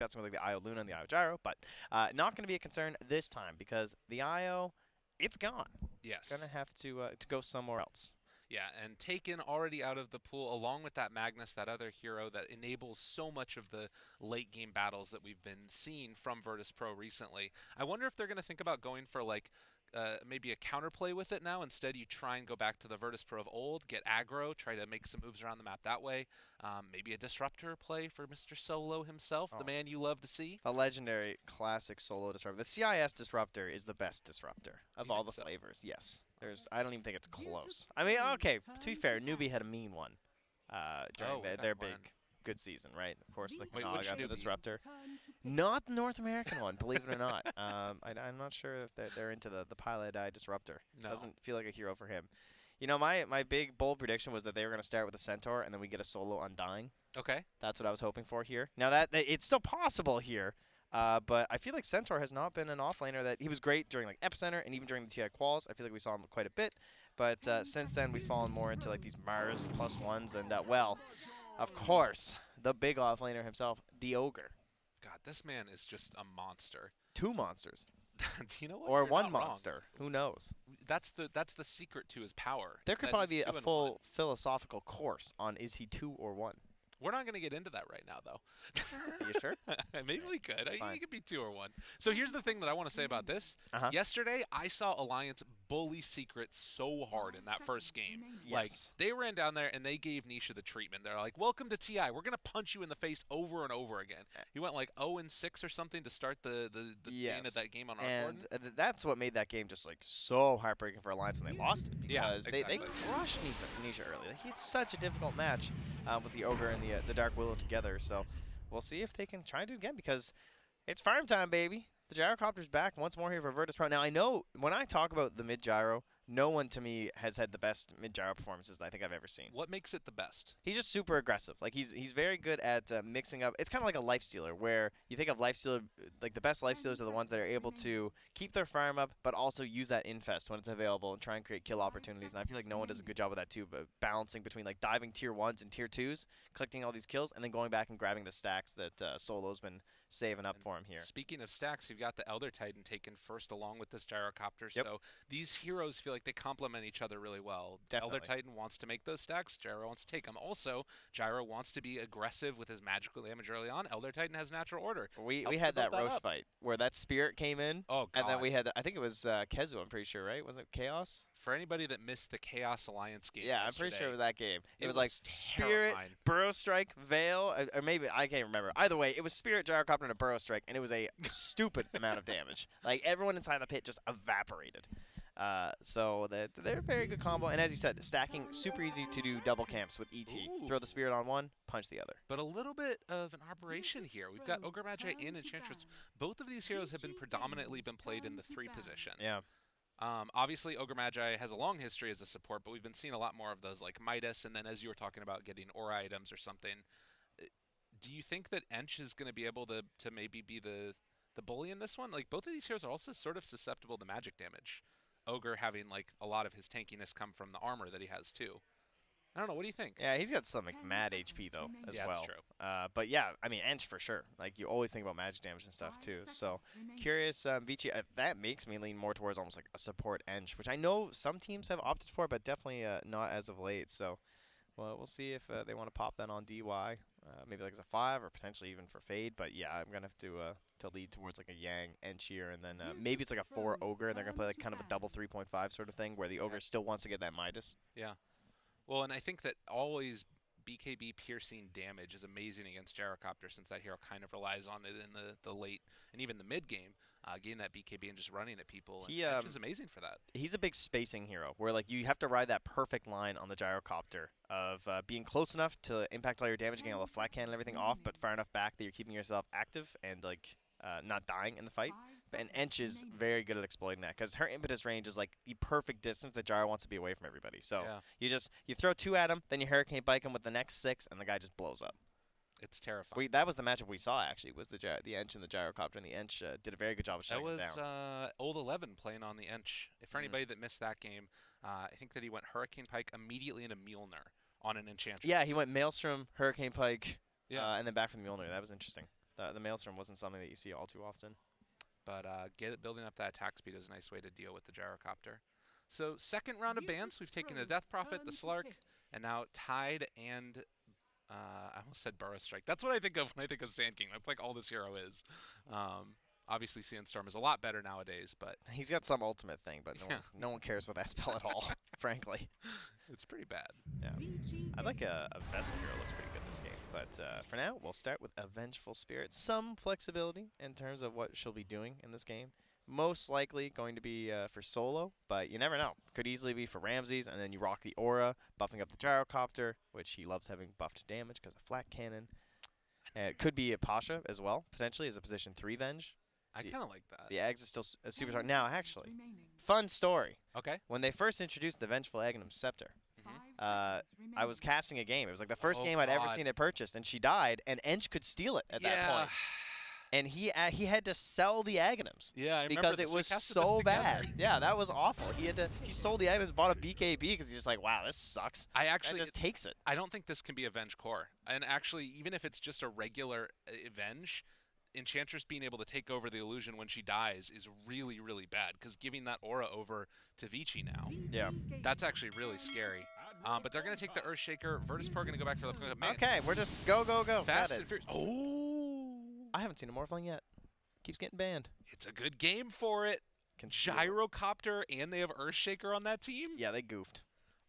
got something like the Io Luna and the Io Gyro, but not going to be a concern this time because the Io, it's gone. Gonna Yes. have to go somewhere else. Yeah, and taken already out of the pool along with that Magnus, that other hero that enables so much of the late game battles that we've been seeing from Virtus Pro recently. I wonder if they're going to think about going for like maybe a counterplay with it now. Instead, you try and go back to the Virtus Pro of old, get aggro, try to make some moves around the map that way. Maybe a disruptor play for Mr. Solo himself, the Oh, man you love to see. the legendary classic solo disruptor. The CIS disruptor is the best disruptor of You all think the so? flavors. Yes, Okay. I don't even think it's close. I mean, okay, to be fair, Newbie had a mean one during Oh, way their back when. big good season, right? Of course, the Wait, Nog which got the newbie? disruptor. Not the North American one, believe it or not. I'm not sure if they're into the Pilot Disruptor. No. Doesn't feel like a hero for him. You know, my big bold prediction was that they were going to start with a Centaur and then we get a solo Undying. Okay. That's what I was hoping for here. Now it's still possible here, but I feel like Centaur has not been an offlaner that he was great during like Epicenter and even during the TI quals. I feel like we saw him quite a bit, but since then we've fallen more into like these Mars plus ones and well, of course the big offlaner himself, the Ogre, God, this man is just a monster. two monsters You know what? or You're one not wrong. monster. Who knows? That's the secret to his power. There Is could that he's probably be a two and one. full philosophical course on is he two or one. We're not going to get into that right now, though. Are you sure? Maybe we could. He Fine. could be two or one. So here's the thing that I want to say about this. Uh-huh. Yesterday, I saw Alliance bully Secret so hard in that first game. Like, Yes. they ran down there and they gave Nisha the treatment. They're like, welcome to TI. We're going to punch you in the face over and over again. He went like 0 and 6 or something to start the Yes. main of that game on our And that's what made that game just like so heartbreaking for Alliance when they lost it Yeah, because they exactly. crushed Nisha early. Like, it's such a difficult match with the Ogre and the Dark Willow together. So we'll see if they can try and do it again because it's farm time, baby. The Gyrocopter's back once more here for Virtus Pro. Now, I know when I talk about the mid gyro, no one to me has had the best mid gyro performances I think I've ever seen. What makes it the best? He's just super aggressive. Like he's very good at mixing up. It's kind of like a life stealer, where you think of life stealer, like the best life stealers are the ones that are able to keep their farm up, but also use that infest when it's available and try and create kill opportunities. And I feel like no one does a good job with that too, but balancing between like diving tier ones and tier twos, collecting all these kills, and then going back and grabbing the stacks that Solo's been saving up And for him here. speaking of stacks, you've got the Elder Titan taken first along with this gyrocopter. Yep, So these heroes feel like they complement each other really well. Elder definitely. Titan wants to make those stacks. Gyro wants to take them. Also, Gyro wants to be aggressive with his magical damage early on. Elder Titan has natural order. We Helps to had that build that Roche up. fight where that spirit came in, Oh and then we God. had I think it was Kezu. I'm pretty sure, right? Was it Chaos? For anybody that missed the Chaos Alliance game Yeah, I'm pretty sure it yesterday, was that game. It it was like was Spirit, terrifying. Burrow Strike, Veil, or maybe I can't remember. Either way, it was Spirit, Gyrocopter, and a Burrow Strike, and it was a stupid amount of damage. Like everyone inside the pit just evaporated. So they're a very good combo, and as you said, stacking super easy to do double camps with ET. Ooh. Throw the Spirit on one, punch the other. But a little bit of an aberration here. We've got Ogre Magi and Enchantress. Both of these heroes have been predominantly been played in the 3 position. Yeah. Obviously, Ogre Magi has a long history as a support, but we've been seeing a lot more of those like Midas, and then as you were talking about getting aura items or something. Do you think that Ench is going to be able to maybe be the bully in this one? Like both of these heroes are also sort of susceptible to magic damage. Ogre having like a lot of his tankiness come from the armor that he has too. I don't know. What do you think? Yeah, he's got some like mad HP though as Yeah, well. that's true. But yeah, I mean Ench for sure. Like you always think about magic damage and stuff too. So curious, Vici. That makes me lean more towards almost like a support Ench, which I know some teams have opted for, but definitely not as of late. So well, we'll see if they want to pop that on DY, maybe like as a 5 or potentially even for Fade. But yeah, I'm gonna have to lead towards like a Yang Ench here, and then maybe it's like a 4 Ogre, and they're gonna play like kind of a double 3.5 sort of thing, where the Ogre still wants to get that Midas. Yeah. Well, and I think that always BKB piercing damage is amazing against Gyrocopter since that hero kind of relies on it in the late and even the mid game, getting that BKB and just running at people. And He Ench is amazing for that. he's a big spacing hero where like you have to ride that perfect line on the gyrocopter of being close enough to impact all your damage, getting all the flat cannon and everything off, but far enough back that you're keeping yourself active and like not dying in the fight. And Ench is very good at exploiting that because her impetus range is like the perfect distance that Gyro wants to be away from everybody. So Yeah. you throw 2 at him, then you Hurricane Bike him with the next 6, and the guy just blows up. It's terrifying. That was the matchup we saw actually was the Ench and the Gyrocopter, and the Ench did a very good job of That shutting him was down. Old 11 playing on the Ench. For anybody that missed that game, I think that he went Hurricane Pike immediately into Mjolnir on an Enchantress. Yeah, he went Maelstrom, Hurricane Pike, Yeah. and then back from the Mjolnir. That was interesting. The Maelstrom wasn't something that you see all too often. But building up that attack speed is a nice way to deal with the Gyrocopter. So second round of bans, we've taken the Death Prophet, the Slark, and now Tide and I almost said Burrow Strike. That's what I think of when I think of Sand King. That's like all this hero is. Obviously, Sandstorm is a lot better nowadays, but He's got some ultimate thing, but no one cares about that spell at all, frankly. it's pretty bad. Yeah. I like a Vessel hero. Looks pretty good this game. But for now, we'll start with a Vengeful Spirit. Some flexibility in terms of what she'll be doing in this game. Most likely going to be for solo, but you never know. Could easily be for Ramses, and then you rock the Aura, buffing up the Gyrocopter, which he loves having buffed damage because of Flat Cannon. And it could be a Pasha as well, potentially, as a position 3 Venge. I kind of like that. The Ags is still a superstar. Now, actually, fun story. Okay. When they first introduced the Vengeful Aghanim Scepter, I was casting a game. It was like the first game I'd ever seen it purchased, and she died, and Ench could steal it at that point. And he had to sell the Aghanims. Yeah, I remember because this. it was so bad. Yeah, that was awful. He sold the Aghanims, bought a BKB because he's just like, wow, this sucks. I actually just takes it. I don't think this can be a Venge core. And actually, even if it's just a regular Venge, Enchantress being able to take over the illusion when she dies is really, really bad, because giving that aura over to Vici now, yeah, that's actually really scary. But they're going to take the Earthshaker. Virtus.pro going to go back for the man. Okay, we're just go. Fast and furious. Oh! I haven't seen a Morphling yet. Keeps getting banned. It's a good game for it. Gyrocopter, and they have Earthshaker on that team? Yeah, they goofed.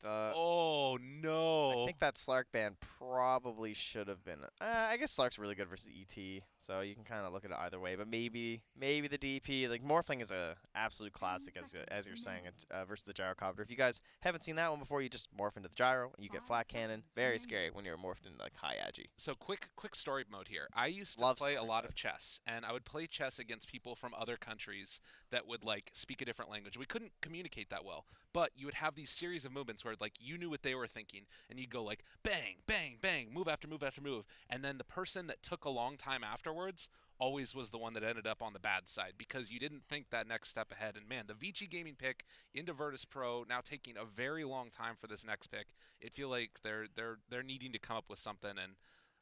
Oh, no. I think that Slark ban probably should have been. I guess Slark's really good versus ET, so you can kind of look at it either way. But maybe the DP, like Morphling is a absolute classic, as you're saying, versus the Gyrocopter. If you guys haven't seen that one before, you just morph into the Gyro, and you get Flat Cannon. Very scary when you're morphed into like high agi. So quick story mode here. I used to play a lot of chess, and I would play chess against people from other countries that would like speak a different language. We couldn't communicate that well, but you would have these series of movements where like you knew what they were thinking, and you'd go like bang, bang, bang, move after move after move, and then the person that took a long time afterwards always was the one that ended up on the bad side because you didn't think that next step ahead. And man, the Vici Gaming pick into Virtus.pro now taking a very long time for this next pick. It feel like they're needing to come up with something, and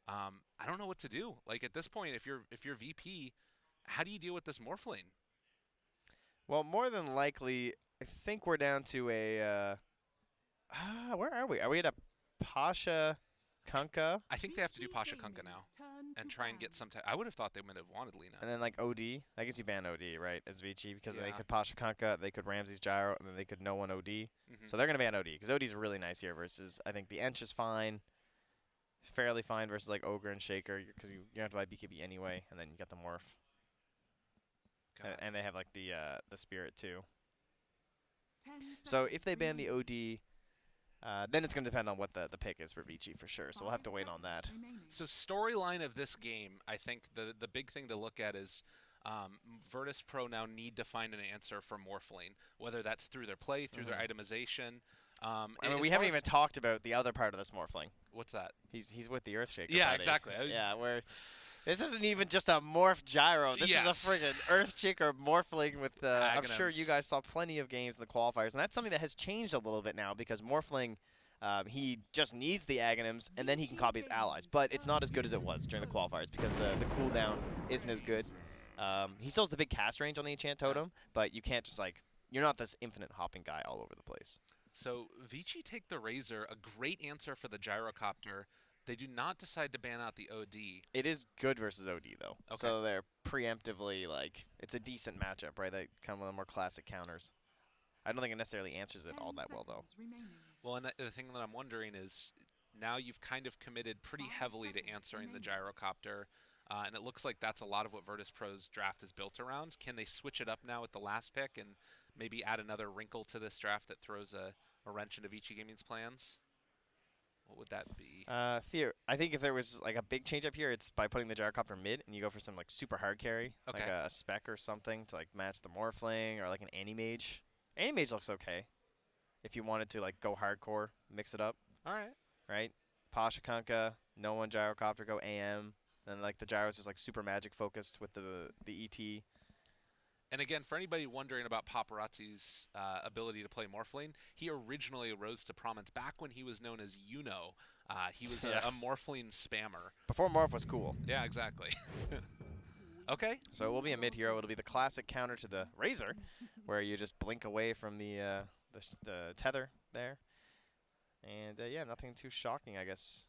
I don't know what to do. Like at this point, if you're VP, how do you deal with this Morphling? Well, more than likely, I think we're down to a. Where are we? Are we at a Pasha Kunkka? I think they have to do Pasha Kunkka now and try and get some I would have thought they would have wanted Lina. And then like OD. I guess you ban OD, right, as Vici, because they could Pasha Kunkka, they could Ramses Gyro, and then they could no one OD. So they're going to ban OD, because OD's really nice here versus, I think the Ench is fine. Fairly fine versus like Ogre and Shaker, because you don't have to buy BKB anyway, and then you get the Morph. And they have like the Spirit too. So if they ban the OD, then it's going to depend on what the pick is for Vici for sure. So we'll have to wait on that. So storyline of this game, I think the big thing to look at is Virtus.pro now need to find an answer for Morphling, whether that's through their play, through their itemization. I mean, we haven't even talked about the other part of this Morphling. What's that? He's with the Earthshaker. Yeah, buddy. exactly. Yeah, where this isn't even just a morph gyro. This is a friggin' Earthshaker Morphling with the. I'm sure you guys saw plenty of games in the qualifiers, and that's something that has changed a little bit now because Morphling, he just needs the Aghanims, and then he can copy his allies. But it's not as good as it was during the qualifiers because the cooldown isn't as good. He still has the big cast range on the Enchant Totem, but you can't just like you're not this infinite hopping guy all over the place. So Vici take the Razor, a great answer for the Gyrocopter. They do not decide to ban out the OD. It is good versus OD though. Okay. So they're preemptively like it's a decent matchup, right? They kind of one of the more classic counters. I don't think it necessarily answers it all that well though. Well, and the thing that I'm wondering is now you've kind of committed pretty heavily to answering the Gyrocopter, and it looks like that's a lot of what Virtus.pro's draft is built around. Can they switch it up now with the last pick and maybe add another wrinkle to this draft that throws a wrench into Vici Gaming's plans? What would that be? I think if there was like a big change up here, it's by putting the Gyrocopter mid and you go for some like super hard carry, like a spec or something to like match the Morphling or like an Animage. Animage looks okay if you wanted to like go hardcore, mix it up. All right. Right? Pasha Kunkka, no one Gyrocopter, go AM. Then like the Gyro's just like super magic focused with the ET. And again, for anybody wondering about Paparazzi's ability to play Morphling, he originally rose to prominence back when he was known as Yuno. He was Yeah. a Morphling spammer. Before Morph was cool. Yeah, exactly. Okay. So it will be a mid-hero. It'll be the classic counter to the Razor, where you just blink away from the tether there. And yeah, nothing too shocking, I guess.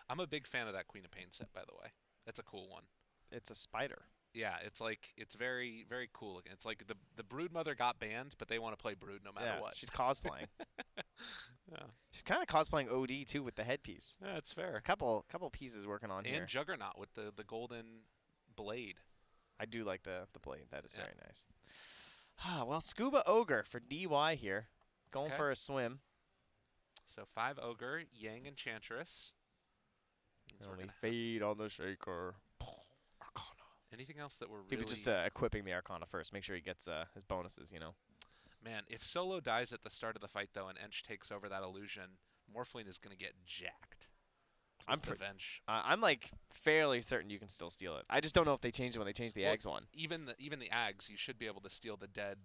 I'm a big fan of that Queen of Pain set, by the way. That's a cool one. It's a spider. Yeah, it's very, very cool looking. It's like the Broodmother got banned, but they want to play Brood no matter Yeah, what. she's cosplaying. Yeah. She's kind of cosplaying OD too with the headpiece. Yeah, that's fair. A couple pieces working on here. And Juggernaut with the golden blade. I do like the blade. That is Yeah. very nice. Ah, well, Scuba Ogre for DY here, going Okay. for a swim. So 5 Ogre, Yang Enchantress. Means we're Only gonna have fade on the shaker. Arcana. anything else that we're He really... was just equipping the Arcana first. Make sure he gets his bonuses, you know. Man, if Solo dies at the start of the fight, though, and Ench takes over that illusion, Morphling is going to get jacked. I'm with the Venge. I'm like fairly certain you can still steal it. I just don't know if they changed it when they changed the Well, eggs one. Even the Ags, you should be able to steal the dead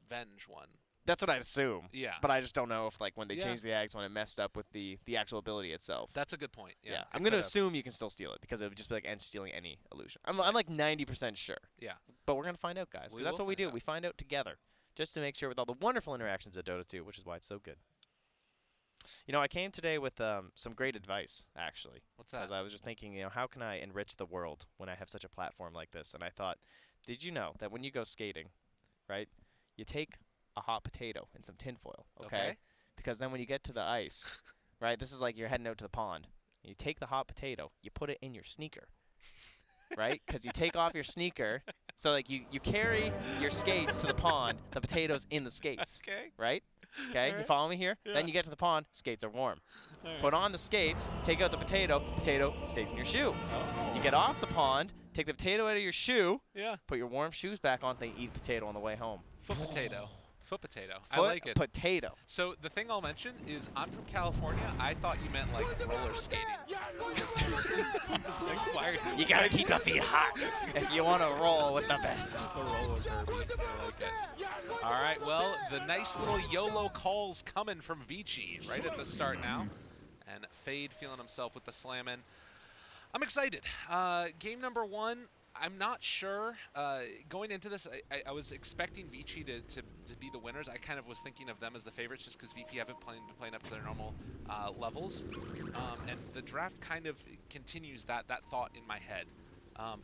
Venge one. That's what I'd assume. Yeah. But I just don't know if like when they Yeah. changed the eggs one, it messed up with the actual ability itself. That's a good point. Yeah. I'm gonna assume you can still steal it because it would just be like Ench stealing any illusion. I'm like 90% sure. Yeah. But we're gonna find out, guys. 'Cause We that's will what we find do. out. We find out together, just to make sure with all the wonderful interactions at Dota 2, which is why it's so good. You know, I came today with some great advice, actually. What's that? As I was just thinking, you know, how can I enrich the world when I have such a platform like this? And I thought, did you know that when you go skating, right, you take a hot potato and some tinfoil, okay? Because then when you get to the ice, right, this is like you're heading out to the pond. You take the hot potato, you put it in your sneaker, right? Because you take off your sneaker, so like you carry your skates to the pond, the potato's in the skates, Okay. right? Okay, you Alright. follow me here? Yeah. Then you get to the pond, skates are warm. Alright. Put on the skates, take out the potato stays in your shoe. Oh. You get off the pond, take the potato out of your shoe, Yeah. put your warm shoes back on, then you eat the potato on the way home. Foot potato. Foot potato. I Foot like it. potato. So the thing I'll mention is I'm from California. I thought you meant like roller skating. I was like, why are You gotta keep the feet hot if you want to roll with the best. the roller derby? I like it. All right, well, the nice little YOLO calls coming from Vici right at the start now. And Fade feeling himself with the slam in. I'm excited. Game number 1, I'm not sure. Going into this, I was expecting Vici to be the winners. I kind of was thinking of them as the favorites just because VP haven't been playing up to their normal levels. And the draft kind of continues that thought in my head.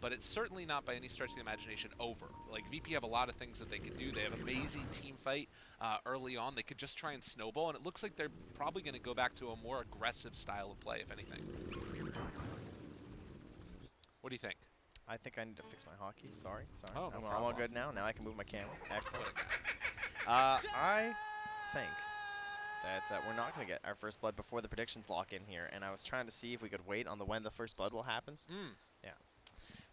But it's certainly not by any stretch of the imagination over. Like, VP have a lot of things that they could do. They have amazing team fight early on. They could just try and snowball, and it looks like they're probably going to go back to a more aggressive style of play, if anything. What do you think? I think I need to fix my hockey. Sorry. Oh, no I'm all problem. good now. Now I can move my camera. Excellent. What a guy. I think that we're not going to get our first blood before the predictions lock in here, and I was trying to see if we could wait on when the first blood will happen.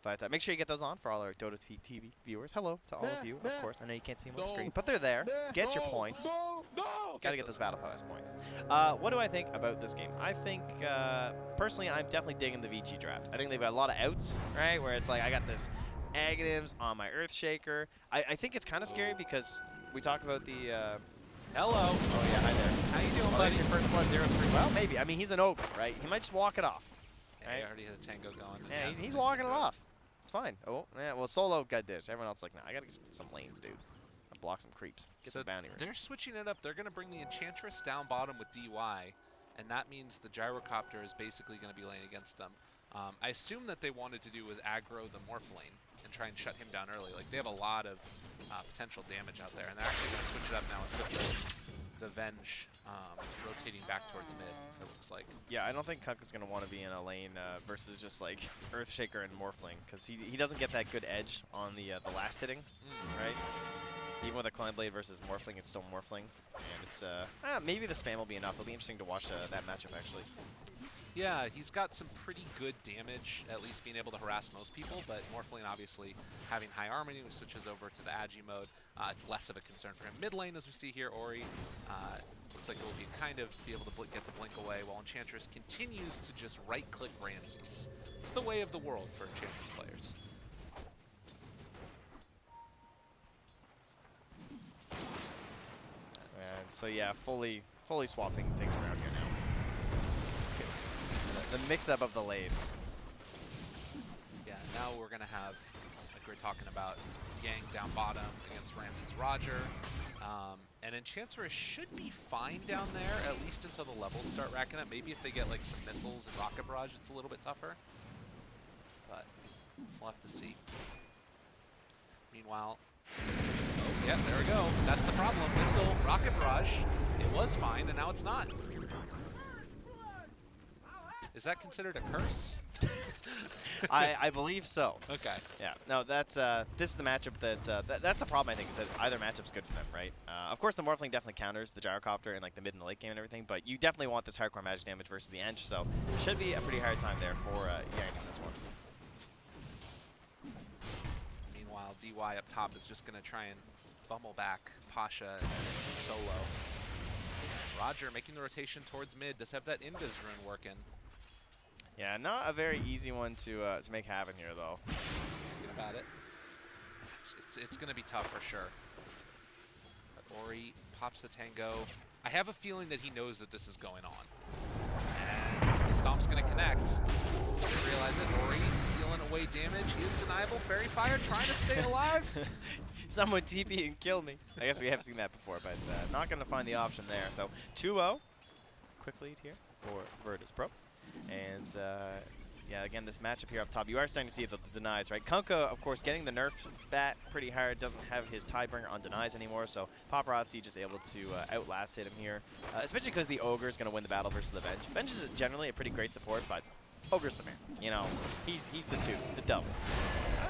But make sure you get those on for all our Dota TV viewers. Hello to all of you, of course. I know you can't see them on the screen, but they're there. Get your points. Got to get those battle pass points. What do I think about this game? I think, personally, I'm definitely digging the Vici draft. I think they've got a lot of outs, right? Where it's like, I got this Aghanims on my Earthshaker. I think it's kind of scary because we talk about the... Hello. Oh, yeah, hi there. How you doing, Oh, buddy? that's your first blood 0-3. Well, maybe. I mean, he's an ogre, right? He might just walk it off. Yeah, he already had a tango going. Yeah, he's walking it off. It's fine. Oh, yeah, well, Solo got this. Everyone else like, nah, I got to get some lanes, dude. Block some creeps. Get some bounty runes. They're switching it up. They're going to bring the Enchantress down bottom with DY, and that means the Gyrocopter is basically going to be laying against them. I assume that they wanted to do was aggro the Morphlane and try and shut him down early. Like, they have a lot of potential damage out there, and they're actually going to switch it up now and put the Venge rotating back towards mid, it looks like. Yeah, I don't think Kunk is going to want to be in a lane versus just like Earthshaker and Morphling, because he doesn't get that good edge on the last hitting, right? Even with a Climb Blade versus Morphling, it's still Morphling. And it's, maybe the spam will be enough. It'll be interesting to watch that matchup, actually. Yeah, he's got some pretty good damage, at least being able to harass most people, but Morphling obviously having high armor, which switches over to the Agi mode, it's less of a concern for him. Mid lane, as we see here, Ori looks like it will be be able to get the blink away, while Enchantress continues to just right-click Ramses. It's the way of the world for Enchantress players. So yeah, fully swapping things around here now. The mix-up of the lanes. Yeah, now we're going to have, like we were talking about, Yang down bottom against Ramses Roger. And Enchantress should be fine down there, at least until the levels start racking up. Maybe if they get like some missiles and rocket barrage, it's a little bit tougher. But we'll have to see. Meanwhile, oh yeah, there we go. That's the problem. Missile, rocket barrage. It was fine, and now it's not. Is that considered a curse? I believe so. Okay. Yeah. No, that's this is the matchup that's the problem I think is that either matchup's good for them, right? Of course, the Morphling definitely counters the Gyrocopter in like the mid and the late game and everything, but you definitely want this hardcore magic damage versus the Ench, so should be a pretty hard time there for Yang in this one. Meanwhile, DY up top is just going to try and bummel back Pasha and Solo. Roger making the rotation towards mid. Does have that Invis rune working. Yeah, not a very easy one to make happen here, though. Just thinking about it. It's going to be tough for sure. But Ori pops the Tango. I have a feeling that he knows that this is going on. And the Stomp's going to connect. They realize it. Ori stealing away damage. He is deniable. Fairy Fire trying to stay alive. Someone TP and kill me. I guess we have seen that before, but not going to find the option there. So 2-0. Quick lead here for Virtus Pro. And yeah, again, this matchup here up top, you are starting to see the denies, right? Kunkka, of course, getting the nerf bat pretty hard, doesn't have his Tidebringer on denies anymore, so Paparazzi just able to outlast him here, especially because the Ogre is going to win the battle versus the Venge. Venge is generally a pretty great support, but Ogre's the man. You know, he's the the double.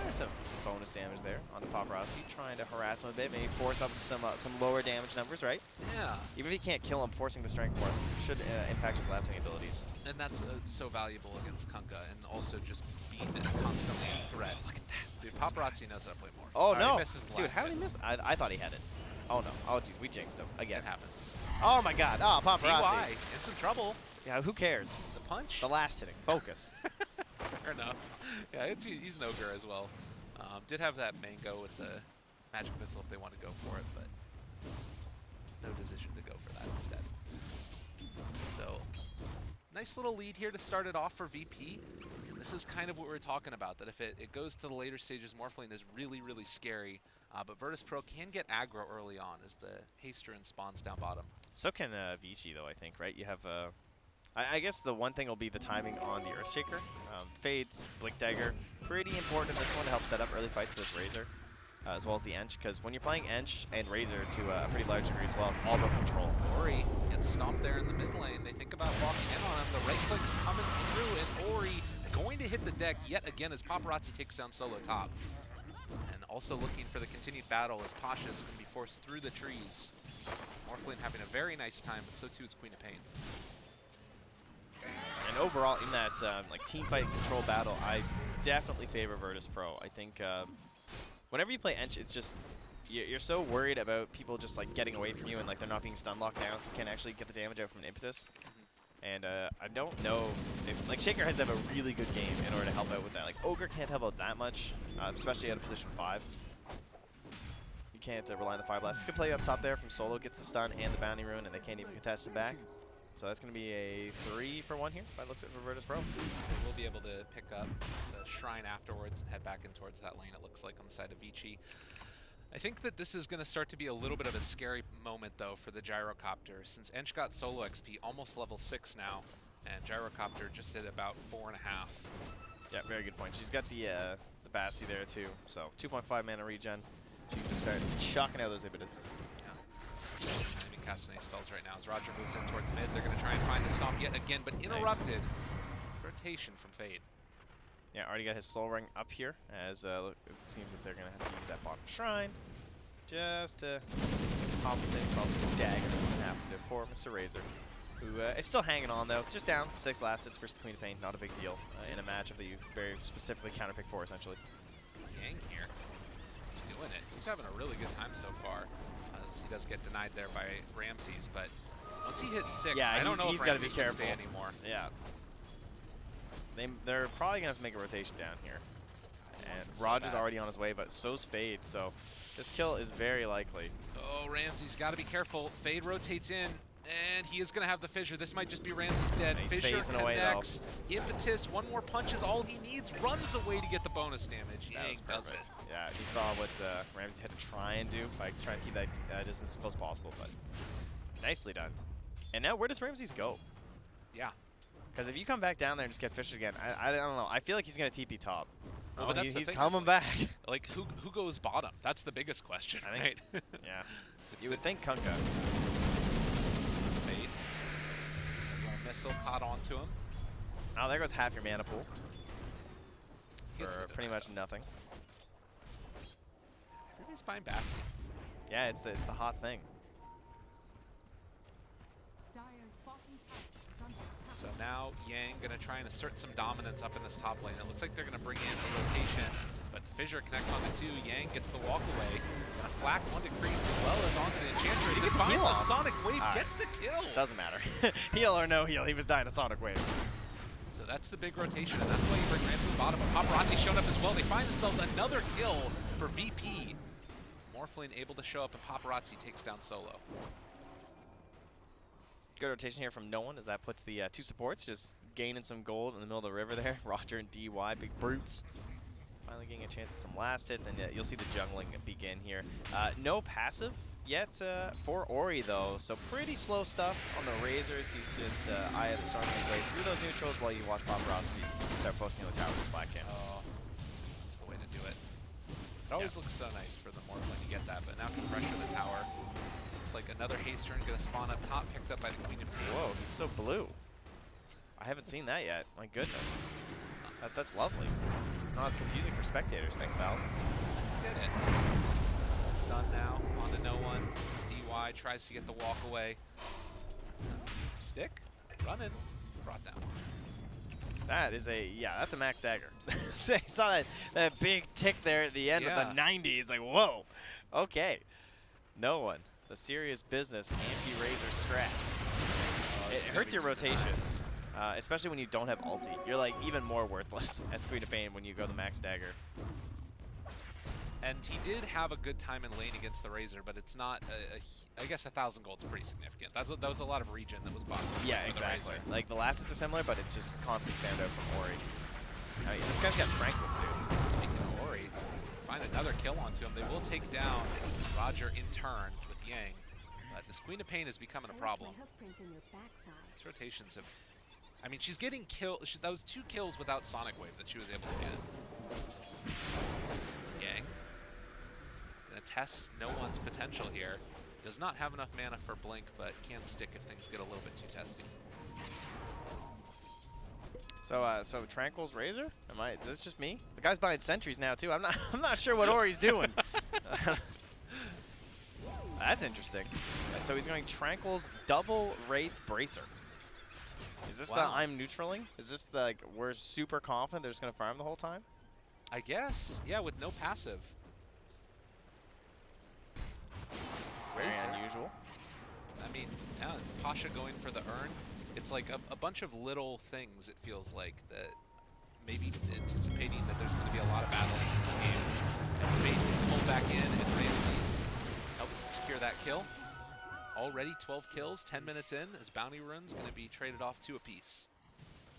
There's some bonus damage there on the Paparazzi, trying to harass him a bit, maybe force up some lower damage numbers, right? Yeah. Even if he can't kill him, forcing the strength more should impact his lasting abilities. And that's so valuable against Kunkka, and also just being constantly in threat. Look at that. Dude, Paparazzi knows how to play more. Oh, no. He misses the Dude, last how did hit. he miss? I thought he had it. Oh, no. Oh, jeez, we jinxed him again. It happens. Oh, my God. Oh, Paparazzi. DY in some trouble. Yeah, who cares? The punch? The last hitting. Focus. Fair enough. Yeah, he's an Ogre as well. Did have that Mango with the Magic Missile if they want to go for it, but no decision to go for that instead. So, nice little lead here to start it off for VP. This is kind of what we were talking about, that if it goes to the later stages, Morphling is really, really scary. But Virtus Pro can get aggro early on as the Hasterin spawns down bottom. So can Vici, though, I think, right? You have... I guess the one thing will be the timing on the Earthshaker. Fades, Blink Dagger, pretty important in this one to help set up early fights with Razor, as well as the Ench, because when you're playing Ench and Razor to a pretty large degree as well, it's all about control. Ori gets stomped there in the mid lane. They think about walking in on him. The right click's coming through, and Ori going to hit the deck yet again as Paparazzi takes down Solo top. And also looking for the continued battle as Pasha is going to be forced through the trees. Morphling having a very nice time, but so too is Queen of Pain. And overall, in that like team fight control battle, I definitely favor Virtus Pro. I think whenever you play Ench, it's just you're so worried about people just like getting away from you and like they're not being stun locked down, so you can't actually get the damage out from an impetus. And I don't know if like Shaker has to have a really good game in order to help out with that. Like Ogre can't help out that much, especially out of position 5. You can't rely on the Fire Blast. This could play up top there from Solo, gets the stun and the Bounty Rune, and they can't even contest him back. So that's going to be a 3-for-1 here, if I looks at for Virtus Pro. They will be able to pick up the Shrine afterwards and head back in towards that lane, it looks like, on the side of Vici. I think that this is going to start to be a little bit of a scary moment, though, for the Gyrocopter, since Ench got solo XP, almost level 6 now, and Gyrocopter just did about 4.5. Yeah, very good point. She's got the Bassi there, too, so 2.5 mana regen. She can just start chucking out those impetuses. Enemy casting any spells right now as Roger moves in towards mid. They're going to try and find the stomp yet again, but interrupted. Nice. Rotation from Fade. Yeah, already got his Soul Ring up here, as look, it seems that they're going to have to use that bottom shrine just to compensate for all this dagger that's going to happen to poor Mr. Razor, who is still hanging on, though. Just down 6 last hits versus the Queen of Pain. Not a big deal in a matchup that you very specifically counterpick for, essentially. Yang here. He's doing it. He's having a really good time so far. He does get denied there by Ramses, but once he hits 6, yeah, I don't know if Ramses can stay anymore. Yeah. They're probably going to have to make a rotation down here. Wants And it so Raj is bad. already on his way, but so's Fade, so this kill is very likely. Oh, Ramsey's got to be careful. Fade rotates in, and he is going to have the fissure. This might just be Ramsey's dead. And he's Fissure phasing away, though. connects. Impetus, one more punch is all he needs. Runs away to get the bonus damage. That was Yang does perfect. it. Yeah, you saw what Ramsey had to try and do by trying to keep that distance as close as possible, but nicely done. And now where does Ramsey's go? Yeah. Because if you come back down there and just get fished again, I don't know. I feel like he's going to TP top. Well, Oh, but that's the he's thing, coming is, back. Like, who goes bottom? That's the biggest question, I right? think- Yeah. You would think Kunkka. Fade. Little missile caught onto him. Oh, there goes half your mana pool. Gets For the pretty deny, much though. nothing. Everybody's buying Bassi. Yeah, it's the hot thing. So now Yang going to try and assert some dominance up in this top lane. It looks like they're going to bring in a rotation, but Fissure connects onto two. Yang gets the walk away. Gonna flak one to Creeps as well as onto the Enchantress. Did he And get the heal finds the off? Sonic Wave, Alright. gets the kill. Doesn't matter. Heal or no heal, he was dying a Sonic Wave. So that's the big rotation, and that's why you bring Ramses bottom. But Paparazzi showed up as well. They find themselves another kill for VP. Morphling able to show up, and Paparazzi takes down Solo. Good rotation here from no one as that puts the two supports just gaining some gold in the middle of the river there. Roger and DY, big brutes. Finally getting a chance at some last hits, and you'll see the jungling begin here. No passive yet for Ori, though, so pretty slow stuff on the Razors. He's just eye of the storm his way through those neutrals while you watch Paparazzi start focusing on the tower with his flat cam. Oh, that's the way to do it. It always looks so nice for the Morph when you get that, but now can pressure the tower. Looks like another haste turn going to spawn up top, picked up by the Queen of Pain. Whoa, he's so blue. I haven't seen that yet. My goodness. That's lovely. It's not as confusing for spectators. Thanks, Val. Did it. Stun now, on to no one. It's DY, tries to get the walk away. Stick, running, brought down. That is that's a max dagger. You saw that big tick there at the end of the 90. It's like, whoa, okay. No one. The serious business anti-razor strats. It hurts your rotations, especially when you don't have ulti. You're like even more worthless as Queen of Pain when you go the max dagger. And he did have a good time in lane against the Razor, but it's not, I guess 1,000 gold's pretty significant. That was a lot of regen that was bought. Yeah, for the exactly. Razor. Like the last hits are similar, but it's just constant spam out from Ori. I mean, this guy's got Tranquils, dude. Speaking of Ori, find another kill onto him. They will take down Roger in turn with Yang. But this Queen of Pain is becoming a problem. These rotations have... I mean, she's getting killed. That was 2 kills without Sonic Wave that she was able to get. Yang. Gonna test no one's potential here. Does not have enough mana for Blink, but can stick if things get a little bit too testy. So Tranquil's Razor? Is this just me? The guy's buying sentries now too. I'm not sure what Ori's doing. That's interesting. So he's going Tranquil's double Wraith Bracer. Is this the I'm neutraling? Is this the, like, we're super confident they're just going to farm the whole time? I guess. Yeah, with no passive. Very Razor. unusual. I mean, yeah, Pasha going for the urn. It's like a bunch of little things, it feels like, that maybe anticipating that there's going to be a lot of battling in this game. As Fade gets pulled back in, and Ramses helps secure that kill. Already 12 kills, 10 minutes in, as Bounty Rune's going to be traded off 2 apiece.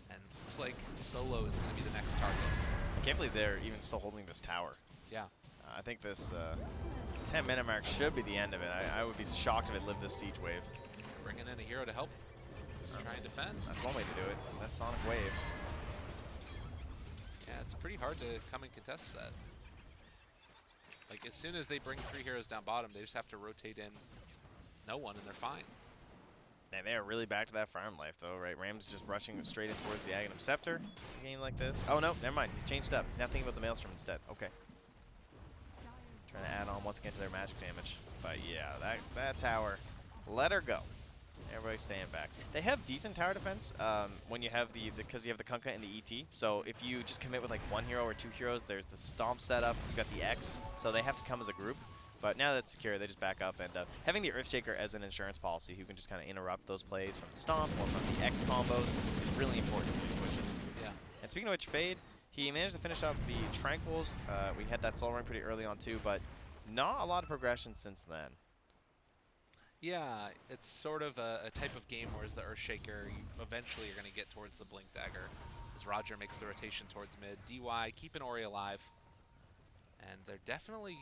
And looks like Solo is going to be the next target. I can't believe they're even still holding this tower. Yeah. I think this 10-minute mark should be the end of it. I would be shocked if it lived this siege wave. Bringing in a hero to help try and defend. That's one way to do it. That's Sonic Wave. Yeah, it's pretty hard to come and contest that. Like, as soon as they bring 3 heroes down bottom, they just have to rotate in no one, and they're fine. Man, they are really back to that farm life, though, right? Rams just rushing straight in towards the Aghanim Scepter. A game like this. Oh, no, never mind. He's changed up. He's now thinking about the Maelstrom instead. Okay. Trying to add on once again to their magic damage. But, yeah, that tower, let her go. Everybody's staying back. They have decent tower defense when you have because you have the Kunkka and the ET. So if you just commit with like 1 hero or 2 heroes, there's the Stomp setup. You've got the X. So they have to come as a group. But now that's secure, they just back up. And having the Earthshaker as an insurance policy who can just kind of interrupt those plays from the Stomp or from the X combos is really important for these pushes. Yeah. And speaking of which, Fade, He managed to finish up the Tranquils. We had that soul ring pretty early on too, but not a lot of progression since then. Yeah, it's sort of a type of game where as the Earthshaker, you eventually you're going to get towards the Blink Dagger. As Roger makes the rotation towards mid. DY keeping Ori alive. And they're definitely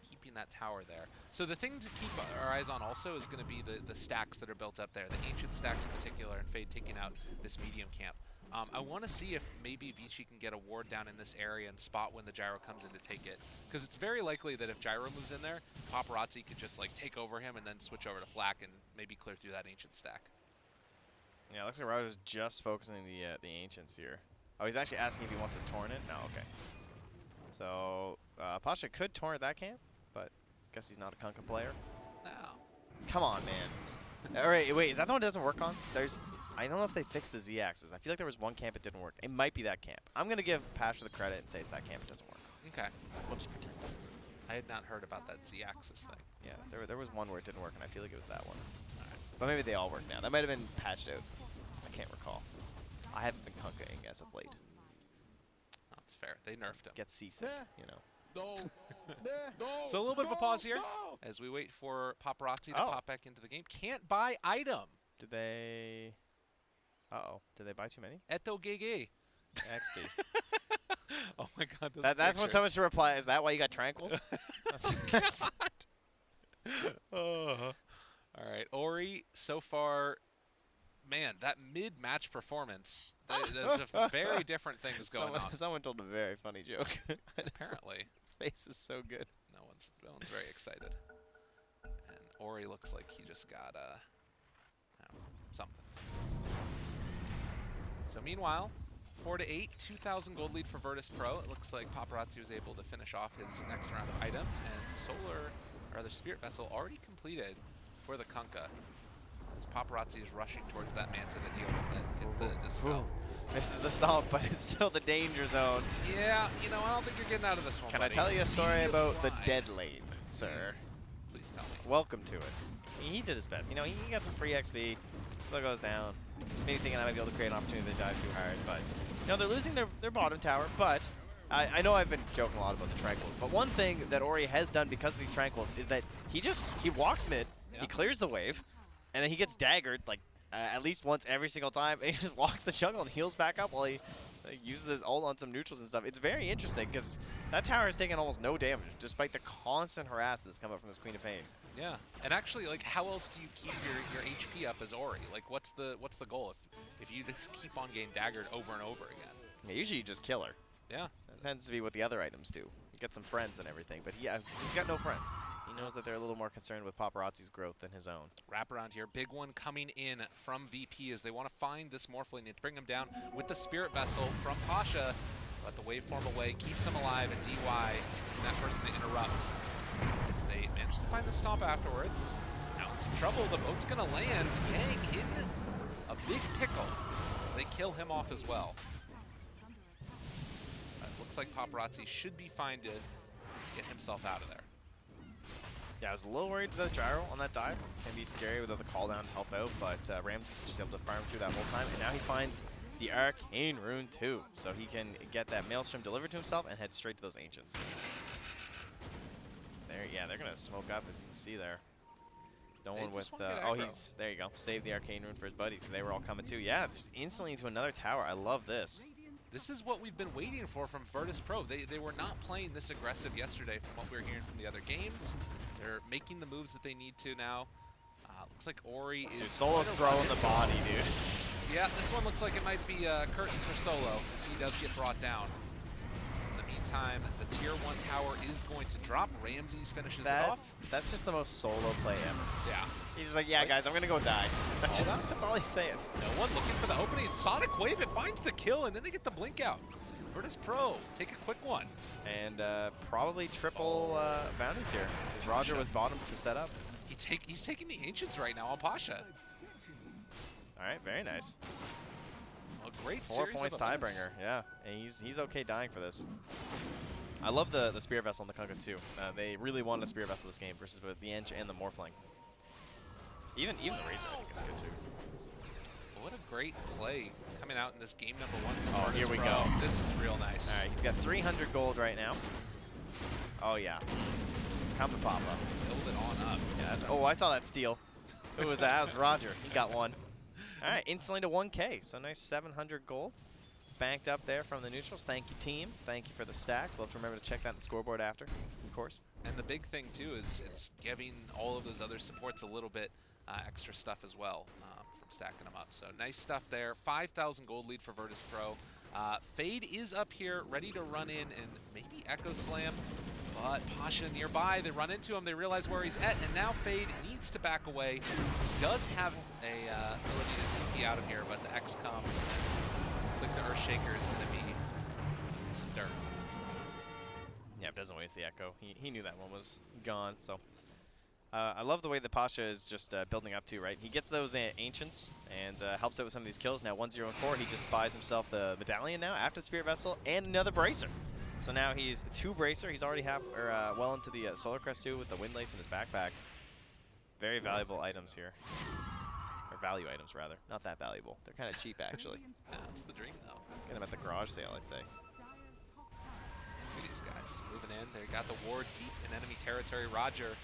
keeping that tower there. So the thing to keep our eyes on also is going to be the stacks that are built up there. The ancient stacks in particular, and Fade taking out this medium camp. I want to see if maybe Vici can get a ward down in this area and spot when the Gyro comes in to take it. Because it's very likely that if Gyro moves in there, Paparazzi could just like take over him and then switch over to Flak and maybe clear through that ancient stack. Yeah, looks like Roger's just focusing the Ancients here. Oh, he's actually asking if he wants to torrent it? No, okay. So, Pasha could torrent that camp, but guess he's not a Kunkka player. No. Come on, man. Alright, wait, is that the one it doesn't work on? I don't know if they fixed the Z-axis. I feel like there was one camp it didn't work. It might be that camp. I'm going to give Pasha the credit and say it's that camp it doesn't work. Okay. We'll just pretend it is. I had not heard about that Z-axis thing. Yeah, there was one where it didn't work, and I feel like it was that one. All right. But maybe they all work now. That might have been patched out. I can't recall. I haven't been Kunkka-ing as of late. That's fair. They nerfed him. Get seasick, you know. So a little bit of a pause here as we wait for Paparazzi to pop back into the game. Can't buy item. Did they... Uh-oh. Did they buy too many? Eto Gege. XD. Oh my god, that's when someone should reply, is that why you got Tranquils? All right, Ori, so far, man, that mid-match performance, there's a very different things going on. Someone told a very funny joke. Apparently. His face is so good. No one's very excited. And Ori looks like he just got, something. So meanwhile, 4-8, 2,000 gold lead for Virtus Pro. It looks like Paparazzi was able to finish off his next round of items, and Spirit Vessel already completed for the Kunkka. As Paparazzi is rushing towards that Manta to deal with it, get the Dispel. This is the stomp, but it's still the danger zone. Yeah, you know, I don't think you're getting out of this one, Can buddy. I tell you a story about the dead lane, sir? Please tell me. Welcome to it. He did his best. You know, he got some free XP. Still goes down. Maybe thinking I might be able to create an opportunity to dive too hard, but you know, they're losing their bottom tower, but I know I've been joking a lot about the Tranquils, but one thing that Ori has done because of these Tranquils is that he walks mid, he clears the wave, and then he gets daggered like at least once every single time, and he just walks the jungle and heals back up while he uses his ult on some neutrals and stuff. It's very interesting because that tower has taken almost no damage despite the constant harass that's come up from this Queen of Pain. Yeah, and actually, like, how else do you keep your HP up as Ori? Like, what's the goal if you just keep on getting daggered over and over again? Yeah, usually you just kill her. Yeah. That tends to be what the other items do. You get some friends and everything, but he's got no friends. He knows that they're a little more concerned with Paparazzi's growth than his own. Wrap around here. Big one coming in from VP as they want to find this Morphling and bring him down with the Spirit Vessel from Pasha. Let the waveform away, keeps him alive, and DY and that person to interrupt. As they manage to find the stomp afterwards. Now in some trouble, the boat's going to land. Yang in a big pickle. As they kill him off as well. Looks like Paparazzi should be fine to get himself out of there. Yeah, I was a little worried the gyro on that dive. Can be scary without the call down to help out, but Rams is just able to farm through that whole time, and now he finds the Arcane Rune too, so he can get that Maelstrom delivered to himself and head straight to those Ancients. They're gonna smoke up, as you can see there. No one with there you go. Save the Arcane Rune for his buddies. So they were all coming too. Yeah, just instantly into another tower. I love this. This is what we've been waiting for from Virtus Pro. They were not playing this aggressive yesterday from what we were hearing from the other games. They're making the moves that they need to now. Looks like Ori is... Dude, Solo's throwing the body, dude. Yeah, this one looks like it might be curtains for Solo, as he does get brought down. In the meantime, the Tier 1 tower is going to drop. Ramses finishes it off. That's just the most Solo play ever. Yeah. He's just like, yeah, guys, I'm going to go die. That's all he's saying. No one looking for the opening. Sonic Wave, it finds the kill, and then they get the blink out. Virtus Pro, take a quick one. And probably triple bounties here, because Roger was bottoms to set up. He's taking the Ancients right now on Pasha. All right, very nice. A great 4 series points of events. Tidebringer, yeah. And he's okay dying for this. I love the Spear Vessel and the Kunkka too. They really wanted a Spear Vessel this game versus both the Ench and the Morphling. Even the Razor, I think it's good too. But what a great play coming out in this game number 1. Oh, here we Pro. go. This is real nice. All right, he's got 300 gold right now. Oh, yeah. Come Papa. Build it on up. Yeah, oh, I saw that steal. Who was that? That was Roger. He got one. All right, instantly to 1K. So nice 700 gold. Banked up there from the neutrals. Thank you, team. Thank you for the stacks. We'll have to remember to check that in the scoreboard after, of course. And the big thing, too, is it's giving all of those other supports a little bit extra stuff as well from stacking them up. So nice stuff there. 5,000 gold lead for Virtus Pro. Fade is up here, ready to run in and maybe Echo Slam. But Pasha nearby, they run into him, they realize where he's at, and now Fade needs to back away. He does have a ability to TP out of here, but the X comes, and looks like the Earthshaker is going to be in some dirt. Yeah, doesn't waste the Echo. He knew that one was gone, so. I love the way the Pasha is just building up to, right? He gets those Ancients and helps out with some of these kills. Now 1-0-4, he just buys himself the Medallion now after the Spirit Vessel and another Bracer. So now he's 2 Bracer. He's already well into the Solar Crest too with the Windlace in his backpack. Very valuable items here. Or value items, rather. Not that valuable. They're kind of cheap, actually. That's the dream, though. Get them at the garage sale, I'd say. Look at these guys moving in. They got the ward deep in enemy territory. Roger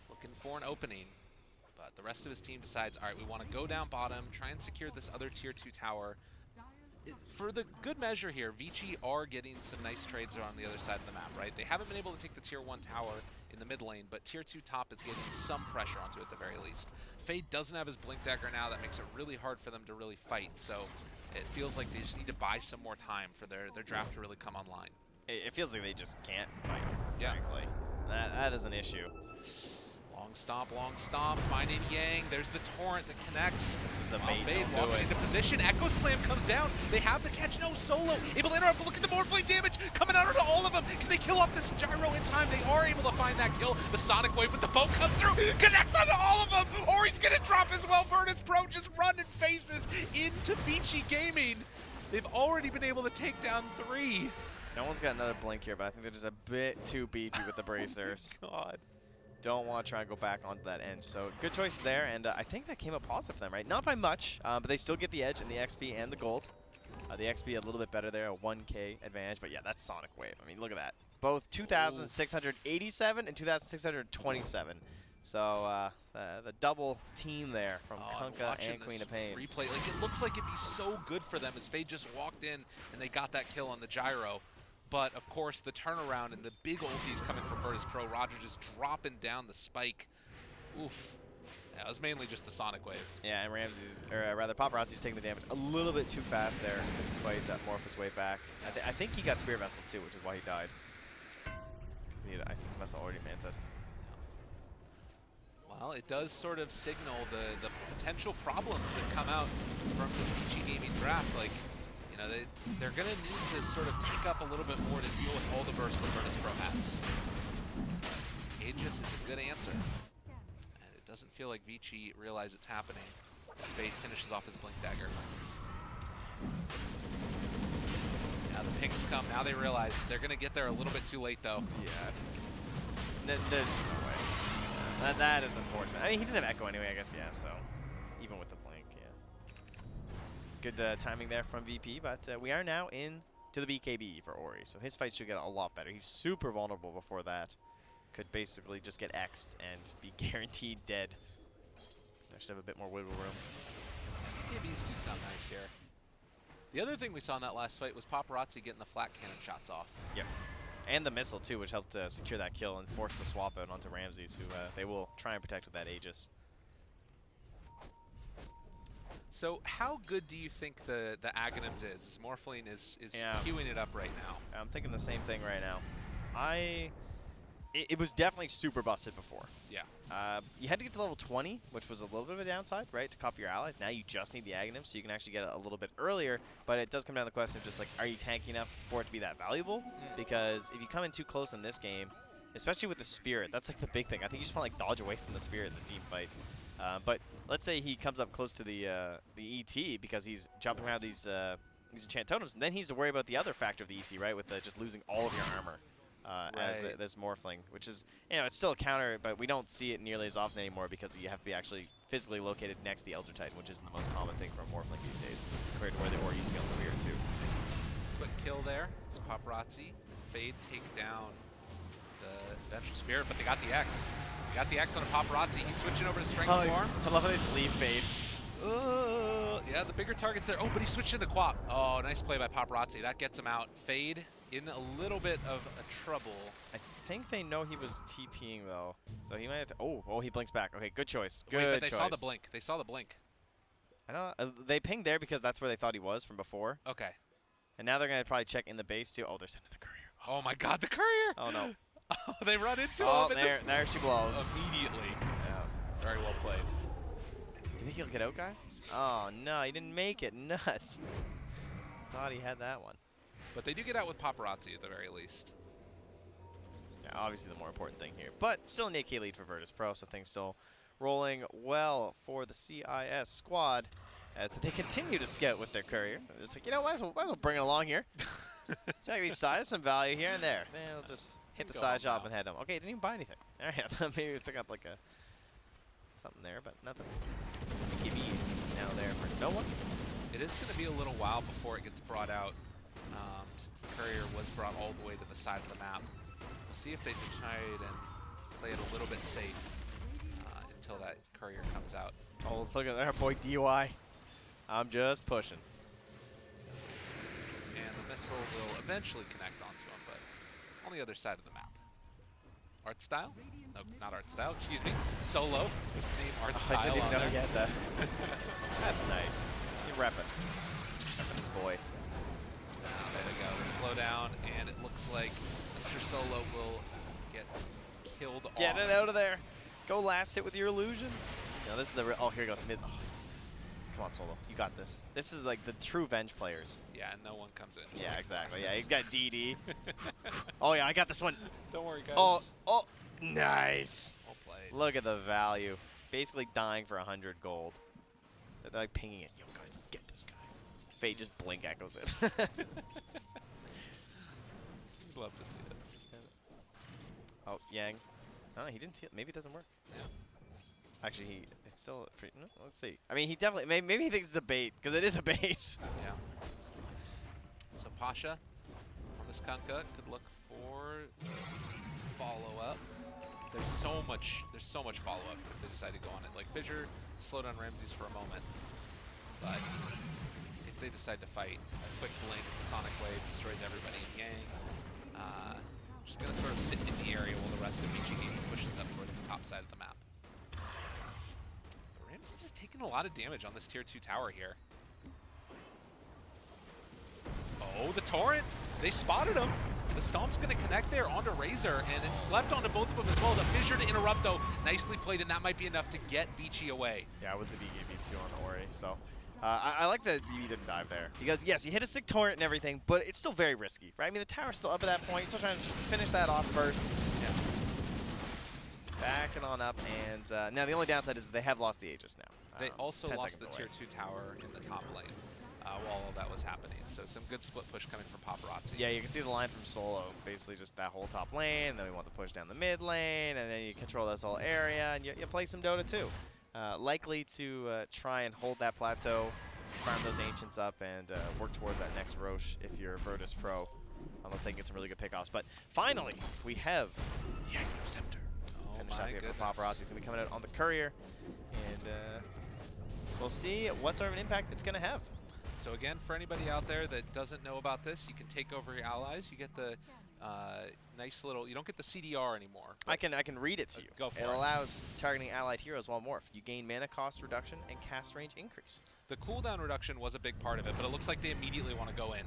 looking for an opening. But the rest of his team decides, all right, we want to go down bottom, try and secure this other tier 2 tower. For the good measure here, Vici are getting some nice trades on the other side of the map, right? They haven't been able to take the tier 1 tower in the mid lane, but tier 2 top is getting some pressure onto it at the very least. Fade doesn't have his Blink Dagger now. That makes it really hard for them to really fight, so it feels like they just need to buy some more time for their draft to really come online. It feels like they just can't fight, Yeah. frankly. That is an issue. Long stomp, finding Yang. There's the torrent that connects. It's a While bait, Fade don't do walking it. into position. Echo Slam comes down. They have the catch. No, Solo able to interrupt, but look at the Morphling damage coming out onto all of them. Can they kill off this Gyro in time? They are able to find that kill. The Sonic Wave with the boat comes through, connects onto all of them, or he's gonna drop as well. Virtus Pro just running faces into Vici Gaming. They've already been able to take down 3. No one's got another blink here, but I think they're just a bit too beefy with the bracers. God. Don't want to try and go back onto that edge. So good choice there, and I think that came up positive for them, right? Not by much, but they still get the edge and the XP and the gold. The XP a little bit better there, a 1K advantage, but yeah, that's Sonic Wave. I mean, look at that. Both 2,687 and 2,627. So the double team there from Kunkka and Queen of Pain. Replay, like it looks like it'd be so good for them as Fade just walked in and they got that kill on the Gyro. But of course the turnaround and the big ultis coming from Virtus Pro. Roger just dropping down the spike. Oof. Yeah, it was mainly just the Sonic Wave. Yeah, and Ramses, or rather Paparazzi's taking the damage a little bit too fast there. Couldn't quite morph his way back. I think he got Spirit Vessel too, which is why he died. Because I think he must have already manted. Well, it does sort of signal the potential problems that come out from this Vici Gaming draft. Like, you know, they're going to need to sort of take up a little bit more to deal with all the bursts that Virtus Pro has. Aegis is a good answer. And it doesn't feel like Vici realize it's happening as Fade finishes off his Blink Dagger. Now the pings come. Now they realize they're going to get there a little bit too late, though. Yeah. There's no way. That is unfortunate. I mean, he didn't have Echo anyway, I guess, yeah, so even with the blink, yeah. Good timing there from VP, but we are now in to the BKB for Ori, so his fight should get a lot better. He's super vulnerable before that. Could basically just get X'd and be guaranteed dead. I should have a bit more wiggle room. BKBs do sound nice here. The other thing we saw in that last fight was Paparazzi getting the flat cannon shots off. Yep. And the missile, too, which helped secure that kill and force the swap out onto Ramses, who they will try and protect with that Aegis. So how good do you think the Aghanims is? As Morphling is queuing it up right now. I'm thinking the same thing right now. It was definitely super busted before. Yeah. You had to get to level 20, which was a little bit of a downside, right, to copy your allies. Now you just need the Aghanim, so you can actually get it a little bit earlier. But it does come down to the question of just, like, are you tanky enough for it to be that valuable? Because if you come in too close in this game, especially with the Spirit, that's, like, the big thing. I think you just want to, like, dodge away from the Spirit in the team fight. But let's say he comes up close to the ET because he's jumping around these enchant totems, and then he's to worry about the other factor of the ET, right, with just losing all of your armor. as this Morphling, which is, it's still a counter, but we don't see it nearly as often anymore because you have to be actually physically located next to the Elder Titan, which is the most common thing for a Morphling these days, compared to where they were used to be on the Spirit too. Quick kill there. It's Paparazzi. Fade take down the Vengeful Spirit, but they got the X. They got the X on a Paparazzi. He's switching over to Strength Form. I love how they just leave Fade. Yeah, the bigger target's there. Oh, but he switched into Quap. Oh, nice play by Paparazzi. That gets him out. Fade in a little bit of a trouble. I think they know he was TPing though, so he might have to. Oh, he blinks back. Okay, good choice. Good Wait, but they choice. saw the blink. They saw the blink. I know. They pinged there because that's where they thought he was from before. Okay. And now they're gonna probably check in the base too. Oh, they're sending the courier. Oh my God, the courier! Oh no. Oh, they run into him. Oh, there she blows. Immediately. Yeah. Very well played. Do you think he'll get out, guys? Oh no, he didn't make it. Nuts. Thought he had that one. But they do get out with Paparazzi at the very least. Yeah, obviously the more important thing here. But still an 8K lead for Virtus Pro, so things still rolling well for the CIS squad as they continue to scout with their courier. They're just like, might as well bring it along here. Check these sides, some value here and there. Then they'll just hit the side shop and head them. Okay, didn't even buy anything. All right, maybe pick up like something there, but nothing. BKB now there for no one. It is going to be a little while before it gets brought out. The courier was brought all the way to the side of the map. We'll see if they decide and play it a little bit safe until that courier comes out. Oh, look at our boy DY. I'm just pushing. And the missile will eventually connect onto him, but on the other side of the map. Art style? No, not art style, excuse me. Solo. Name art style. I didn't even know he had that. That's nice. You're repping. Repping his boy. There they go. The slow down, and it looks like Mr. Solo will get killed off. Get it out of there. Go last hit with your illusion. No, this is the oh, here he goes. Mid. Oh, come on, Solo. You got this. This is like the true Venge players. Yeah, and no one comes in. Yeah, exactly. Yeah, he's got DD. Oh, yeah, I got this one. Don't worry, guys. Oh, nice. Well played. Look at the value. Basically dying for 100 gold. They're like pinging it. Yo, guys, let's get this guy. Fate just blink echoes it. Love to see it. Oh, Yang. Oh, he didn't see it. Maybe it doesn't work. Yeah. Actually, it's still pretty. No, let's see. I mean, he definitely. Maybe he thinks it's a bait because it is a bait. Yeah. So Pasha on this Kunkka could look for follow up. There's so much follow up if they decide to go on it. Like Fissure, slow down Ramses for a moment, but if they decide to fight, a quick blink, Sonic Wave destroys everybody in Yang. Just gonna sort of sit in the area while the rest of VG pushes up towards the top side of the map. But Ramses is taking a lot of damage on this tier 2 tower here. Oh, the Torrent! They spotted him! The Stomp's gonna connect there onto Razor, and it slept onto both of them as well. The Fissure to interrupt, though, nicely played, and that might be enough to get Vici away. Yeah, with the BKB2 on Ori, so... I like that BB didn't dive there. Because, yes, you hit a stick torrent and everything, but it's still very risky, right? I mean, the tower's still up at that point. You're still trying to finish that off first. Yeah. Backing on up, and now the only downside is that they have lost the Aegis now. They also lost the away. tier 2 tower in the top lane while all that was happening. So some good split push coming from Paparazzi. Yeah, you can see the line from Solo. Basically just that whole top lane, and then we want to push down the mid lane, and then you control this whole area, and you play some Dota too. Likely to try and hold that plateau, farm those Ancients up, and work towards that next Roche if you're Virtus Pro, unless they can get some really good pickoffs. But finally, we have the Aghanim Scepter. Finished out here for Paparazzi. It's going to be coming out on the Courier, and we'll see what sort of an impact it's going to have. So again, for anybody out there that doesn't know about this, you can take over your allies. You get the nice little, you don't get the CDR anymore. I can read it to you. Go for it. It allows targeting allied heroes while morph. You gain mana cost reduction and cast range increase. The cooldown reduction was a big part of it, but it looks like they immediately want to go in.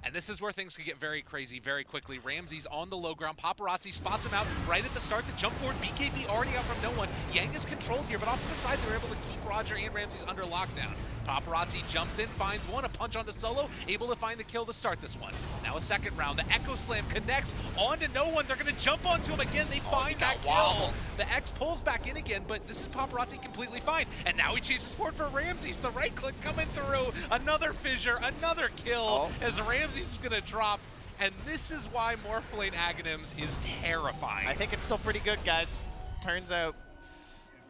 And this is where things could get very crazy very quickly. Ramses on the low ground. Paparazzi spots him out right at the start. The jump forward. BKB already out from no one. Yang is controlled here, but off to the side, they're able to keep Roger and Ramses under lockdown. Paparazzi jumps in, finds one, a punch onto Solo, able to find the kill to start this one. Now a second round. The Echo Slam connects onto no one. They're going to jump onto him again. They find that kill. The X pulls back in again, but this is Paparazzi completely fine. And now he chases forward for Ramses. The right click coming through. Another fissure, another kill as Ramses is going to drop. And this is why Morphlane Aghanims is terrifying. I think it's still pretty good, guys. Turns out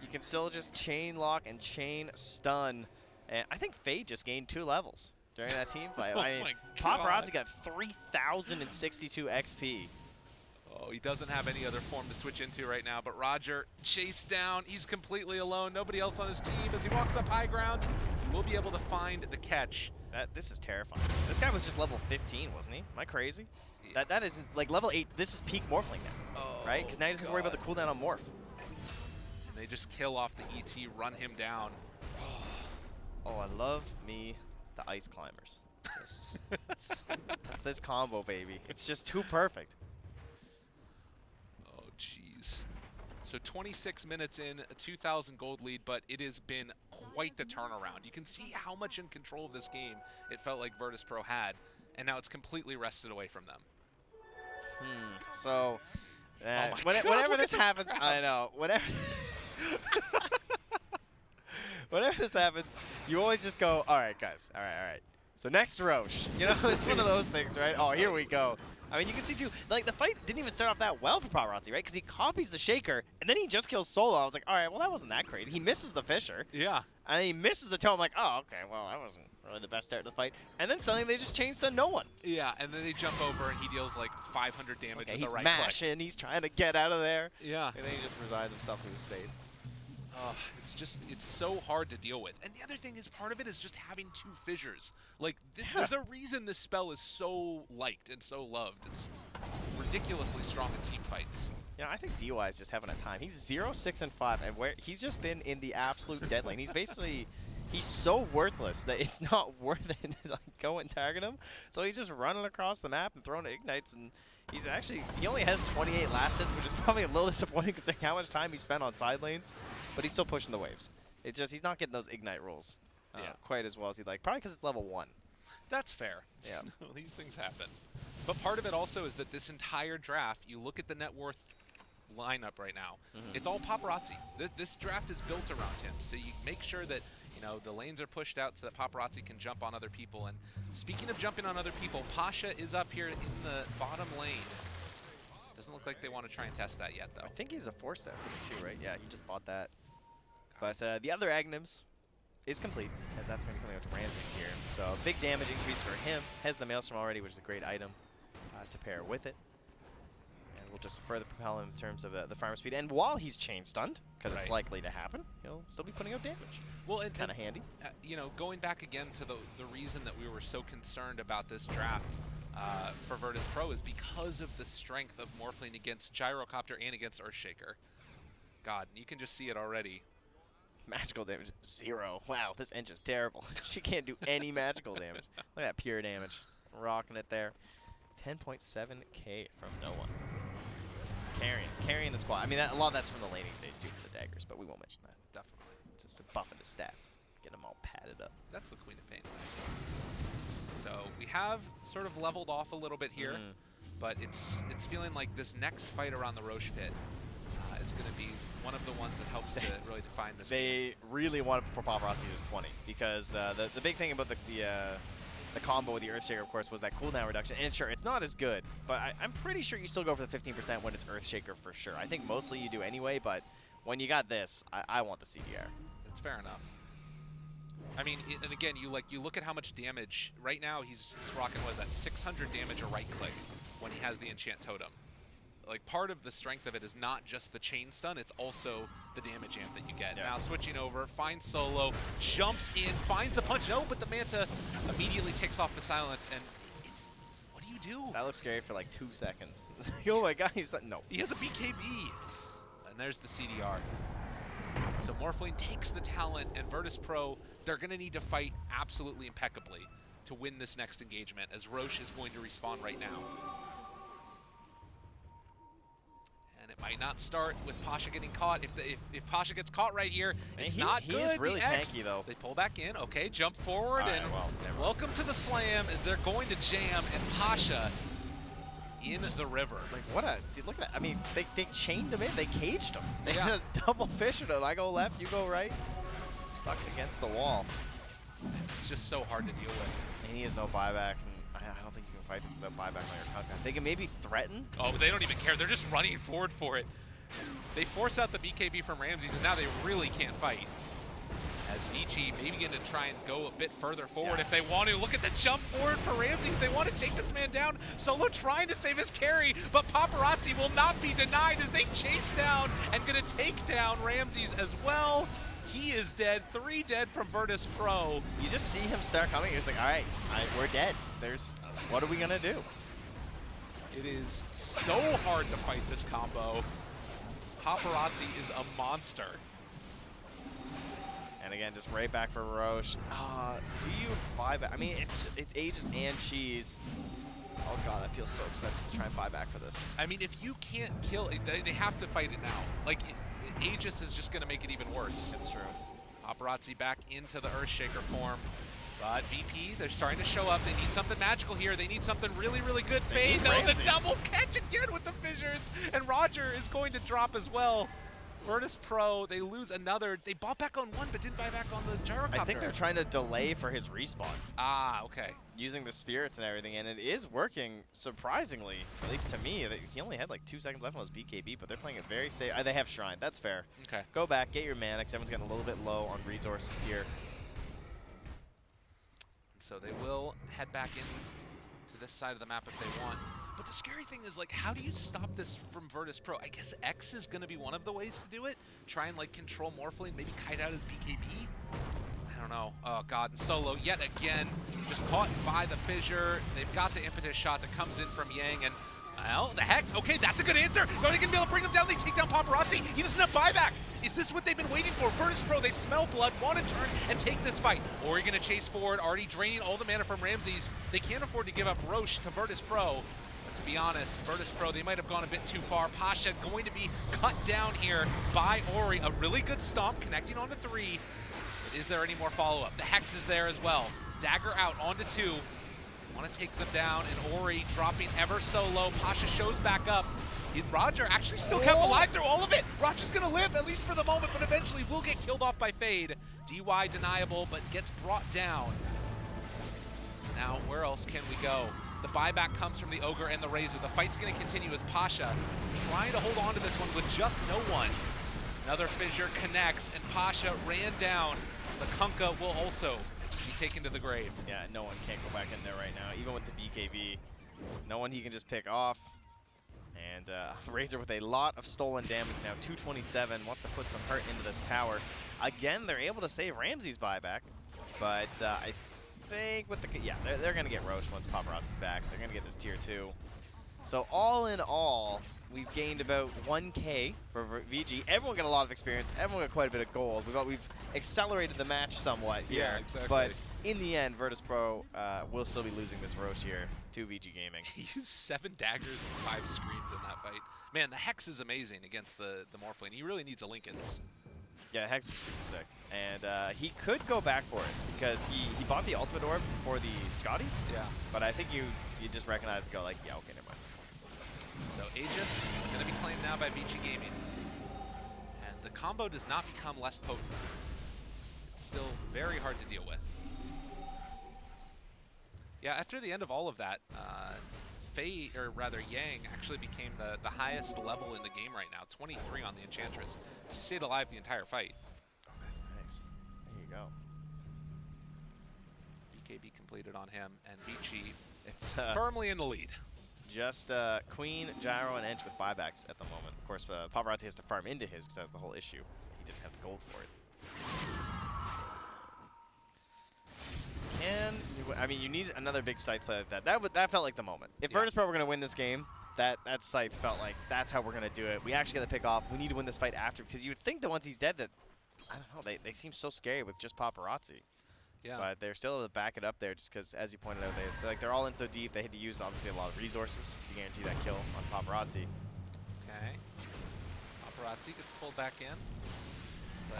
you can still just chain lock and chain stun. And I think Fade just gained 2 levels during that team fight. Oh I mean, my Paparazzi God. got 3,062 XP. Oh, he doesn't have any other form to switch into right now, but Roger chased down. He's completely alone. Nobody else on his team. As he walks up high ground, he will be able to find the catch. This is terrifying. This guy was just level 15, wasn't he? Am I crazy? Yeah. That is like level 8. This is peak Morphling now, right? Because now he doesn't have to worry about the cooldown on Morph. They just kill off the ET, run him down. Oh, I love me the ice climbers. It's this combo, baby. It's just too perfect. Oh, jeez. So 26 minutes in, a 2,000 gold lead, but it has been quite the turnaround. You can see how much in control of this game it felt like Virtus Pro had, and now it's completely wrested away from them. So, Oh my God, whenever look this at the happens, graph. I know. Whenever this happens, you always just go, all right, guys, all right. So next Roche, you know, it's one of those things, right? Oh, here we go. I mean, you can see too, like the fight didn't even start off that well for Paparazzi, right? Because he copies the Shaker, and then he just kills Solo. I was like, all right, well, that wasn't that crazy. He misses the Fisher, Yeah. and he misses the toe. I'm like, oh, okay, well, that wasn't really the best start to the fight. And then suddenly they just changed to no one. Yeah, and then they jump over and he deals like 500 damage Okay, with he's the right mashing, he's trying to get out of there. click. Yeah. And then he just resigns himself to his fate. It's so hard to deal with. And the other thing is, part of it is just having 2 fissures. Like, Yeah. there's a reason this spell is so liked and so loved. It's ridiculously strong in team fights. Yeah, I think DY is just having a time. He's 0, 6, and 5, and he's just been in the absolute dead lane. He's basically, he's so worthless that it's not worth it to like, go and target him. So he's just running across the map and throwing ignites, and he only has 28 last hits, which is probably a little disappointing considering how much time he spent on side lanes. But he's still pushing the waves. It's just he's not getting those ignite rolls quite as well as he'd like. Probably because it's level 1. That's fair. Yeah. These things happen. But part of it also is that this entire draft, you look at the net worth lineup right now, it's all Paparazzi. This draft is built around him. So you make sure that, you know, the lanes are pushed out so that Paparazzi can jump on other people. And speaking of jumping on other people, Pasha is up here in the bottom lane. Doesn't look like they want to try and test that yet, though. I think he's a 4-step too, right? Yeah, he just bought that. But the other Aghanims is complete, as that's going to be coming out to Ramses here. So big damage increase for him. Has the Maelstrom already, which is a great item to pair with it. And will just further propel him in terms of the farm speed. And while he's chain stunned, because it's likely to happen, he'll still be putting out damage. Well, and kind of handy. You know, going back again to the reason that we were so concerned about this draft for Virtus Pro is because of the strength of Morphling against Gyrocopter and against Earthshaker. God, you can just see it already. Magical damage, 0. Wow, this Ench is terrible. She can't do any magical damage. Look at that pure damage. Rocking it there. 10.7k from no one. Carrying the squad. I mean, a lot of that's from the laning stage due to the daggers, but we won't mention that. Definitely. Just to buffing his stats. Get them all padded up. That's the Queen of Pain. So we have sort of leveled off a little bit here, but it's feeling like this next fight around the Roche pit is going to be one of the ones that helps to really define this game. They really want it before Paparazzi was 20, because the big thing about the combo with the Earthshaker, of course, was that cooldown reduction. And sure, it's not as good, but I'm pretty sure you still go for the 15% when it's Earthshaker for sure. I think mostly you do anyway, but when you got this, I want the CDR. It's fair enough. I mean, and again, you look at how much damage. Right now, he's rocking, what is that, 600 damage a right click when he has the Enchant Totem. Like, part of the strength of it is not just the chain stun, it's also the damage amp that you get. Yeah. Now switching over, finds Solo, jumps in, finds the punch. No, but the Manta immediately takes off the silence, and it's, what do you do? That looks scary for like 2 seconds. Oh my god, he's no. He has a BKB. And there's the CDR. So Morphling takes the talent, and Virtus Pro, they're going to need to fight absolutely impeccably to win this next engagement, as Roche is going to respawn right now. And it might not start with Pasha getting caught. If Pasha gets caught right here, it's not good. He is really tanky, though. They pull back in. Okay, jump forward, right, and well, welcome to the slam as they're going to jam, and Pasha in the river. Like, what a, dude, look at that. I mean, they chained him in. They caged him. They Yeah. just double fished him. I go left, you go right. Stuck against the wall. It's just so hard to deal with. And he has no buyback. And I don't think you can fight this without buyback on your Kunkka. They can maybe threaten. Oh, but they don't even care. They're just running forward for it. They force out the BKB from Ramses, and now they really can't fight. As Vici maybe going to try and go a bit further forward if they want to. Look at the jump forward for Ramses. They want to take this man down. Solo trying to save his carry, but Paparazzi will not be denied as they chase down and going to take down Ramses as well. He is dead. 3 dead from Virtus Pro. You just see him start coming. You're just like, all right, we're dead. What are we going to do? It is so hard to fight this combo. Paparazzi is a monster. And again, just right back for Roche. Do you buy back? I mean, it's Aegis and Cheese. Oh god, that feels so expensive to try and buy back for this. I mean, if you can't kill it, they have to fight it now. Like, Aegis is just going to make it even worse. It's true. Paparazzi back into the Earthshaker form. But VP, they're starting to show up. They need something magical here. They need something really, really good. Fade, though, the double catch again with the fissures. And Roger is going to drop as well. Virtus Pro, they lose another. They bought back on one, but didn't buy back on the gyrocopter. I think they're trying to delay for his respawn. Ah, okay. Using the spirits and everything, and it is working surprisingly, at least to me. He only had like 2 seconds left on his BKB, but they're playing it very safe. They have Shrine, that's fair. Okay. Go back, get your mana, because everyone's getting a little bit low on resources here. So they will head back in to this side of the map if they want. But the scary thing is, like, how do you stop this from Virtus Pro? I guess X is going to be one of the ways to do it. Try and, like, control Morphling, maybe kite out his BKB. I don't know. Oh, God. And Solo, yet again, just caught by the fissure. They've got the impetus shot that comes in from Yang, and, well, the Hex. Okay, that's a good answer. Are they going to be able to bring him down? They take down Paparazzi. He doesn't have buyback. Is this what they've been waiting for? Virtus Pro, they smell blood, want to turn and take this fight. Ori going to chase forward, already draining all the mana from Ramses. They can't afford to give up Roche to Virtus Pro. To be honest, Virtus Pro, they might have gone a bit too far. Pasha going to be cut down here by Ori. A really good stomp, connecting onto 3. But is there any more follow-up? The Hex is there as well. Dagger out onto 2. Want to take them down, and Ori dropping ever so low. Pasha shows back up. Roger actually still kept alive through all of it. Roger's going to live, at least for the moment, but eventually will get killed off by Fade. DY deniable, but gets brought down. Now, where else can we go? The buyback comes from the Ogre and the Razor. The fight's going to continue as Pasha trying to hold on to this one with just no one. Another fissure connects, and Pasha ran down. The Kunkka will also be taken to the grave. Yeah, no one can't go back in there right now, even with the BKB. No one he can just pick off. And Razor with a lot of stolen damage now, 227, wants to put some hurt into this tower. Again, they're able to save Ramses' buyback, but I think with the, they're going to get Roche once Paparazzi's back. They're going to get this tier 2. So all in all, we've gained about 1K for VG. Everyone got a lot of experience. Everyone got quite a bit of gold. We've accelerated the match somewhat here. Yeah, exactly. But in the end, Virtus Pro will still be losing this Roche here to VG Gaming. He used 7 daggers and 5 screams in that fight. Man, the Hex is amazing against the Morphling. He really needs a Linken's. Yeah, Hex was super sick. And he could go back for it because he bought the Ultimate Orb for the Scotty. Yeah. But I think you just recognize and go like, yeah, okay, never mind. So Aegis going to be claimed now by VG Gaming. And the combo does not become less potent. It's still very hard to deal with. Yeah, after the end of all of that, Faye, or rather Yang, actually became the highest level in the game right now, 23 on the Enchantress. She stayed alive the entire fight. Oh, that's nice. There you go. BKB completed on him, and Vici It's firmly in the lead. just Queen, Gyro, and Ench with buybacks at the moment. Of course, Paparazzi has to farm into his because that was the whole issue. So he didn't have the gold for it. I mean, you need another big Scythe play like that. That felt like the moment. If Virtus Pro were going to win this game, that Scythe felt like that's how we're going to do it. We actually got to pick off. We need to win this fight after because you would think that once he's dead that, I don't know, they seem so scary with just Paparazzi. Yeah. But they're still able to back it up there just because, as you pointed out, they're all in so deep. They had to use, obviously, a lot of resources to guarantee that kill on Paparazzi. Okay. Paparazzi gets pulled back in.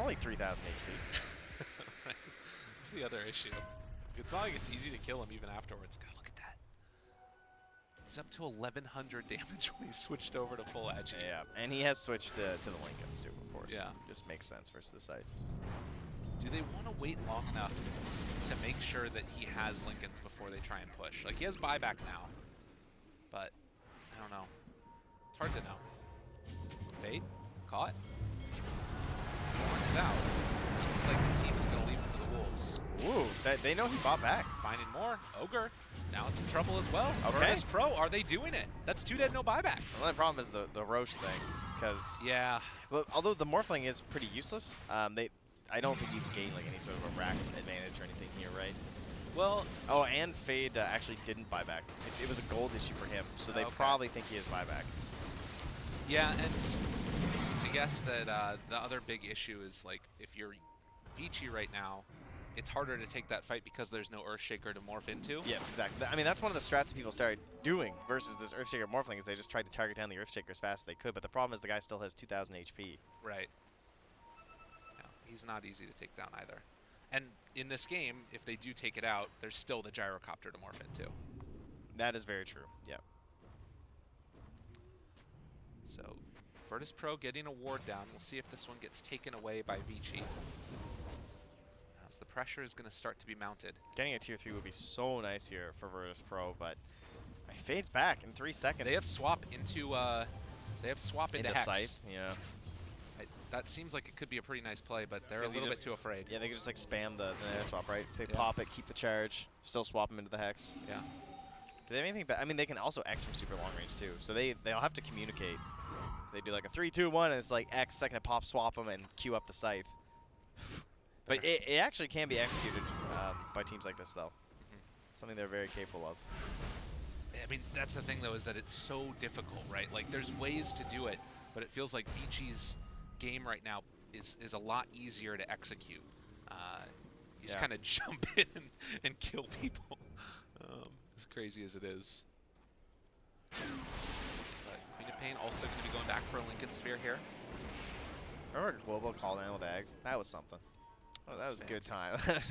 Only 3,000 HP. Right. That's the other issue. It's not like it's easy to kill him even afterwards. God, look at that. He's up to 1,100 damage when he switched over to full Agi. Yeah, and he has switched to the Linken's too, of course. Yeah. Just makes sense versus the Scythe. Do they want to wait long enough to make sure that he has Linken's before they try and push. Like, he has buyback now, but I don't know. It's hard to know. Fade, caught. Horn is out. Looks like this team is going to leave him to the Wolves. Ooh, they know he bought back. Finding more. Ogre now in some trouble as well. Okay. Virtus Pro, are they doing it? That's 2 dead, no buyback. The only problem is the Roche thing, because Yeah. well, although the Morphling is pretty useless, I don't think you can gain like any sort of a Rax advantage or anything here, right? Well, Oh, and Fade actually didn't buy back. It was a gold issue for him, so they Okay. probably think he has buyback. yeah, and I guess that the other big issue is, like, if you're Vici right now, it's harder to take that fight because there's no Earthshaker to morph into. Yes, exactly. I mean, that's one of the strats that people started doing versus this Earthshaker Morphling is they just tried to target down the Earthshaker as fast as they could, but the problem is the guy still has 2,000 HP. Right. No, he's not easy to take down either. And in this game, if they do take it out, there's still the Gyrocopter to morph into. That is very true, yeah. So, Virtus Pro getting a ward down. We'll see if this one gets taken away by Vici. As the pressure is going to start to be mounted. Getting a tier 3 would be so nice here for Virtus Pro, but he fades back in 3 seconds. They have swap into into Hex. sight, yeah. That seems like it could be a pretty nice play, but they're a Because you little just- bit too afraid. Yeah, they could just like spam the air swap, right? Say Yeah. pop it, keep the charge, still swap them into the Hex. Yeah. Do they have anything I mean, they can also X from super long range too, so they'll have to communicate. They do like a 3-2-1, and it's like X, second to pop, swap them, and queue up the scythe. But it actually can be executed by teams like this, though. Something they're very capable of. I mean, that's the thing, though, is that it's so difficult, right? Like, there's ways to do it, but it feels like Vici's game right now is a lot easier to execute. You just Yeah. kind of jump in and kill people, as crazy as it is. But Queen of Pain also going to be going back for a Linken Sphere here. Remember Global call down with Ags? That was something. Oh, that was a good fancy. time.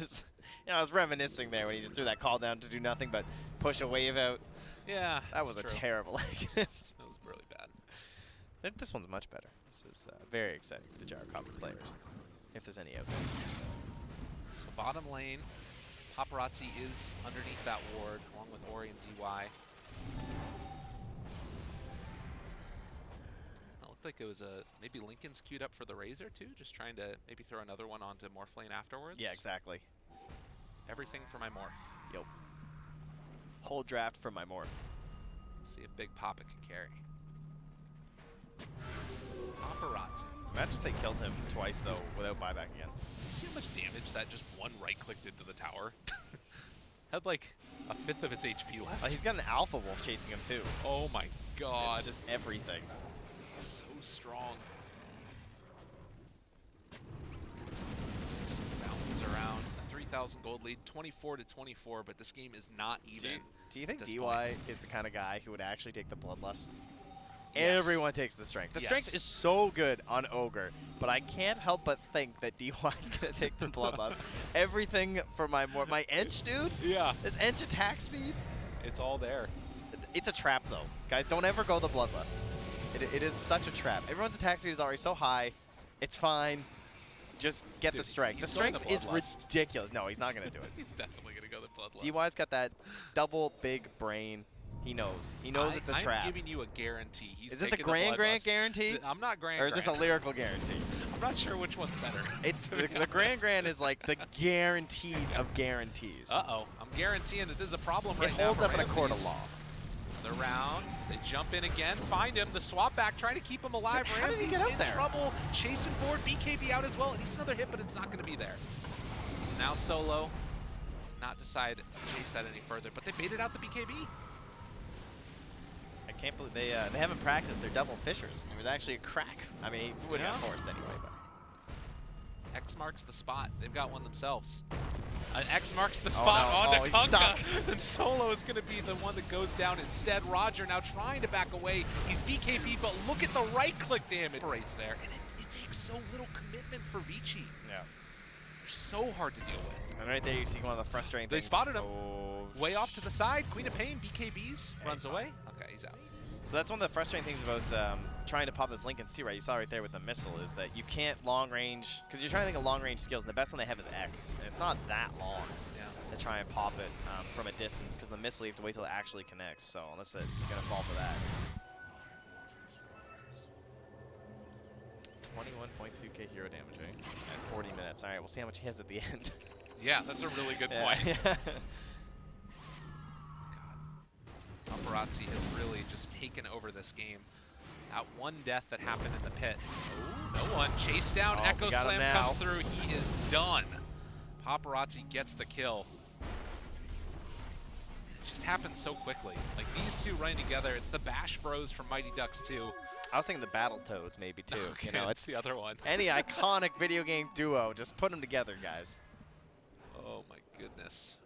You know, I was reminiscing there when he just threw that call down to do nothing but push a wave out. Yeah, That was a true. terrible Agnes. That was really bad. This one's much better. This is very exciting for the Gyrocopter players, if there's any out there. So bottom lane, Paparazzi is underneath that ward, along with Ori and DY. It looked like it was maybe Linken's queued up for the Razor too, just trying to maybe throw another one onto Morph lane afterwards. Yeah, exactly. Everything for my Morph. Yep. Whole draft for my Morph. See if Big Papa can carry. Paparazzi. Imagine if they killed him twice, though, without buyback again. You see how much damage that just one right-clicked into the tower? Had like a fifth of its HP left. He's got an Alpha Wolf chasing him, too. Oh my god. It's just everything. So strong. Bounces around. A 3,000 gold lead, 24-24, but this game is not even. Do you think at this DY point. is the kind of guy who would actually take the Bloodlust? Yes. Everyone takes the Strength. The Yes. Strength is so good on Ogre, but I can't help but think that DY is going to take the Bloodlust. Everything for my Ench, dude? Yeah. This Ench attack speed? It's all there. It's a trap, though. Guys, don't ever go the Bloodlust. It is such a trap. Everyone's attack speed is already so high. It's fine. Just get Dude, the Strength. The he's going Strength the is Bloodlust. ridiculous. No, he's not going to do it. He's definitely going to go the Bloodlust. DY's got that double big brain. He knows. He knows it's a trap. I'm giving you a guarantee. He's Is this a taking the Grand Bloodlust. guarantee? I'm not Grand. Or is this a lyrical guarantee? I'm not sure which one's better. It's to be the Grand honest. is like the guarantees of guarantees. Uh-oh. I'm guaranteeing that this is a problem right It now. holds for up in a court of Ramses. law. The round, they jump in again, find him, the swap back, trying to keep him alive. How did he Ramsey's get out in there? trouble, chasing forward, BKB out as well, and he's another hit, but it's not going to be there. Now Solo, not decide to chase that any further, but they baited out the BKB. I can't believe they haven't practiced their double fishers. It was actually a crack. I mean, it wouldn't have Yeah. forced anyway, but X marks the spot. They've got one themselves. X marks the spot no. onto Oh, he's Kunkka. stuck. And Solo is going to be the one that goes down instead. Roger now trying to back away. He's BKB, but look at the right-click damage. Operates there, and it takes so little commitment for Vici. yeah. They're so hard to deal with. And right there, you see one of the frustrating They things. spotted him. Oh, Way off to the side. Queen of Pain, BKBs, Yeah, runs he's away. Okay, he's out. So that's one of the frustrating things about trying to pop this Lincoln too, right? You saw right there with the missile is that you can't long range, because you're trying to think of long range skills, and the best one they have is X, and it's not that long to try and pop it from a distance, because the missile you have to wait till it actually connects, so unless he's going to fall for that. 21.2k hero damage, right? At 40 minutes. All right, we'll see how much he has at the end. Yeah, that's a really good point. Yeah. God. Paparazzi has really just taken over this game. That one death that happened in the pit. Oh, no one. Chase down, Echo Slam comes through. He is done. Paparazzi gets the kill. It just happens so quickly. Like, these two running together, it's the Bash Bros from Mighty Ducks 2. I was thinking the Battletoads maybe too. Okay, you know, it's the other one. Any iconic video game duo, just put them together, guys. Oh my goodness.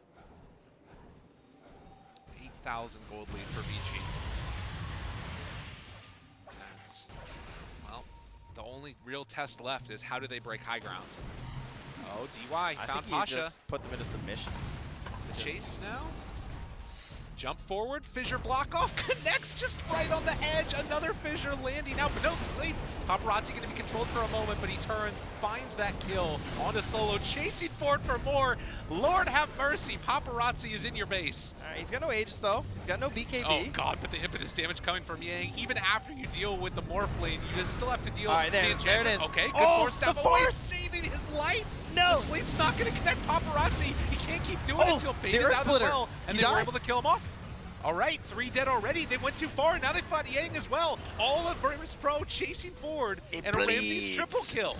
8,000 gold lead for Vici. Well, the only real test left is how do they break high ground. Oh, DY found Pasha. You just put them into submission. The chase now. Jump forward, fissure block off, connects just right on the edge. Another fissure landing out, but no sleep. Paparazzi going to be controlled for a moment, but he turns, finds that kill onto Solo, chasing forward for more. Lord have mercy, Paparazzi is in your base. All right, he's got no Aegis though. He's got no BKB. Oh God, but the impetus damage coming from Yang, even after you deal with the Morphlane, you just still have to deal with the enchantment. There it is. Okay, good force the step away, saving his life. No. The sleep's not going to connect Paparazzi. He can't keep doing it until Fade is out as well. And they were able to kill him off. All right, 3 dead already. They went too far, and now they fought Yang as well. All of Virtus Pro chasing forward, and a Ramses triple kill.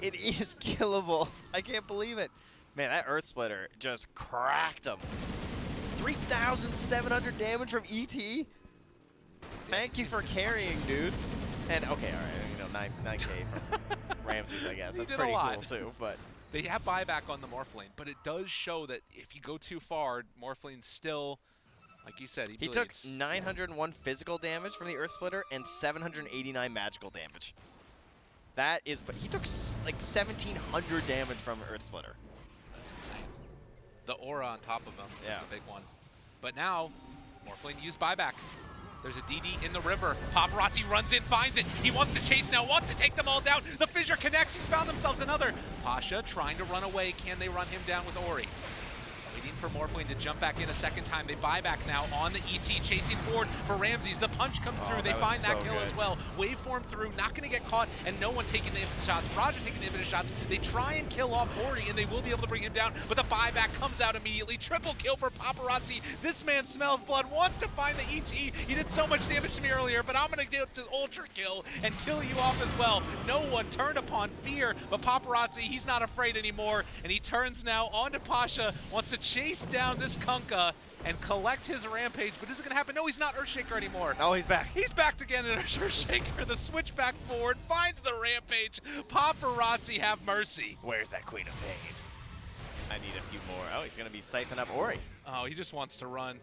It is killable. I can't believe it. Man, that Earth Splitter just cracked him. 3,700 damage from ET. Thank you for carrying, dude. And okay, all right, 9K from Ramses, I guess. That's pretty cool too. But they have buyback on the Morphlane, but it does show that if you go too far, Morphlane's still. Like you said, he took 901 physical damage from the Earth Splitter and 789 magical damage. That is, but he took like 1,700 damage from Earth Splitter. That's insane. The aura on top of him is the big one. But now, Morphlane used buyback. There's a DD in the river. Paparazzi runs in, finds it. He wants to chase now, wants to take them all down. The fissure connects, he's found themselves another. Pasha trying to run away. Can they run him down with Ori? Waiting for Morphlane to jump back in a second time. They buy back now on the ET, chasing forward for Ramses. The punch comes through. They find that kill as well. Waveform through, not going to get caught, and no one taking the infinite shots. Roger taking the infinite shots. They try and kill off Ori, and they will be able to bring him down, but the buyback comes out immediately. Triple kill for Paparazzi. This man smells blood, wants to find the ET. He did so much damage to me earlier, but I'm going to get to ultra kill and kill you off as well. No one turned upon fear, but Paparazzi, he's not afraid anymore, and he turns now onto Pasha, wants to chase down this Kunkka and collect his rampage, but is it going to happen? No, he's not Earthshaker anymore. Oh, he's back. He's back again in Earthshaker. The switch back forward, finds the rampage. Paparazzi have mercy. Where's that Queen of Pain? I need a few more. Oh, he's going to be siphoning up Ori. Oh, he just wants to run.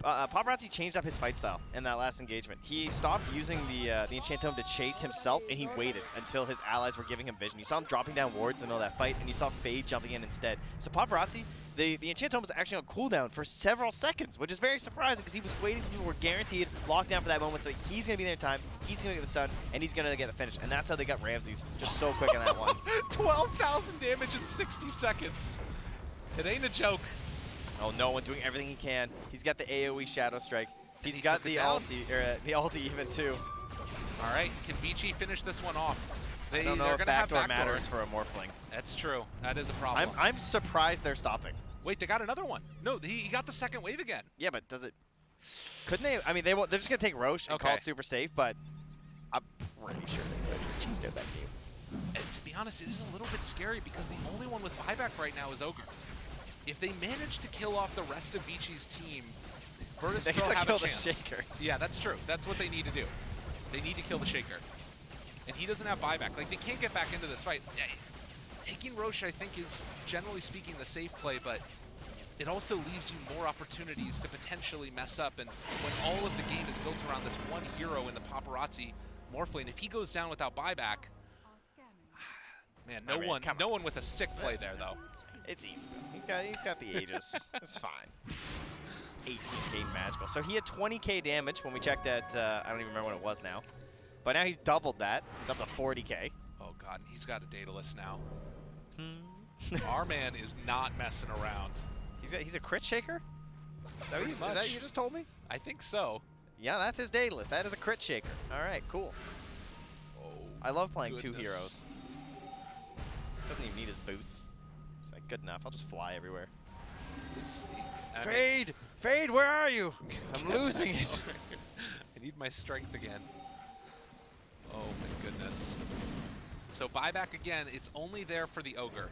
Paparazzi changed up his fight style in that last engagement. He stopped using the Enchantome to chase himself, and he waited until his allies were giving him vision. You saw him dropping down wards in the middle of that fight, and you saw Fade jumping in instead. So Paparazzi, the Enchantome was actually on cooldown for several seconds, which is very surprising because he was waiting until people were guaranteed locked down for that moment. So he's going to be there in time, he's going to get the stun, and he's going to get the finish. And that's how they got Ramses just so quick on that one. 12,000 damage in 60 seconds. It ain't a joke. Oh, no one doing everything he can. He's got the AoE Shadow Strike. He's got the ulti even too. All right, can Vici finish this one off? I don't know if backdoor matters for a Morphling. That's true. That is a problem. I'm surprised they're stopping. Wait, they got another one. No, he got the second wave again. Yeah, but does it? Couldn't they? I mean, they won't. They're just gonna take Roche and call it super safe, but I'm pretty sure they could have just cheesed out that game. And to be honest, it is a little bit scary because the only one with buyback right now is Ogre. If they manage to kill off the rest of Vici's team, Virtus Pro have a chance. The Shaker. Yeah, that's true. That's what they need to do. They need to kill the Shaker. And he doesn't have buyback. Like, they can't get back into this fight. Yeah, taking Roche, I think, is generally speaking the safe play, but it also leaves you more opportunities to potentially mess up. And when all of the game is built around this one hero in the Paparazzi Morphlane, if he goes down without buyback, man, no one with a sick play there, though. It's easy. He's got the Aegis. It's fine. 18k magical. So he had 20k damage when we checked at, I don't even remember what it was now. But now he's doubled that. He's up to 40K. Oh god, and he's got a Daedalus now. Hmm. Our man is not messing around. He's a crit shaker? Is that what you just told me? I think so. Yeah, that's his Daedalus. That is a crit shaker. All right, cool. Oh, I love playing two goodness. heroes. Doesn't even need his boots. It's like, good enough. I'll just fly everywhere. Fade! Fade, where are you? I'm losing it. I need my strength again. Oh my goodness. So buyback again, it's only there for the Ogre.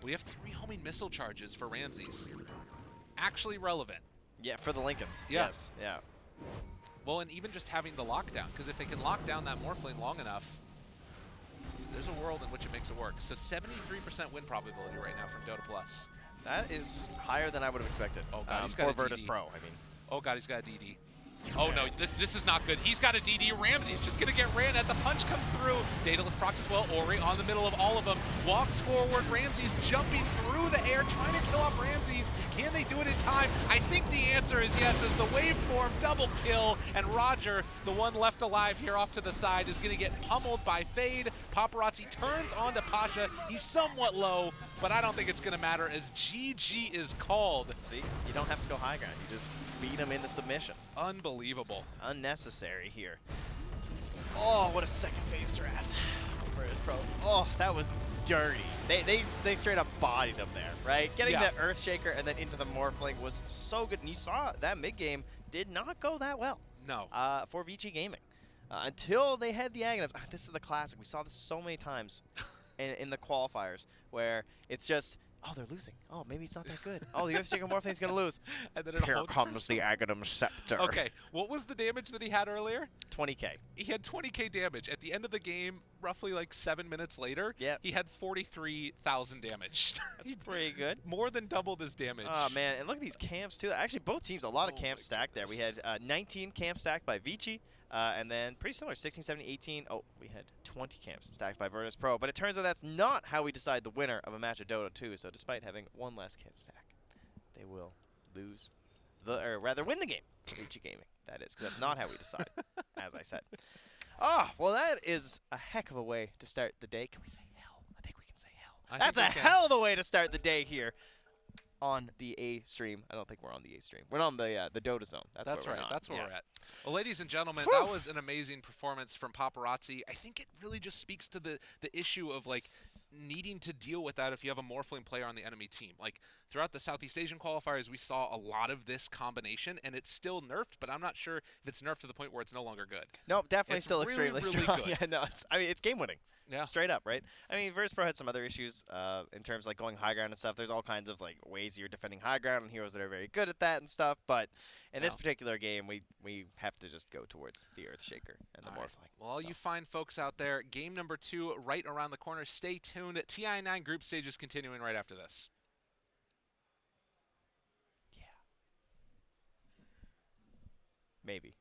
We have 3 homing missile charges for Ramses. Actually relevant. Yeah, for the Lincolns. Yeah. Yes, yeah. Well, and even just having the lockdown, because if they can lock down that Morphling long enough, there's a world in which it makes it work. So 73% win probability right now from Dota Plus. That is higher than I would have expected. Oh god, he's got for a Virtus DD. Pro, I mean. Oh god, he's got a DD. Oh no, this is not good. He's got a DD. Ramsey's just gonna get ran at. The punch comes through. Daedalus procs as well. Ori on the middle of all of them. Walks forward. Ramsey's jumping through the air, trying to kill off Ramsey's. Can they do it in time? I think the answer is yes, as the waveform double kill. And Roger, the one left alive here off to the side, is gonna get pummeled by Fade. Paparazzi turns onto Pasha. He's somewhat low, but I don't think it's gonna matter as GG is called. See, you don't have to go high ground. You just beat him into submission. Unbelievable. Unnecessary here. Oh, what a second phase draft for his pro. Oh, that was dirty. They straight up bodied him there, right? Getting Yeah. the Earthshaker and then into the Morphling was so good. And you saw that mid game did not go that well No. for Vici Gaming until they had the Aghanim. This is the classic. We saw this so many times in the qualifiers where it's just, oh, they're losing. Oh, maybe it's not that good. Oh, the Earthshaker Morphling's going to lose. And then it Here all comes turns the Aghanim Scepter. Okay, what was the damage that he had earlier? 20K. He had 20k damage. At the end of the game, roughly like 7 minutes later, Yep. he had 43,000 damage. That's pretty good. More than doubled his damage. Oh, man. And look at these camps, too. Actually, both teams, a lot of Oh camps my stacked there. We had 19 camps stacked by Vici, and then pretty similar, 16, 17, 18. Oh, we had 20 camps stacked by Virtus Pro. But it turns out that's not how we decide the winner of a match of Dota 2. So despite having one less camp stack, they will lose or rather win the game. Vici Gaming, that is, because that's not how we decide, as I said. Oh, well, that is a heck of a way to start the day. Can we say hell? I think we can say hell. I That's a think we can. hell of a way to start the day here on the A stream. I don't think we're on the A stream. We're on the Dota zone. That's where right. we're on. That's where Yeah. we're at. Well, ladies and gentlemen, Whew. that was an amazing performance from Paparazzi. I think it really just speaks to the issue of like needing to deal with that if you have a Morphling player on the enemy team. Like throughout the Southeast Asian qualifiers, we saw a lot of this combination, and it's still nerfed, but I'm not sure if it's nerfed to the point where it's no longer good. No, definitely It's still really, extremely really strong. good. Yeah, no, it's game winning. Yeah. Straight up, right? I mean, Virtus Pro had some other issues in terms of like going high ground and stuff. There's all kinds of like ways you're defending high ground and heroes that are very good at that and stuff. But in this Yeah. particular game, we have to just go towards the Earthshaker and the All right. Morphling. Well, all So. you fine folks out there, game number 2 right around the corner. Stay tuned. TI9 group stage is continuing right after this. Yeah. Maybe.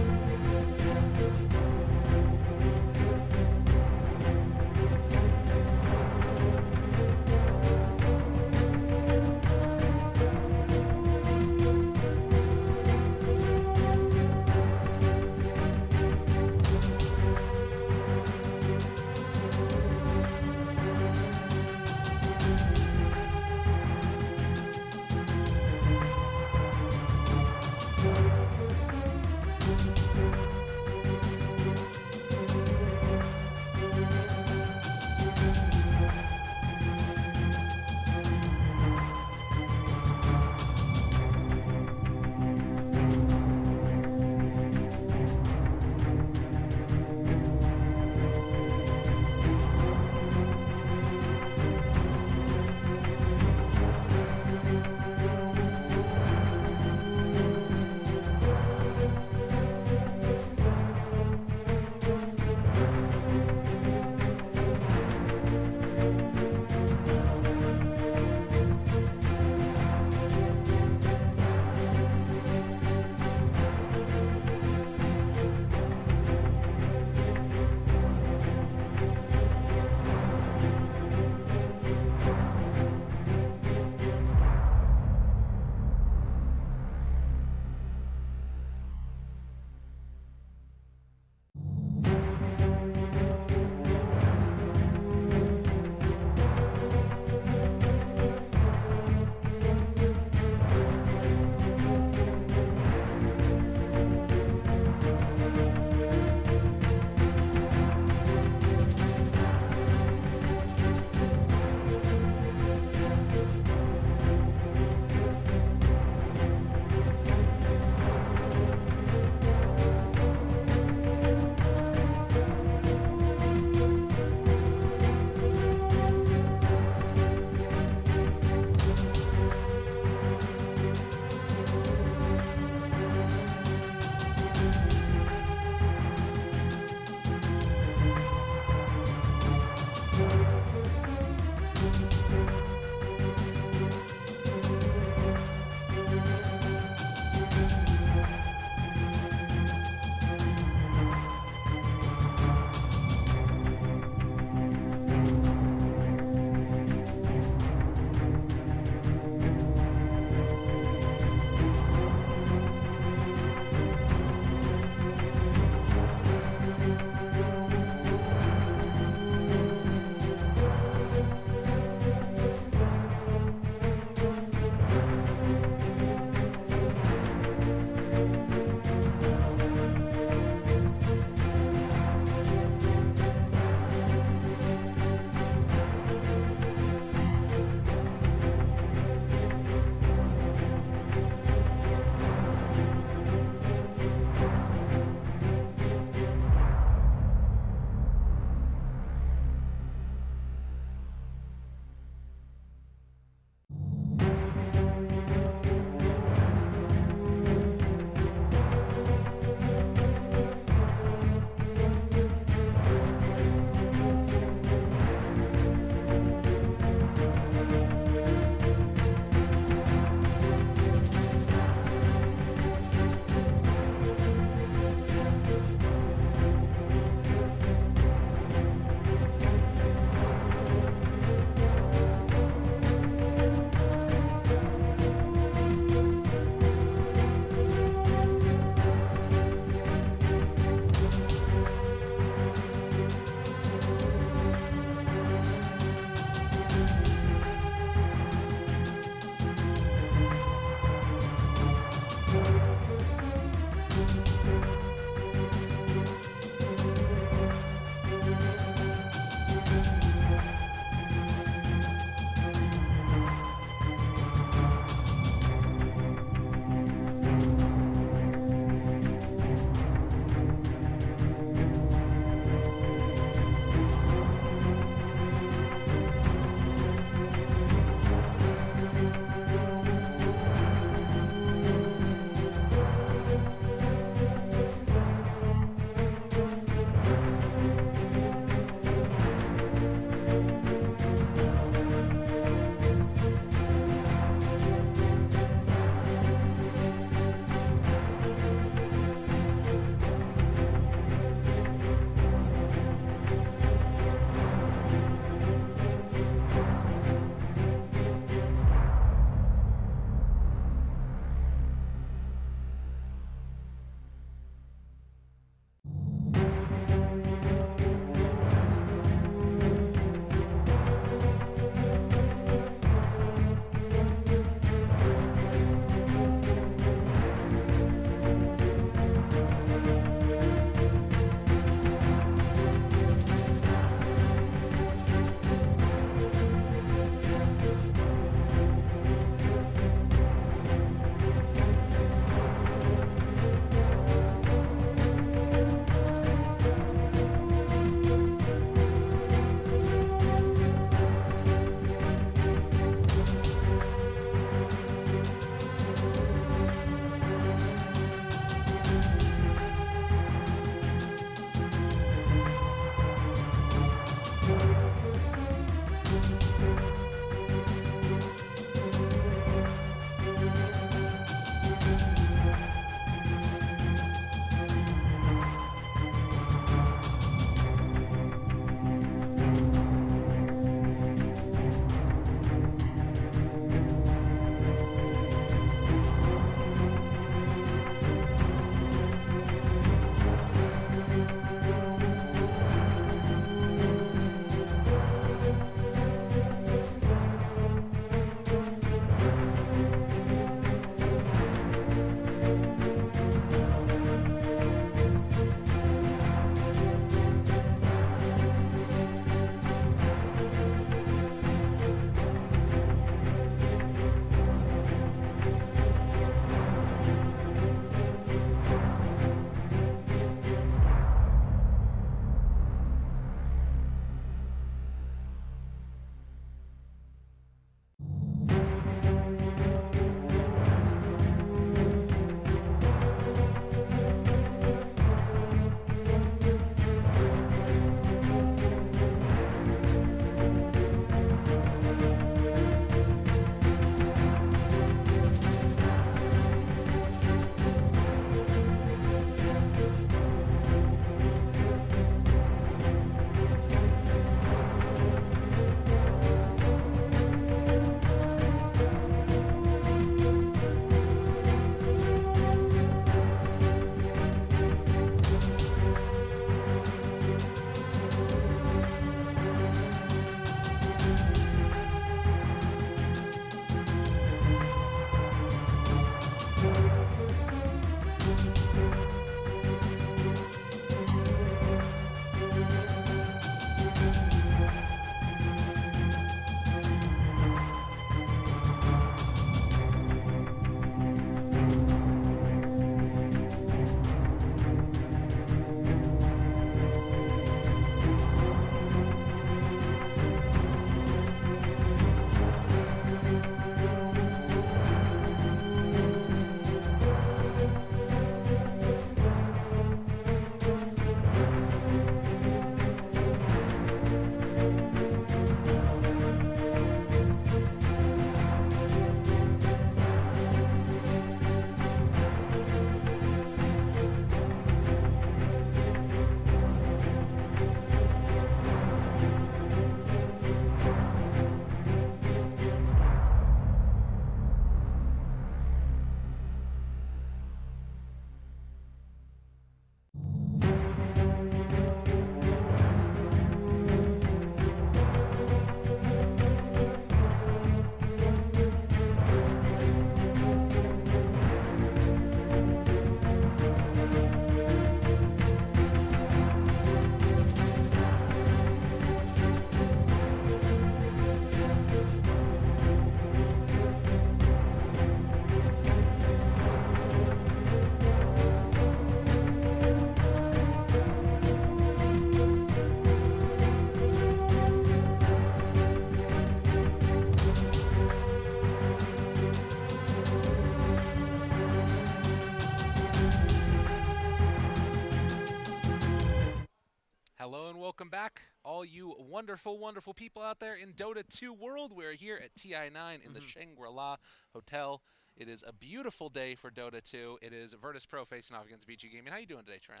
back, all you wonderful, wonderful people out there in Dota 2 world. We're here at TI9 in the Shangri-La Hotel. It is a beautiful day for Dota 2. It is Virtus Pro facing off against VG Gaming. How you doing today, Trent?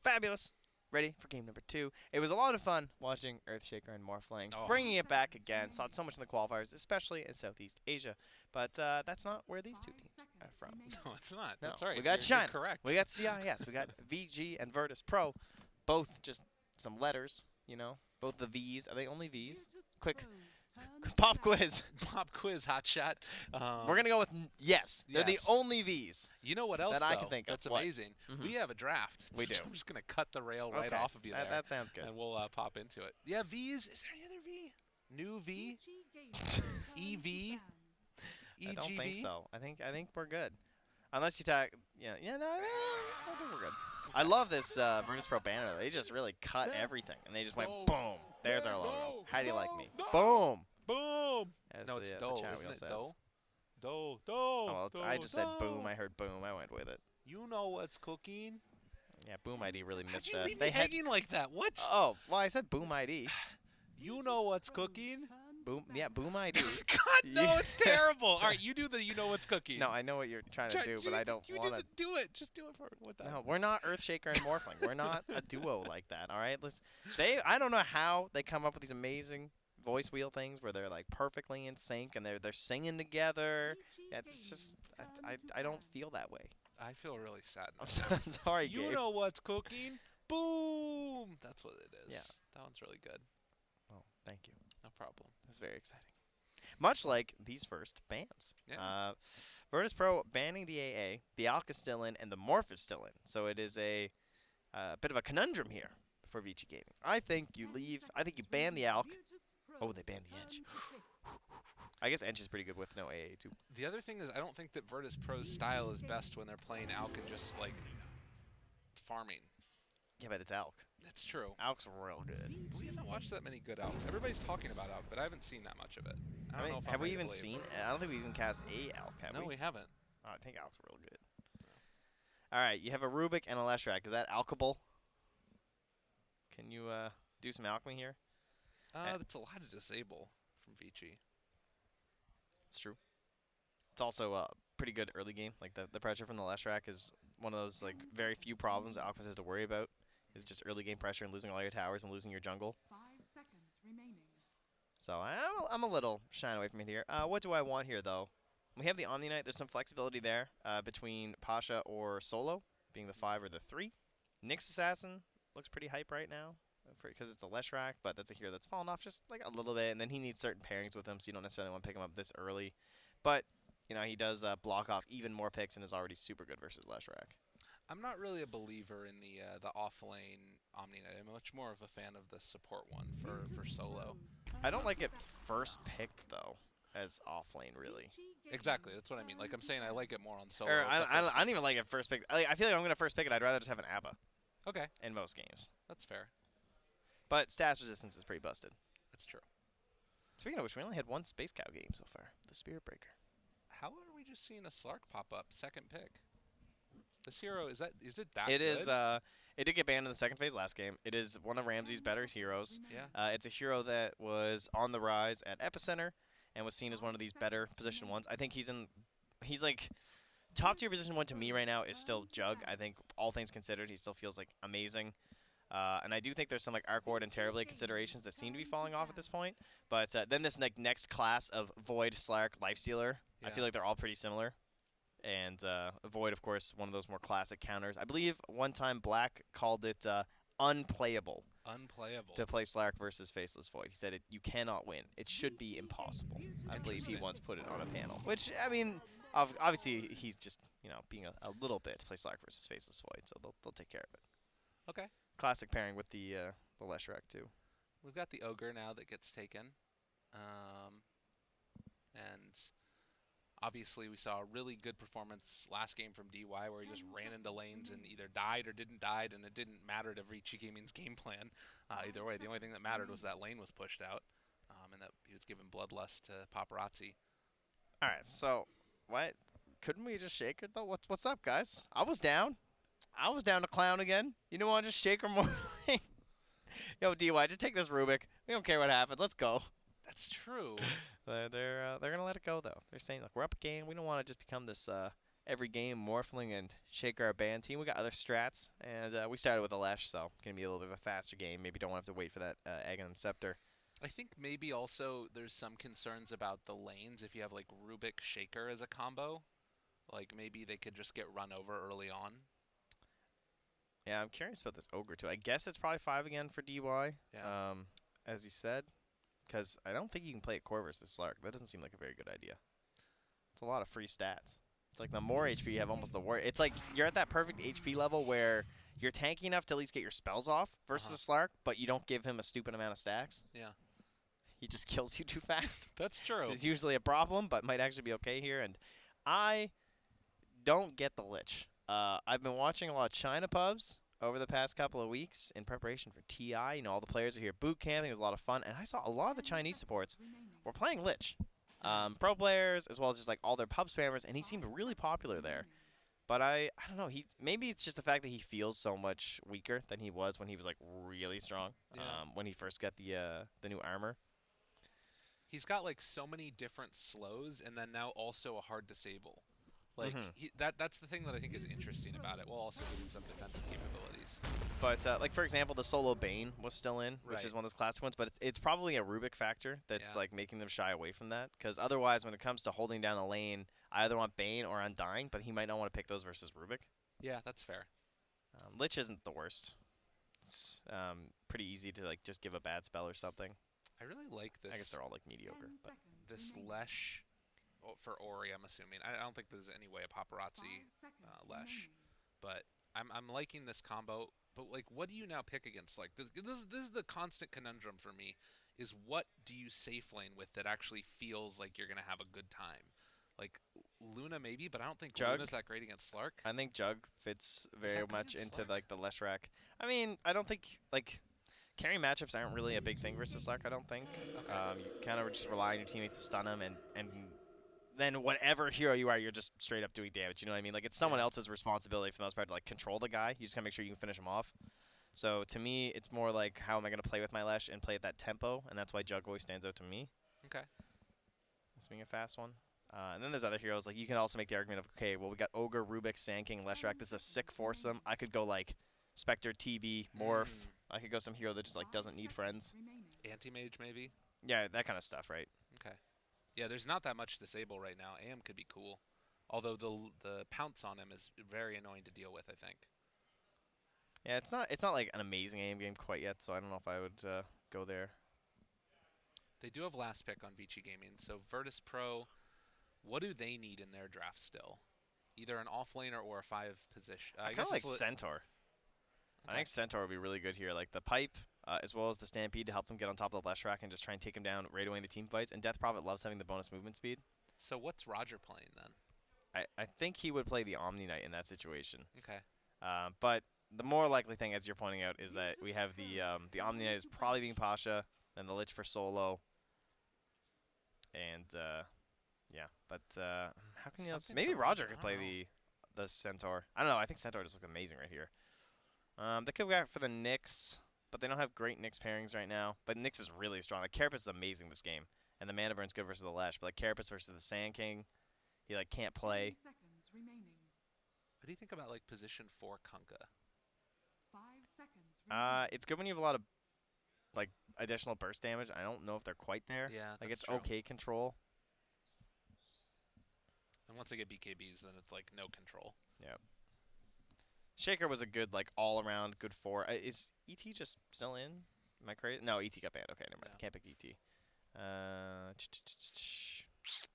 Fabulous. Ready for game number 2. It was a lot of fun watching Earthshaker and Morphling, bringing it back again. Saw it so much in the qualifiers, especially in Southeast Asia. But that's not where these two teams are from. No, it's not. No, That's right. we got You're China. correct. We got CIS. We got VG and Virtus Pro. Both just some letters, you know. Both the V's. Are they only V's? Quick pop quiz. Pop quiz, hot shot. We're going to go with yes. They're the yes. only V's. You know what else, that I though, can think of. that's What? amazing? Mhm. We have a draft. We do. I'm just going to cut the rail right Okay. off of you there. That sounds good. And we'll pop into it. Yeah, V's. Is there any other V? New V? EV? I don't think EGV? so. I think we're good. Unless you talk, no, I think we're good. I love this Virtus Pro banner. They just really cut everything, and they just went boom. There's our logo. How do you like me? Boom. Boom! As No, the, it's the Doe, chat isn't wheel it? says. Doe? Doe, Doe, Oh, well, I Doe, just said boom. Doe. I heard boom. I went with it. You know what's cooking? Yeah, Boom ID really How'd missed you that. leave They me had. hanging like that? What? Oh, well, I said Boom ID. You know what's cooking? Boom. Yeah, Boom ID. God, no, Yeah. it's terrible. All right, you do the you know what's cooking. No, I know what you're trying to do, but I don't want to. Do it. Just do it for what that. No, we're not Earthshaker and Morphling. We're not a duo like that. All right, I don't know how they come up with these amazing voice wheel things where they're like perfectly in sync and they're singing together. Yeah, it's just I don't feel that way. I feel really sad. I'm now. so sorry, You Gabe. know what's cooking? Boom! That's what it is. Yeah. That one's really good. Oh, thank you. No problem. It was very exciting. Much like these first bans. Yeah. Virtus Pro banning the AA, the Alk is still in, and the Morph is still in. So it is a bit of a conundrum here for Vici Gaming. I think you ban the Alk. Oh, they banned the Ench. I guess Ench is pretty good with no AA too. The other thing is, I don't think that Virtus Pro's style is best when they're playing Alk and just like farming. Yeah, but it's Alk. That's true. Alk's real good. But we haven't watched that many good Alks. Everybody's talking about Alk, but I haven't seen that much of it. I don't know if I'm have we ready to even believe. seen? I don't think we even cast a Alk, have No, we? we haven't. Oh, I think Alk's real good. All right, you have a Rubik and a Leshrac. Is that alkable? Can you do some alchemy here? That's a lot to disable from Vici. It's true. It's also a pretty good early game. Like the pressure from the Leshrac is one of those like very few problems that Alchemist has to worry about. Is just early game pressure and losing all your towers and losing your jungle. 5 seconds remaining. So I'm a little shying away from it here. What do I want here though? We have the Omni Knight. There's some flexibility there between Pasha or Solo being the 5 or the 3. Nyx Assassin looks pretty hype right now because it's a Leshrac, but that's a hero that's fallen off just like a little bit, and then he needs certain pairings with him, so you don't necessarily want to pick him up this early. But you know he does block off even more picks and is already super good versus Leshrac. I'm not really a believer in the off-lane Omni Knight. I'm much more of a fan of the support one for solo. I don't like it first pick though as off lane really. Exactly, that's what I mean. Like I'm saying, I like it more on solo. Or as the I first don't even like it first pick. I feel like I'm gonna first pick it. I'd rather just have an Abba Okay, in most games. that's fair. But status resistance is pretty busted. That's true. Speaking of which, we only had one Space Cow game so far. The Spirit Breaker. How are we just seeing a Slark pop up second pick? This hero is it that It good? is. It did get banned in the second phase last game. It is one of Ramsey's better heroes. Yeah. It's a hero that was on the rise at Epicenter and was seen as one of these better position ones. I think he's like top tier position 1 to me right now is still Jug. I think all things considered, he still feels like amazing. And I do think there's some like Arc Ward and Terrorblade considerations that seem to be falling off at this point. But then this like next class of Void, Slark, Lifestealer, I Yeah. feel like they're all pretty similar. And Void, of course, one of those more classic counters. I believe one time Black called it unplayable Unplayable. to play Slark versus Faceless Void. He said you cannot win. It should be impossible. I believe he Interesting. once put it on a panel. Which, I mean, obviously he's just, being a little bit to play Slark versus Faceless Void, so they'll take care of it. Okay. Classic pairing with the Leshrac, too. We've got the Ogre now that gets taken. And obviously we saw a really good performance last game from DY where he just ran into lanes and either died or didn't die, and it didn't matter to Vici Gaming's game plan. Either way, the only thing that mattered was that lane was pushed out and that he was given Bloodlust to Paparazzi. All right, so what? Couldn't we just shake it, though? What's up, guys? I was down to clown again. You don't want to just shake her more? Yo, DY, just take this Rubik. We don't care what happens. Let's go. That's true. They're gonna let it go though. They're saying like we're up a game. We don't want to just become this every game Morphling and Shaker our band team. We got other strats, and we started with a Lesh, so gonna be a little bit of a faster game. Maybe don't have to wait for that Aghanim Scepter. I think maybe also there's some concerns about the lanes if you have like Rubik Shaker as a combo. Like maybe they could just get run over early on. Yeah, I'm curious about this Ogre too. I guess it's probably 5 again for DY. Yeah. As you said, because I don't think you can play at core versus Slark. That doesn't seem like a very good idea. It's a lot of free stats. It's like the more HP you have, almost the worse. It's like you're at that perfect HP level where you're tanky enough to at least get your spells off versus Slark, but you don't give him a stupid amount of stacks. Yeah. He just kills you too fast. That's true. It's usually a problem, but might actually be okay here. And I don't get the Lich. I've been watching a lot of China pubs over the past couple of weeks in preparation for TI. You know, all the players are here boot camping. It was a lot of fun. And I saw a lot of the Chinese supports were playing Lich. Pro players, as well as just like all their pub spammers, and he seemed really popular there. But I don't know. Maybe it's just the fact that he feels so much weaker than he was when he was like really strong. Yeah. When he first got the new armor. He's got like so many different slows, and then now also a hard disable. Like that's the thing that I think is interesting about it, while also giving some defensive capabilities. But like for example, the solo Bane was still in, which is one of those classic ones. But it's probably a Rubik factor that's like making them shy away from that. Because otherwise, when it comes to holding down a lane, I either want Bane or Undying, but he might not want to pick those versus Rubik. Yeah, that's fair. Lich isn't the worst. It's pretty easy to like just give a bad spell or something. I really like this. I guess they're all like mediocre. But this Lesh for Ori, I'm assuming. I don't think there's any way a paparazzi Lesh, but I'm liking this combo. But like, what do you now pick against? Like this is the constant conundrum for me. Is what do you safe lane with that actually feels like you're gonna have a good time? Like Luna maybe, but I don't think Jug. Luna's that great against Slark. I think Jug fits very much into like the Leshrac. I mean, I don't think like carry matchups aren't really a big thing versus Slark. I don't think. Okay. You kind of just rely on your teammates to stun him, and then whatever hero you are, you're just straight up doing damage. You know what I mean? Like it's someone else's responsibility for the most part to like control the guy. You just gotta make sure you can finish him off. So to me, it's more like how am I gonna play with my Lesh and play at that tempo, and that's why Jug always stands out to me. Okay. This being a fast one. And then there's other heroes. Like you can also make the argument of okay, well we got Ogre, Rubik, Sand King, Leshrac. This is a sick foursome. I could go like Spectre, TB, Morph. I could go some hero that just like doesn't need friends. Anti-mage maybe. Yeah, that kind of stuff, right? Okay. Yeah, there's not that much disable right now. AM could be cool, although the pounce on him is very annoying to deal with, I think. Yeah, it's not like an amazing AM game quite yet, so I don't know if I would go there. They do have last pick on Vici Gaming, so Virtus Pro, what do they need in their draft still? Either an offlaner or a 5 position. I kind of like Centaur. Okay. I think Centaur would be really good here, like the pipe, as well as the Stampede to help them get on top of the Leshrac and just try and take him down right away in the team fights. And Death Prophet loves having the bonus movement speed. So what's Roger playing then? I think he would play the Omni Knight in that situation. Okay. But the more likely thing, as you're pointing out, is that we have the Omni Knight is probably being Pasha, then the Lich for solo. And yeah, but how can you else? Maybe Roger could play the Centaur. I don't know. I think Centaur just look amazing right here. They could go for the Nyx, but they don't have great Nyx pairings right now. But Nyx is really strong. Like Carapace is amazing this game, and the Mana Burn's good versus the Lesh. But like Carapace versus the Sand King, he like can't play. What do you think about like position 4 Kunkka? 5 seconds. It's good when you have a lot of like additional burst damage. I don't know if they're quite there. Yeah, like it's true. okay control. And once they get BKBs, then it's like no control. Yeah. Shaker was a good, like, all-around good 4. Is ET just still in? Am I crazy? No, ET got banned. Okay, never mind. Yeah. Can't pick ET.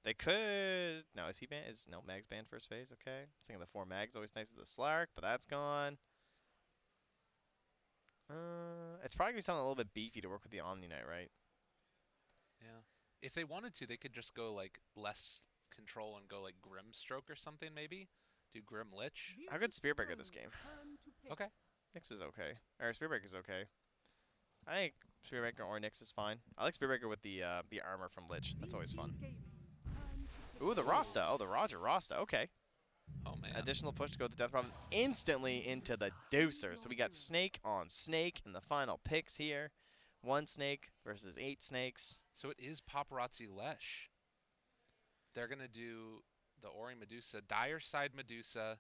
They could... No, is he banned? No, Mag's banned first phase. Okay. I was thinking the 4 Mag's always nice with the Slark, but that's gone. It's probably going to be something a little bit beefy to work with the Omni Knight, right? Yeah. If they wanted to, they could just go, like, less control and go, like, Grimstroke or something, maybe? Do Grim Lich? How good Spearbreaker this game? Okay. Nyx is okay. Or Spearbreaker's okay. I think Spearbreaker or Nyx is fine. I like Spearbreaker with the armor from Lich. That's always fun. Ooh, the Rasta. Oh, the Roger Rasta. Okay. Oh, man. Additional push to go to Death Province instantly into the deucer. So we got Snake on Snake in the final picks here. 1 Snake versus 8 Snakes. So it is Paparazzi Lesh. They're going to do the Ori Medusa, Dire Side Medusa.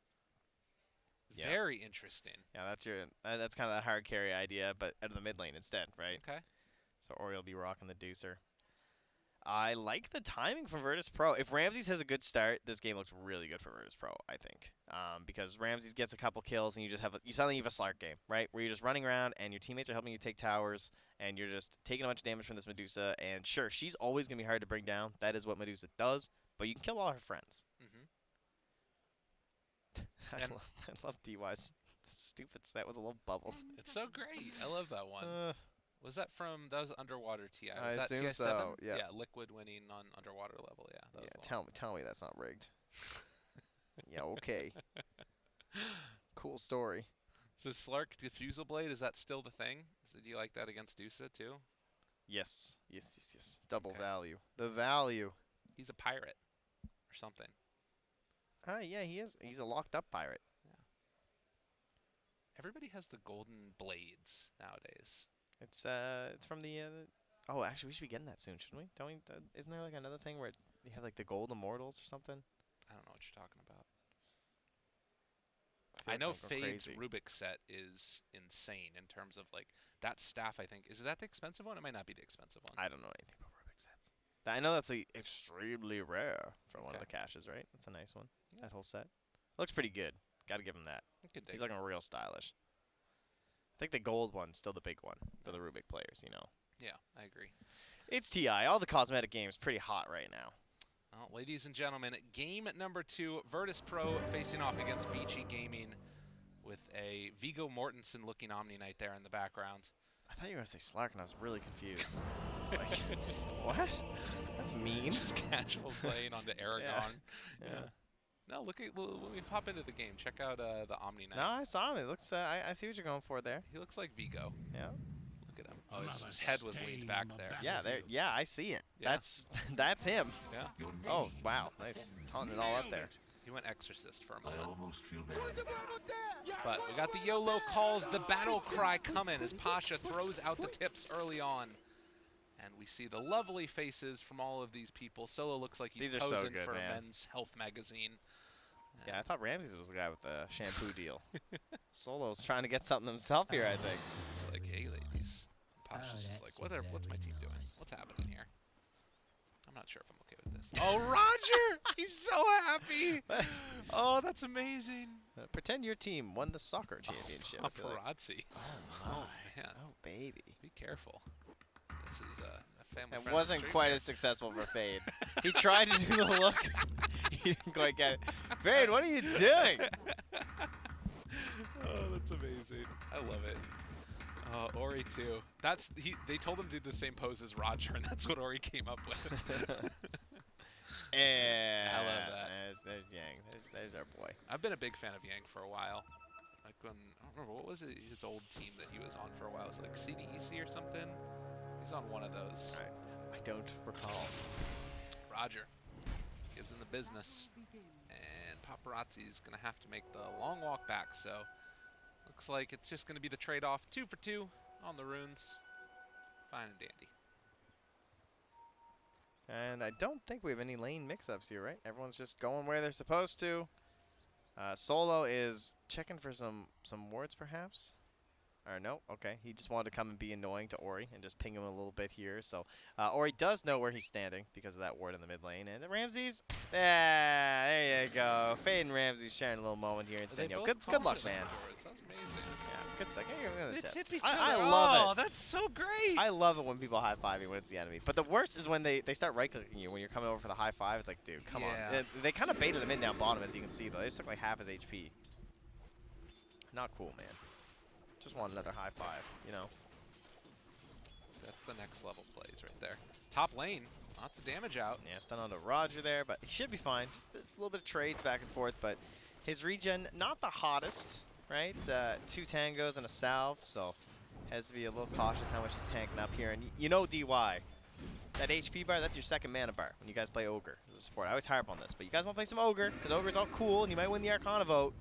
Yeah. Very interesting. Yeah, that's kind of the hard carry idea, but out of the mid lane instead, right? Okay. So Ori will be rocking the deucer. I like the timing from Virtus Pro. If Ramses has a good start, this game looks really good for Virtus Pro, I think. Because Ramses gets a couple kills and you just you suddenly have a Slark game, right? Where you're just running around and your teammates are helping you take towers and you're just taking a bunch of damage from this Medusa. And sure, she's always going to be hard to bring down. That is what Medusa does. But you can kill all her friends. Mm-hmm. I love DY's stupid set with the little bubbles. It's so great. I love that one. Was that was Underwater TI? I Was that assume TI7? so, yeah. Yeah, Liquid winning on Underwater level. Yeah, that was the one. Tell me that's not rigged. Yeah, okay. Cool story. So Slark Diffusal Blade, is that still the thing? Do you like that against Dusa too? Yes. Double Okay. value. The value. He's a pirate or something. Yeah, he is. He's a locked up pirate. Everybody has the golden blades nowadays. It's from the oh, actually we should be getting that soon, shouldn't we? Don't we? Isn't there like another thing where you have like the gold immortals or something? I don't know what you're talking about. feel I like know I'm going Fade's crazy. Rubik set is insane in terms of like that staff. I think is that the expensive one? It might not be the expensive one. I don't know anything about Rubik sets. I know that's like extremely rare for one of Okay. the caches, right? That's a nice one. Yeah. That whole set looks pretty good. Got to give him that. I could dig He's it. looking real stylish. I think the gold one's still the big one for the Rubik players, you know. Yeah, I agree. It's TI. All the cosmetic games pretty hot right now. Well, ladies and gentlemen, game number 2, Virtus Pro facing off against Vici Gaming with a Viggo Mortensen looking Omni Knight there in the background. I thought you were going to say Slark, and I was really confused. It's like, what? That's mean. Just casual playing onto Aragon. Yeah. No, look at when we pop into the game. Check out the Omni Knight. No, I saw him. It looks. I see what you're going for there. He looks like Vigo. Yeah. Look at him. Oh, his head was leaned back there. Yeah. There. Yeah, I see it. Yeah. That's him. Yeah. Oh wow, nice. Taunting it all up there. He went Exorcist for a moment. almost feel bad. But we got the YOLO calls, the battle cry coming as Pasha throws out the tips early on. And we see the lovely faces from all of these people. Solo looks like he's These are so posing good, for man. a Men's Health magazine. Yeah, I thought Ramses was the guy with the shampoo deal. Solo's trying to get something himself here, I think. He's like, hey, ladies. And Pasha's just like, what's my team doing? What's happening here? I'm not sure if I'm okay with this. Oh, Roger! He's so happy! Oh, that's amazing. Pretend your team won the soccer championship. I feel like. Paparazzi. Oh, Man, Oh, baby. be careful. This is a family It friendly wasn't stream quite here. as successful for Fade. He tried to do the look. He didn't quite get it. Fade, what are you doing? Oh, that's amazing. I love it. Ori too. They told him to do the same pose as Roger, and that's what Ori came up with. Yeah, I love that. There's Yang. There's our boy. I've been a big fan of Yang for a while. Like when I don't remember what was it, his old team that he was on for a while. Was it like CDEC or something? He's on one of those. I don't recall. Roger gives him the business, and Paparazzi's gonna have to make the long walk back. So looks like it's just gonna be the trade-off. 2 for 2 on the runes. Fine and dandy. And I don't think we have any lane mix-ups here, right? Everyone's just going where they're supposed to. Solo is checking for some wards, perhaps. Or no, okay. He just wanted to come and be annoying to Ori and just ping him a little bit here. So Ori does know where he's standing because of that ward in the mid lane. And Ramses, there you go. Fade and Ramses sharing a little moment here and They saying, yo, both good luck, tossed man. it. That's amazing. Yeah, good second. They tip each I other. love Oh, it. that's so great. I love it when people high-five you when it's the enemy. But the worst is when they start right-clicking you when you're coming over for the high-five. It's like, dude, come Yeah. on. They kind of baited him in down bottom, as you can see, though. They just took like half his HP. Not cool, man. Just want another high-five, you know. That's the next level plays right there. Top lane, lots of damage out. Yeah, stun onto Roger there, but he should be fine. Just a little bit of trades back and forth, but his regen, not the hottest, right? 2 tangos and a salve, so has to be a little cautious how much he's tanking up here. And you know DY that HP bar, that's your second mana bar when you guys play Ogre as a support. I always harp on this, but you guys want to play some Ogre, because Ogre's all cool, and you might win the Arcana vote.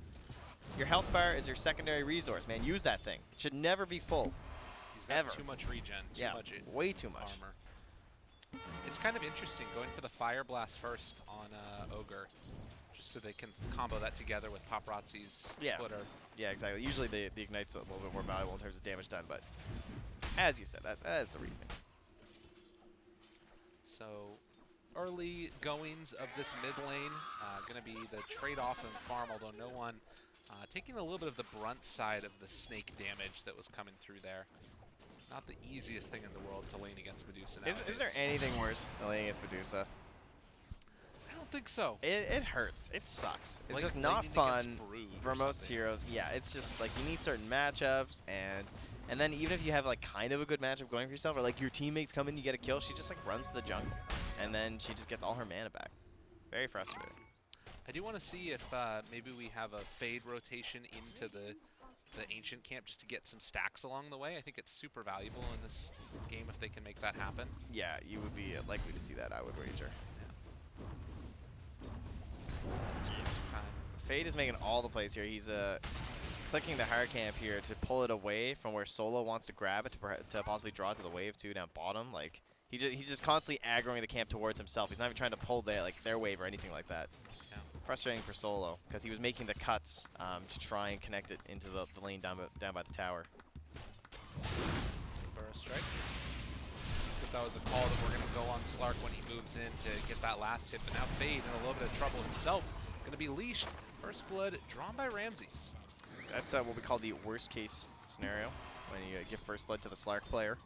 Your health bar is your secondary resource, man. Use that thing. It should never be full. He's got Ever. too much regen, too Yeah, much way too much. armor. It's kind of interesting going for the Fire Blast first on Ogre, just so they can combo that together with Paparazzi's Yeah. splitter. Yeah, exactly. Usually the Ignite's a little bit more valuable in terms of damage done, but as you said, that is the reasoning. So early goings of this mid lane, going to be the trade-off and farm, although no one taking a little bit of the brunt side of the snake damage that was coming through there. Not the easiest thing in the world to lane against Medusa nowadays. Is there anything worse than laning against Medusa? I don't think so. It hurts. It sucks. It's Like just not laning against fun Brood for or most something. heroes. Yeah, it's just like you need certain matchups, and then even if you have like kind of a good matchup going for yourself, or like your teammates come in, you get a kill, she just like runs to the jungle, and then she just gets all her mana back. Very frustrating. I do want to see if maybe we have a Fade rotation into the Ancient camp just to get some stacks along the way. I think it's super valuable in this game if they can make that happen. Yeah, you would be likely to see that, I would wager. Time. Fade is making all the plays here. He's clicking the hard camp here to pull it away from where Solo wants to grab it to possibly draw it to the wave too down bottom. Like he's just constantly aggroing the camp towards himself. He's not even trying to pull their wave or anything like that. Yeah. Frustrating for Solo because he was making the cuts to try and connect it into the lane down by the tower. Burrow strike. If that was a call that we're going to go on Slark when he moves in to get that last hit, but now Fade in a little bit of trouble himself. Going to be leashed. First blood drawn by Ramses. That's what we call the worst case scenario when you give first blood to the Slark player.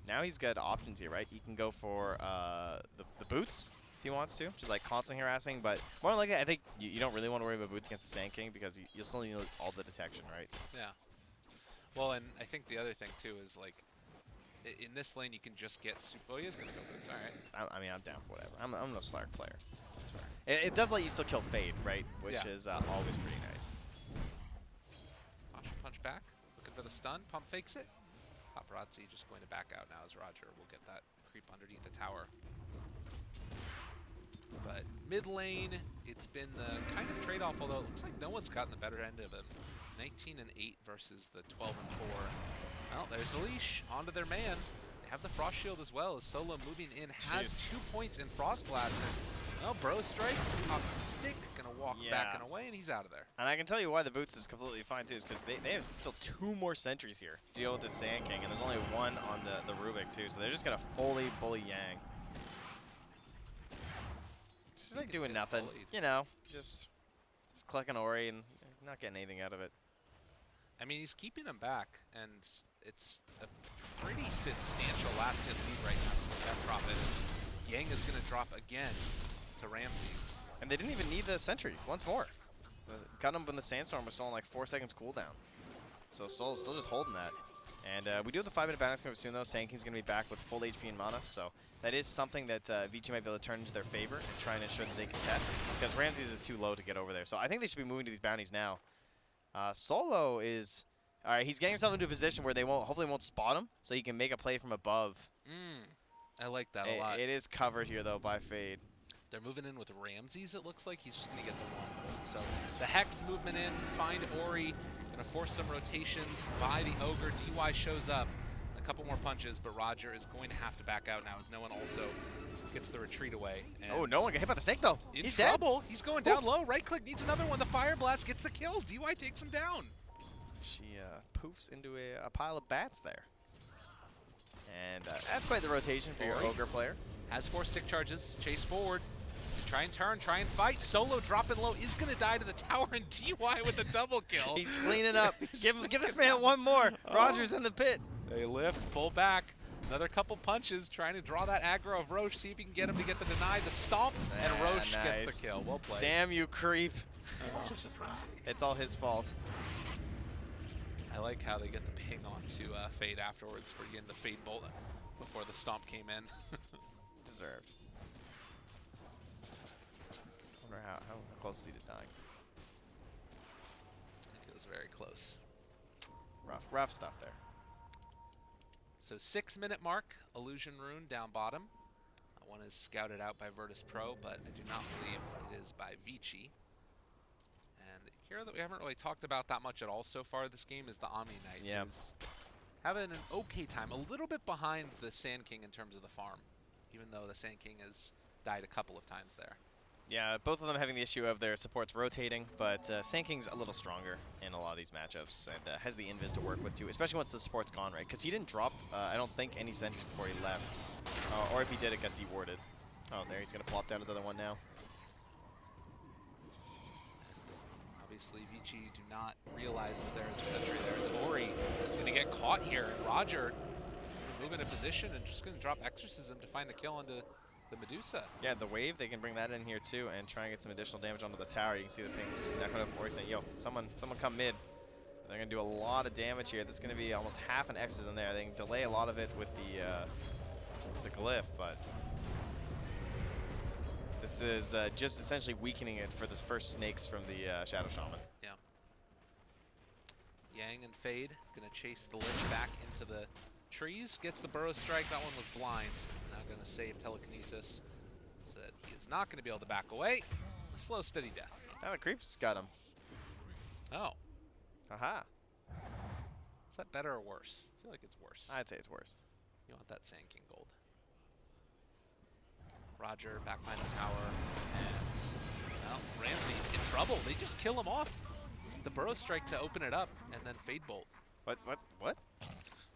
Now he's got options here, right? He can go for the boots if he wants to, just like constantly harassing, but more than likely, I think you don't really want to worry about boots against the Sand King because you'll still need all the detection, right? Yeah. Well, and I think the other thing too is like, in this lane you can just get oh, he is going to go boots, alright. I mean, I'm down for whatever. I'm no Slark player. That's fair. It does let you still kill Fade, right? Which Yeah. is always pretty nice. Posture punch back, looking for the stun, pump fakes it. Paparazzi just going to back out now as Roger will get that creep underneath the tower. But mid lane, it's been the kind of trade-off, although it looks like no one's gotten the better end of him. 19 and 8 versus the 12 and 4. Well, there's the leash onto their man. They have the Frost Shield as well as Solo moving in, has Jeez. 2 points in Frost Blast. And, well, Bro Strike pops the stick, gonna walk back Yeah. and away, and he's out of there. And I can tell you why the boots is completely fine too, is because they have still 2 more sentries here to deal with the Sand King, and there's only 1 on the Rubik too, so they're just gonna fully yang. She's like doing nothing, you know, just clicking Ori and not getting anything out of it. I mean, he's keeping him back, and it's a pretty substantial last-hit lead right now for Death Prophet. As Yang is going to drop again to Ramses. And they didn't even need the sentry once more. Got him when the Sandstorm was still on like 4 seconds cooldown. So Soul's still just holding that. And we do have the 5-minute balance coming up soon though. Sand King's going to be back with full HP and mana, so that is something that Vici might be able to turn into their favor and try and ensure that they can test, because Ramses is too low to get over there. So I think they should be moving to these bounties now. Solo is... Alright, he's getting himself into a position where they hopefully won't spot him, so he can make a play from above. I like that a lot. It is covered here though by Fade. They're moving in with Ramses, it looks like. He's just going to get the 1. So the Hex movement in, find Ori. Going to force some rotations by the Ogre. DY shows up. A couple more punches, but Roger is going to have to back out now as no one also gets the retreat away. And Oh, no one got hit by the snake though. in He's trouble. He's going down low. Right click needs another one. The Fire Blast gets the kill. DY takes him down. She poofs into a pile of bats there. And that's quite the rotation for your Ori. Ogre player. Has 4 stick charges. Chase forward. Try and turn, try and fight. Solo dropping low is going to die to the tower, and DY with a double kill. He's cleaning up. Give this man one more. Roger's in the pit. They lift, pull back. Another couple punches, trying to draw that aggro of Roche, see if he can get him to get the deny. The stomp, and Ah, Roche nice. gets the kill. Well played. Damn you, creep. It's all his fault. I like how they get the ping onto Fade afterwards for getting the Fade bolt before the stomp came in. Deserved. Wonder how close is he to dying. It was very close. Rough stuff there. So 6-minute mark, Illusion Rune down bottom. That one is scouted out by Virtus Pro, but I do not believe it is by Vici. And the hero that we haven't really talked about that much at all so far this game is the Omni Knight. Yeah. Who's having an okay time, a little bit behind the Sand King in terms of the farm, even though the Sand King has died a couple of times there. Yeah, both of them having the issue of their supports rotating, but Sand King's a little stronger in a lot of these matchups and has the invis to work with too, especially once the support's gone, right? Because he didn't drop, I don't think, any sentries before he left. Or if he did, it got dewarded. Oh, there, he's going to plop down his other one now. Obviously, Vici do not realize that there's a sentry there. As Ori going to get caught here, and Roger move into position and just going to drop Exorcism to find the kill onto the Medusa. Yeah, the wave, they can bring that in here too and try and get some additional damage onto the tower. You can see the things knocking up Ori saying, yo, someone come mid. They're going to do a lot of damage here. There's going to be almost half an Exorcism there. They can delay a lot of it with the glyph, but this is just essentially weakening it for this first snakes from the Shadow Shaman. Yeah. Yang and Fade going to chase the Lich back into the trees. Gets the Burrow Strike. That one was blind. Now going to save Telekinesis so that he is not going to be able to back away. A slow, steady death. Now the creeps got him. Oh. Aha. Is that better or worse? I feel like it's worse. I'd say it's worse. You want that Sand King gold. Roger back behind the tower, and well, Ramsey's in trouble. They just kill him off. The Burrow Strike to open it up, and then Fade Bolt. What?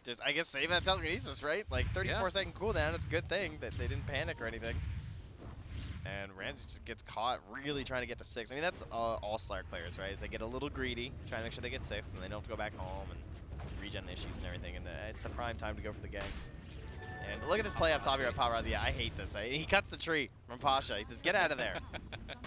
Just, I guess, save that Telekinesis, right? Like, 34-second cooldown, it's a good thing that they didn't panic or anything. And Ramsey just gets caught really trying to get to 6. I mean, that's all Slark players, right? Is they get a little greedy, trying to make sure they get 6, and they don't have to go back home and regen issues and everything. And it's the prime time to go for the gang. And look at this play up top here at Power. Yeah, I hate this. He cuts the tree from Pasha. He says, get out of there.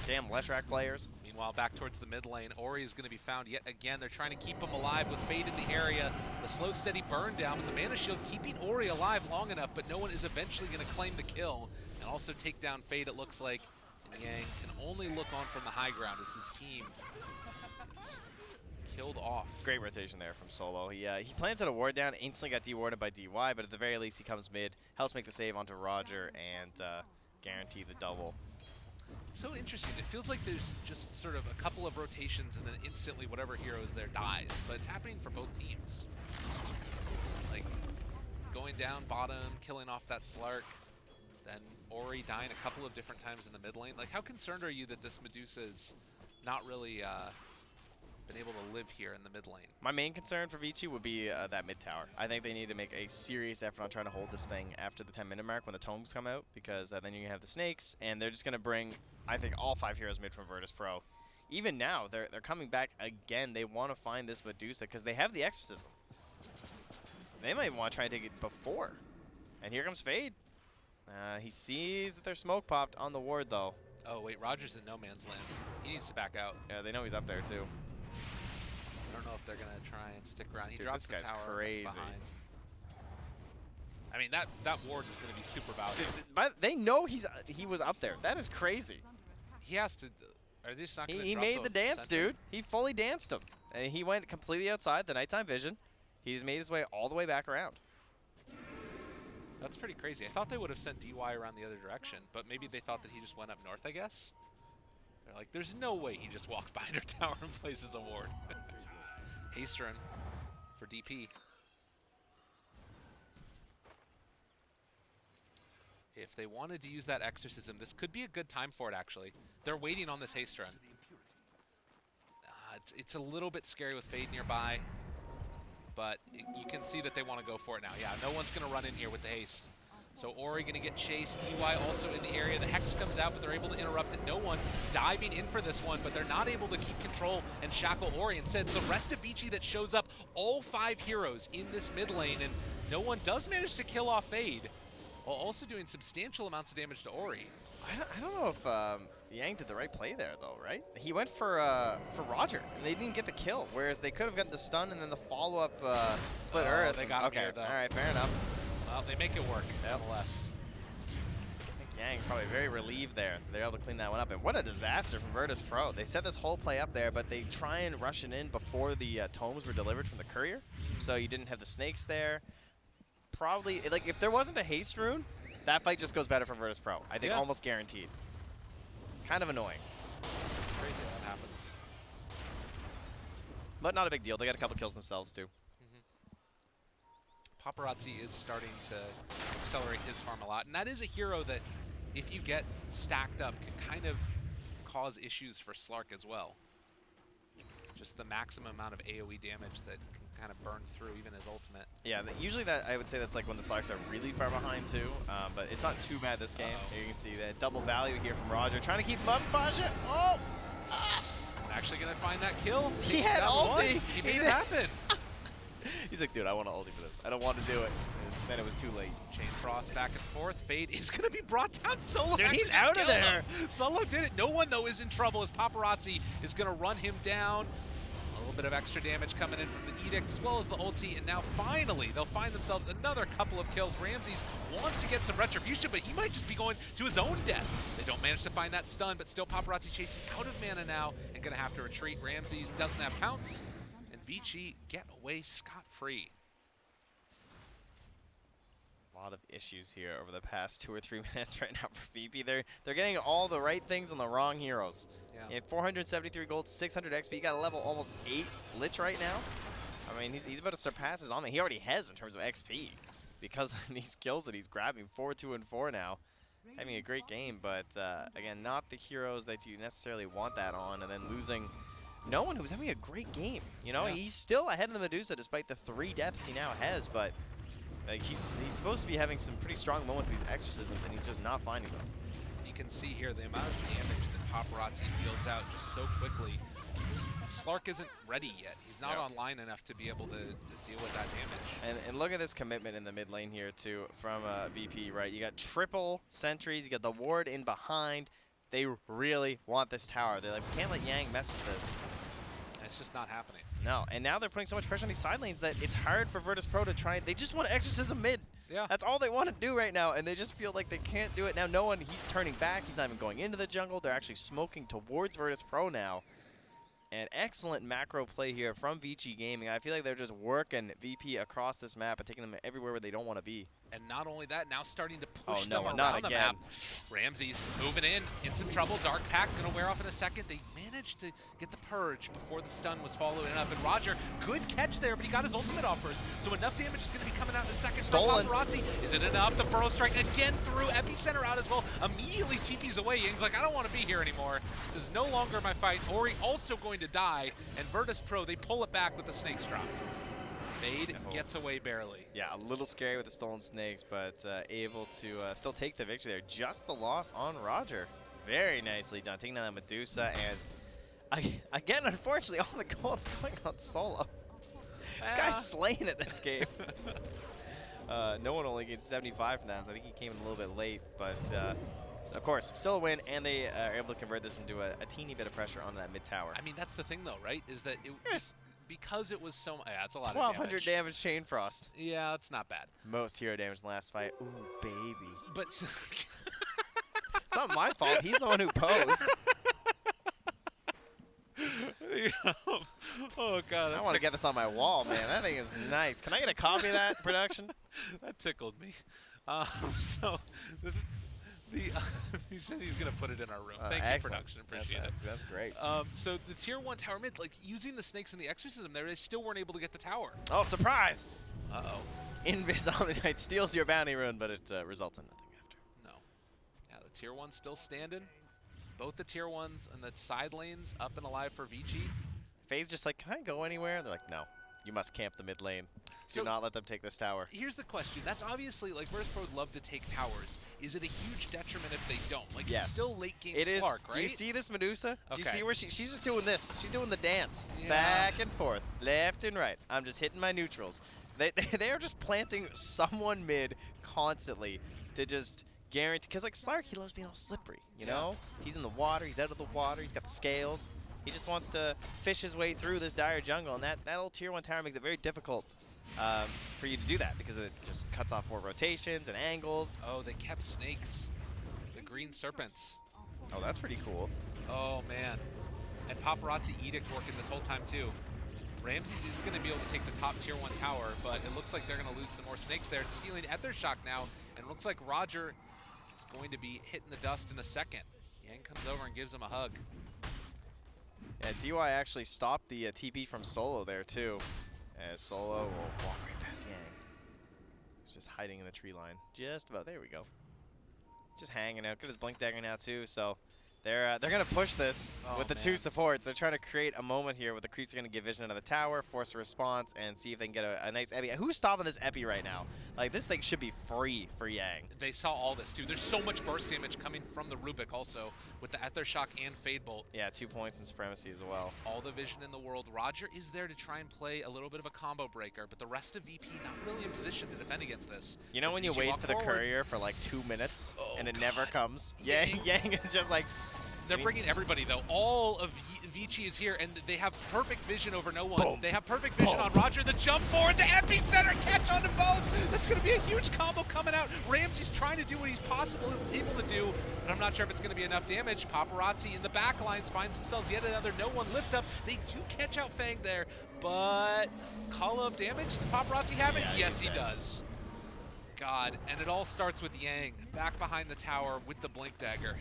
Damn Leshrac players. Meanwhile, back towards the mid lane, Ori is going to be found yet again. They're trying to keep him alive with Fade in the area. The slow, steady burn down, but the Mana Shield keeping Ori alive long enough, but no one is eventually going to claim the kill and also take down Fade, it looks like. And Yang can only look on from the high ground as his team is killed off. Great rotation there from Solo. He planted a ward down, instantly got dewarded by DY, but at the very least he comes mid, helps make the save onto Roger, and guarantee the double. It's so interesting. It feels like there's just sort of a couple of rotations and then instantly whatever hero is there dies, but it's happening for both teams. Like, going down bottom, killing off that Slark, then Ori dying a couple of different times in the mid lane. Like, how concerned are you that this Medusa's not really been able to live here in the mid lane? My main concern for Vici would be that mid tower. I think they need to make a serious effort on trying to hold this thing after the 10-minute mark when the tomes come out, because then you have the snakes, and they're just going to bring, I think, all 5 heroes mid from Virtus Pro. Even now, they're coming back again. They want to find this Medusa because they have the Exorcism. They might want to try and take it before. And here comes Fade. He sees that their smoke popped on the ward, though. Oh, wait, Roger's in no man's land. He needs to back out. Yeah, they know he's up there, too. I don't know if they're going to try and stick around. He Dude, drops this the guy's tower crazy. behind. I mean, that ward is going to be super valuable. But they know he was up there. That is crazy. He has to... Are they just not going to He made the dance, dude. He fully danced him. And he went completely outside the nighttime vision. He's made his way all the way back around. That's pretty crazy. I thought they would have sent DY around the other direction, but maybe they thought that he just went up north, I guess. They're like, there's no way he just walks behind our tower and places a ward. Haste run for DP. If they wanted to use that Exorcism, this could be a good time for it, actually. They're waiting on this haste run. It's a little bit scary with Fade nearby, but you can see that they want to go for it now. Yeah, no one's going to run in here with the haste. So Ori going to get chased. DY also in the area. The Hex comes out, but they're able to interrupt it. No one diving in for this one, but they're not able to keep control and shackle Ori. Instead, it's the rest of Vici that shows up. All 5 heroes in this mid lane, and no one does manage to kill off Fade, while also doing substantial amounts of damage to Ori. I don't know if Yang did the right play there, though, right? He went for Roger, and they didn't get the kill, whereas they could have gotten the stun and then the follow-up split Earth. They got him okay, here, though. all right, fair enough. Well, they make it work, nonetheless. I think Yang probably very relieved there. They're able to clean that one up, and what a disaster from Virtus Pro. They set this whole play up there, but they try and rush it in before the tomes were delivered from the courier, so you didn't have the snakes there. probably, like, if there wasn't a haste rune, that fight just goes better for Virtus Pro. I think Yeah. almost guaranteed. Kind of annoying, It's crazy how that happens. but not a big deal. They got a couple kills themselves too. Paparazzi is starting to accelerate his farm a lot, and that is a hero that, if you get stacked up, can kind of cause issues for Slark as well. Just the maximum amount of AoE damage that can kind of burn through even his ultimate. Yeah, usually that I would say that's like when the Slarks are really far behind too, but it's not too bad this game. Uh-oh. Here you can see that double value here from Roger, trying to keep him up. Pasha, oh! Actually gonna find that kill. He Takes had down ulti. one. He made He it did. happen. He's like, dude, I want to ulti for this. I don't want to do it. And then it was too late. Chain Frost back and forth. Fade is going to be brought down. Solo Dude, he's actually out of killed there. him. Solo did it. No one, though, is in trouble as Paparazzi is going to run him down. A little bit of extra damage coming in from the Edict as well as the ulti. And now, finally, they'll find themselves another couple of kills. Ramses wants to get some retribution, but he might just be going to his own death. They don't manage to find that stun, but still Paparazzi chasing out of mana now and going to have to retreat. Ramses doesn't have pounce, and Vici get away scot-free. A lot of issues here over the past 2 or 3 minutes right now for VP. They're getting all the right things on the wrong heroes. Yeah. 473 gold, 600 XP. He got a level almost 8 Lich right now. I mean, he's about to surpass his Omni. He already has in terms of XP because of these kills that he's grabbing. 4-2 and 4 now. Having a great game, but again, not the heroes that you necessarily want that on, and then losing no one who's having a great game. You know, Yeah. he's still ahead of the Medusa despite the 3 deaths he now has, but like he's supposed to be having some pretty strong moments with these exorcisms, and he's just not finding them. You can see here the amount of damage that Paparazzi deals out just so quickly. Slark isn't ready yet. He's not No. online enough to be able to deal with that damage. And look at this commitment in the mid lane here too from VP, right? You got triple sentries, you got the ward in behind. They really want this tower. They're like, we can't let Yang mess with this. And it's just not happening. No, and now they're putting so much pressure on these side lanes that it's hard for Virtus Pro to try. They just want to exorcism mid. Yeah. That's all they want to do right now, and they just feel like they can't do it. Now no one, he's turning back. He's not even going into the jungle. They're actually smoking towards Virtus Pro now. An excellent macro play here from Vici Gaming. I feel like they're just working VP across this map and taking them everywhere where they don't want to be. And not only that, now starting to Oh, push no, them not around the again. map. Ramses moving in some trouble. Dark Pact gonna wear off in a second. They managed to get the purge before the stun was following up. And Roger, good catch there, but he got his ultimate off first. So enough damage is gonna be coming out in a second. Stolen. From Paparazzi. Is it enough? The Burrow Strike again through. Epicenter out as well. Immediately TP's away. Ying's like, I don't want to be here anymore. This is no longer my fight. Ori also going to die. And Virtus Pro, they pull it back with the snakes dropped. Fade No. gets away barely. Yeah, a little scary with the stolen snakes, but able to still take the victory there. Just the loss on Roger. Very nicely done. Taking down that Medusa, and again, unfortunately, all the gold's going on Solo. This guy's slaying it this game. No one only gets 75 from that, so I think he came in a little bit late, but of course, still a win, and they are able to convert this into a teeny bit of pressure on that mid tower. I mean, that's the thing, though, right? Is that Yes. because it was so... Yeah, it's a lot of 1,200 damage. damage Chain Frost. Yeah, it's not bad. Most hero damage in the last fight. Ooh, baby. But... It's not my fault. He's the one who posed. oh, God. I want to get this on my wall, man. That thing is nice. Can I get a copy of that, production? That tickled me. So, he said he's going to put it in our room. Thank you, Excellent. production. Appreciate it. That's great. So the tier 1 tower mid, like using the snakes and the exorcism there, they still weren't able to get the tower. Oh, surprise! Uh-oh. Invis Omni-Knight steals your bounty rune, but it results in nothing after. No. Yeah, the tier 1's still standing. Both the tier 1s and the side lanes up and alive for Vici. Fade's just like, can I go anywhere? They're like, no. You must camp the mid lane. Do So- not let them take this tower. Here's the question. That's obviously, like, Virtus Pro would love to take towers. Is it a huge detriment if they don't? Like, Yes. it's still late game It is. Slark, right? Do you see this Medusa? Do you Okay. see where she's just doing this? She's doing the dance. Yeah. Back and forth, left and right. I'm just hitting my neutrals. They are just planting someone mid constantly to just guarantee. Because, like, Slark, he loves being all slippery, you Yeah. know? He's in the water. He's out of the water. He's got the scales. He just wants to fish his way through this dire jungle. And that old tier 1 tower makes it very difficult for you to do that because it just cuts off more rotations and angles. Oh, they kept snakes. The green serpents. Oh, that's pretty cool. Oh, man. And Paparazzi Edict working this whole time, too. Ramses is going to be able to take the top tier 1 tower, but it looks like they're going to lose some more snakes there. It's stealing Ethershock now, and it looks like Roger is going to be hitting the dust in a second. Yang comes over and gives him a hug. Yeah, DY actually stopped the TP from Solo there too. As Solo will walk right past Yang. He's just hiding in the tree line. Just about, there we go. Just hanging out. Got his Blink Dagger now too, so they're gonna push this with the 2 supports. They're trying to create a moment here where the creeps are gonna get vision out of the tower, force a response, and see if they can get a nice epi. Who's stopping this epi right now? Like, this thing should be free for Yang. They saw all this too. There's so much burst damage coming from the Rubik also with the Ethershock and Fade Bolt. Yeah, 2 points in Supremacy as well. All the vision in the world. Roger is there to try and play a little bit of a combo breaker, but the rest of VP not really in position to defend against this. You know As when you VG wait walk for the forward, courier for like 2 minutes and it never God. comes? Yang. Yang is just like, They're bringing everybody though. All of Vici is here, and they have perfect vision over no one. Boom. They have perfect vision on Roger. The jump forward, the epicenter catch onto both. That's going to be a huge combo coming out. Ramsey's trying to do what he's able to do, but I'm not sure if it's going to be enough damage. Paparazzi in the back lines finds themselves yet another no one lift up. They do catch out Fang there, but call of damage. Does Paparazzi have it? Yeah, Yes, he does. God, and it all starts with Yang back behind the tower with the Blink Dagger.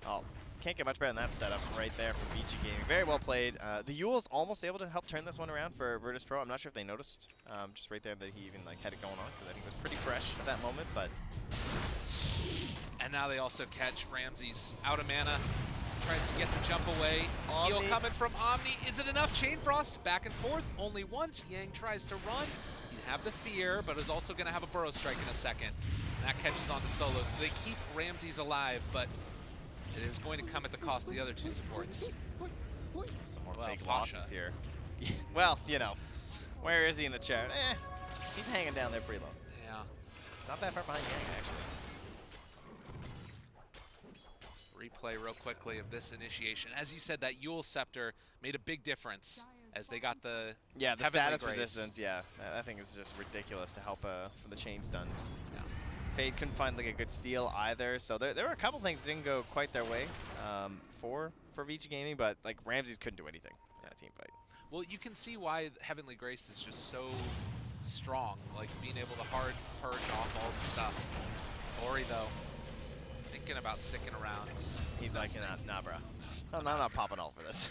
oh, can't get much better than that setup right there from Vici Gaming. Very well played. The Yule's almost able to help turn this one around for Virtus Pro. I'm not sure if they noticed just right there that he even like had it going on, because I think it was pretty fresh at that moment, but And now they also catch Ramses out of mana. Tries to get the jump away. Heal Omni. coming from Omni. Is it enough? Chain Frost back and forth. Only once. Yang tries to run. He have the fear, but is also going to have a Burrow Strike in a second. And that catches on to Solo. So they keep Ramses alive, but it is going to come at the cost of the other 2 supports. some more Well, big Pasha. losses here. Well, you know, where is he in the chart? He's hanging down there pretty low. Yeah. Not that far behind Yang, actually. Replay real quickly of this initiation. As you said, that Yule Scepter made a big difference as they got the Yeah, the Heavenly status Grace. resistance, yeah. That thing is just ridiculous to help for the chain stuns. Yeah. Fade couldn't find like a good steal either, so there were a couple things that didn't go quite their way for Vici Gaming, but like Ramses couldn't do anything in that team fight. Well, you can see why Heavenly Grace is just so strong, like being able to hard purge off all the stuff. Ori, though, thinking about sticking around. He's like, nah, bro. I'm not popping all for this.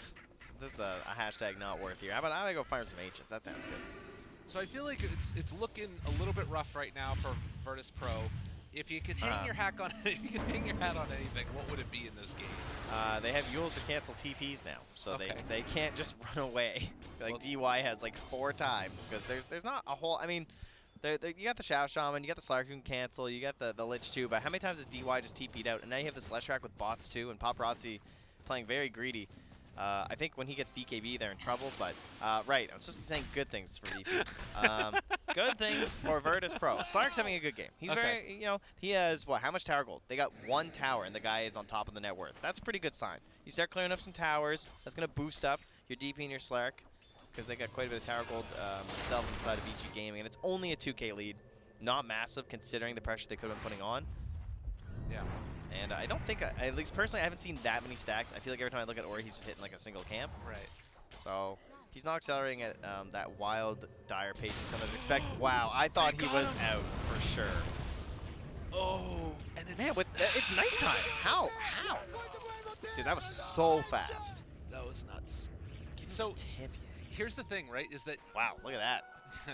This is a hashtag not worth here. How about I go find some ancients? That sounds good. So I feel like it's looking a little bit rough right now for Virtus Pro. If you could hang your hat on, if you could hang your hat on anything, what would it be in this game? They have Yules to cancel TPs now, so Okay. they can't just run away. Like Well, DY has like 4 times, because there's not a whole. I mean, you got the Shao Shaman, you got the Slark who can cancel, you got the Lich too. But how many times has DY just TP'd out? And now you have this Leshrac with bots too, and Paparazzi playing very greedy. I think when he gets BKB, they're in trouble. But right, I'm supposed to be saying good things for VP. Good things for Virtus Pro. Slark's having a good game. He's very, you know, he has what? How much tower gold? They got 1 tower, and the guy is on top of the net worth. That's a pretty good sign. You start clearing up some towers. That's gonna boost up your DP and your Slark, because they got quite a bit of tower gold themselves inside of VG Gaming, and it's only a 2K lead. Not massive considering the pressure they could have been putting on. Yeah. And I don't think, at least personally, I haven't seen that many stacks. I feel like every time I look at Ori, he's just hitting like a single camp. Right. So he's not accelerating at that wild, dire pace you sometimes expect. Wow, I thought he was out for sure. Oh, and it's Man, it's nighttime. How? Dude, that was so fast. that was nuts. So Tip, here's the thing, right? Is that wow, look at that.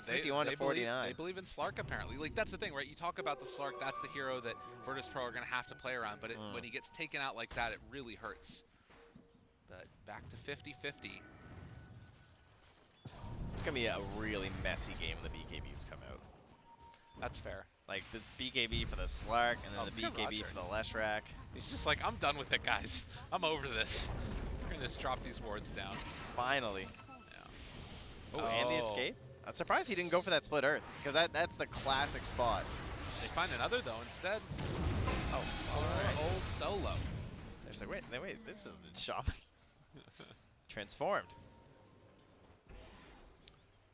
51 to 49. They believe in Slark apparently. Like that's the thing, right? You talk about the Slark, that's the hero that Virtus Pro are gonna have to play around, but when he gets taken out like that, it really hurts. But back to 50-50. It's gonna be a really messy game when the BKBs come out. That's fair. Like this BKB for the Slark, and then Oh, the look at BKB Roger. for the Leshrac. He's just like, I'm done with it, guys. I'm over this. We're gonna just drop these wards down. Finally. Yeah. Oh, and the escape. I'm surprised he didn't go for that split earth, because that's the classic spot. They find another though instead. Oh, all right. Old Solo. They're just like, wait, this is the shaman. Transformed.